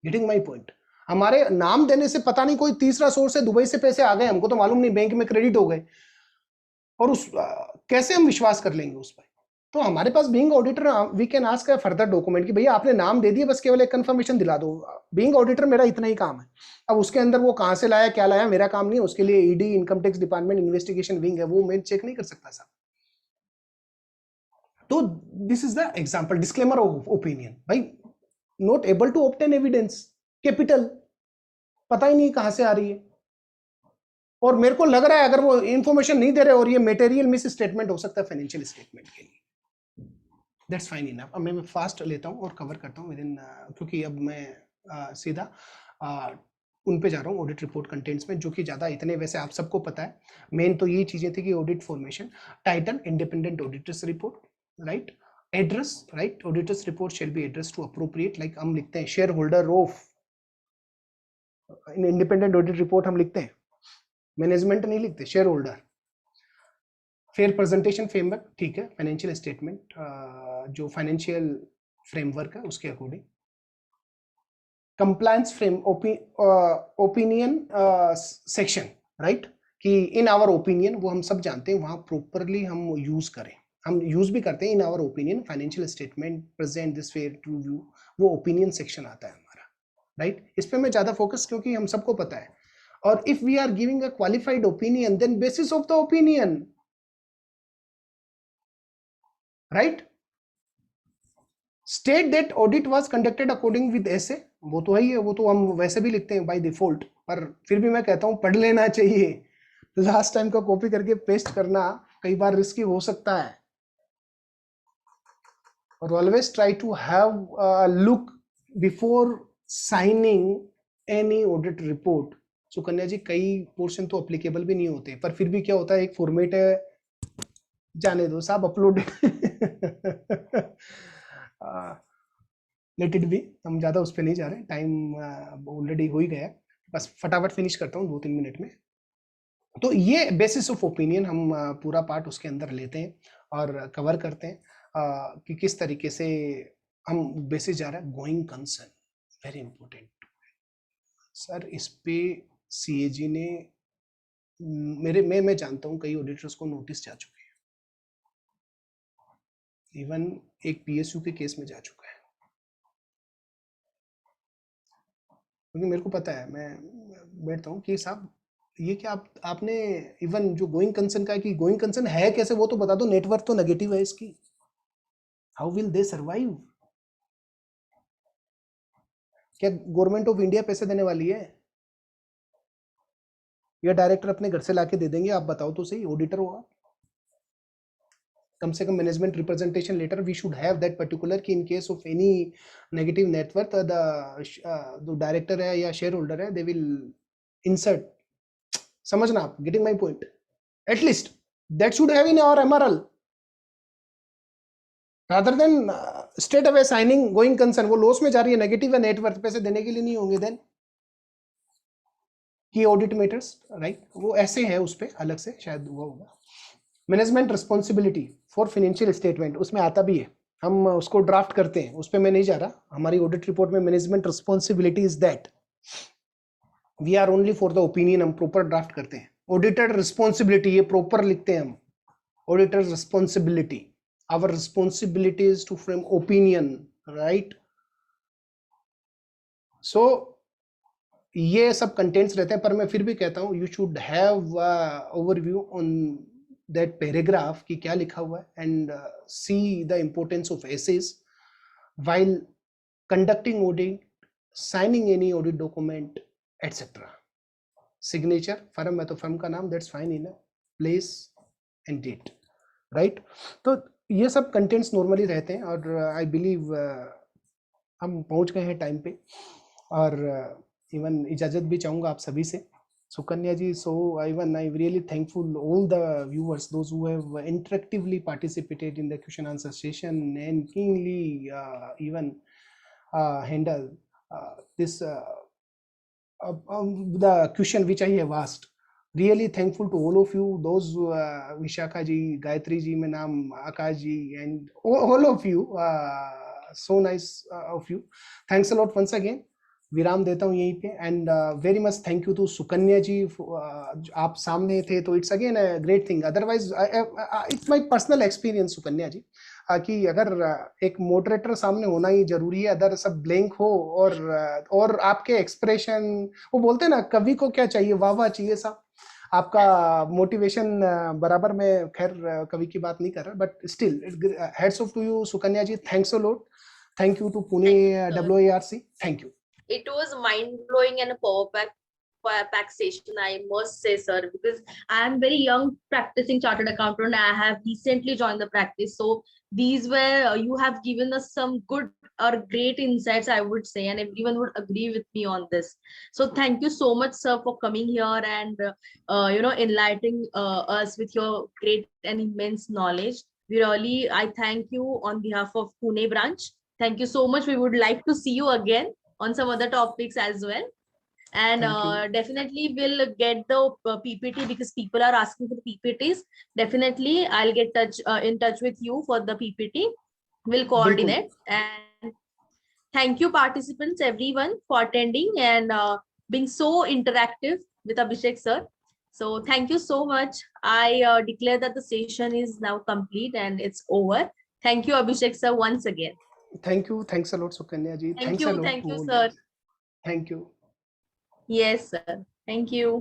Getting my point. हमारे नाम देने से पता नहीं कोई तीसरा सोर्स है, दुबई से पैसे आ गए, हमको तो मालूम नहीं, बैंक में क्रेडिट हो गए, और उस कैसे हम विश्वास कर लेंगे उस पर? तो हमारे पास being auditor we can ask further document कि भैया आपने नाम दे दिया, बस केवल एक कंफर्मेशन दिला दो। बीइंग ऑडिटर मेरा इतना ही काम है। अब उसके अंदर वो कहां से लाया क्या लाया मेरा काम नहीं है, उसके लिए ED, income tax department, investigation wing है, वो मैं चेक नहीं कर सकता साहब। तो this is the example, disclaimer of opinion. भाई not able to obtain evidence, capital पता ही नहीं कहां से आ रही है, और मेरे को लग रहा है अगर वो इंफॉर्मेशन नहीं दे रहे और ये मटेरियल मिस स्टेटमेंट हो सकता है फाइनेंशियल स्टेटमेंट के लिए। That's fine enough. अब मैं फास्ट लेता हूं और कवर करता हूं विद इन, क्योंकि अब मैं सीधा उन पे जा रहा हूँ ऑडिट रिपोर्ट कंटेंट्स में, जो कि ज़्यादा इतने वैसे आप सबको पता है। मेन तो ये चीज़ें थी कि audit formation, title independent auditors report, right, address, right, auditors report shall be address to appropriate, like हम लिखते हैं share holder of, in independent audit report हम लिखते हैं, मैनेजमेंट नहीं लिखते, share holder. Fair presentation framework, ठीक है, फाइनेंशियल स्टेटमेंट जो फाइनेंशियल फ्रेमवर्क है उसके according. Compliance frame opinion section, right, कि इन आवर ओपिनियन, वो हम सब जानते हैं, वहां प्रॉपरली हम यूज करें, हम यूज भी करते हैं। In our opinion financial statement present this fair to view, वो ओपिनियन सेक्शन आता है हमारा, राइट। इस पे मैं ज्यादा फोकस, क्योंकि हम सबको पता है। और if we are giving a qualified opinion, then basis of the opinion, right, state that audit was conducted according with ऐसे, वो तो है ही है, वो तो हम वैसे भी लिखते हैं बाय डिफॉल्ट, पर फिर भी मैं कहता हूं पढ़ लेना चाहिए। लास्ट टाइम का कॉपी करके पेस्ट करना कई बार रिस्की हो सकता है, और always try to have look before signing any audit report. Sukanya ji, कई पोर्शन तो अप्लीकेबल भी नहीं होते, पर फिर भी क्या होता है, एक फॉर्मेट है, जाने दो साहब, अपलोड लेट इट बी, हम ज्यादा उस पर नहीं जा रहे, टाइम ऑलरेडी हो ही गया है, बस फटाफट फिनिश करता हूँ 2-3 मिनट में। तो ये बेसिस ऑफ ओपिनियन हम पूरा पार्ट उसके अंदर लेते हैं और कवर करते हैं कि किस तरीके से हम बेसिस जा रहा है। Going concern very important sir, इस पे सीएजी ने मैं जानता हूँ कई ऑडिटर्स को नोटिस जा चुके हैं, इवन एक पीएसयू के केस में जा चुका है, क्योंकि मेरे को पता है, मैं बैठता हूँ कि साहब ये क्या आपने इवन जो गोइंग कंसर्न का है, कि गोइंग कंसर्न है कैसे वो तो बता दो, नेटवर्क तो नेगेटिव है इसकी, हाउ विल दे सर्वाइव? क्या गवर्नमेंट ऑफ इंडिया पैसे देने वाली है, या डायरेक्टर अपने घर से लाके दे देंगे? आप बताओ तो सही, ऑडिटर हो आप, कम से कम management representation letter we should have that particular, कि in case of any negative network the director है या शेयर होल्डर है, दे विल इंसर्ट, समझना आप, getting my point, at least that should have in our MRL, rather than straight away signing going concern. वो loss में जा रही है, नेगेटिव है, नेटवर्क पैसे देने के लिए नहीं होंगे, देन की ऑडिट मैटर्स, राइट, वो ऐसे है, उस पर अलग से शायद हुआ होगा। Management responsibility for financial statement, उसमें आता भी है, हम उसको ड्राफ्ट करते हैं, उस पर मैं नहीं जा रहा। हमारी ऑडिट रिपोर्ट में management responsibility is that we are only for the opinion, हम प्रॉपर ड्राफ्ट करते हैं। ऑडिटर रिस्पॉन्सिबिलिटी, ये प्रॉपर लिखते हैं हम, auditor responsibility, our responsibility is to frame opinion, right. So ये सब कंटेंट्स रहते हैं, पर मैं फिर भी कहता हूँ you should have overview on that paragraph कि क्या लिखा हुआ है, and see the importance of assess while conducting audit, signing any audit document, etc. Signature, firm है तो firm का नाम, that's fine enough, place and date, right? तो ये सब contents normally रहते हैं, और I believe हम पहुंच गए हैं टाइम पे, और इवन इजाजत भी चाहूँगा आप सभी से, Sukanya ji, so even I'm really thankful all the viewers, those who have interactively participated in the question answer session and keenly even handle this the question which I have asked. Really thankful to all of you, those Vishakha ji, Gayatri ji, mein naam Akash ji, and all of you, so nice of you. Thanks a lot once again. विराम देता हूँ यहीं पे, and very much thank you to Sukanya ji. आप सामने थे तो it's again a great thing. Otherwise it's my personal experience Sukanya ji, कि अगर एक मॉडरेटर सामने होना ही जरूरी है, अदर सब ब्लैंक हो, और आपके एक्सप्रेशन, वो बोलते हैं ना, कवि को क्या चाहिए, वाह वाह चाहिए साहब. आपका मोटिवेशन बराबर, में खैर कवि की बात नहीं कर रहा, but still heads off to you Sukanya ji. Thanks a lot. Thank you to Pune WIRC. Thank you. It was mind blowing and a power pack session, I must say, sir, because I am very young practicing chartered accountant. I have recently joined the practice, so these were you have given us some good or great insights, I would say, and everyone would agree with me on this. So thank you so much, sir, for coming here and enlightening us with your great and immense knowledge. I thank you on behalf of Pune branch. Thank you so much. We would like to see you again on some other topics as well, and definitely we'll get the PPT, because people are asking for the PPTs. Definitely I'll get in touch with you for the PPT. We'll coordinate. And thank you participants, everyone, for attending and being so interactive with Abhishek sir. So thank you so much. I declare that the session is now complete and it's over. Thank you, Abhishek sir, once again. Thank you. Thanks a lot, Sukanya ji. Thank you, sir. Thank you. Yes, sir. Thank you.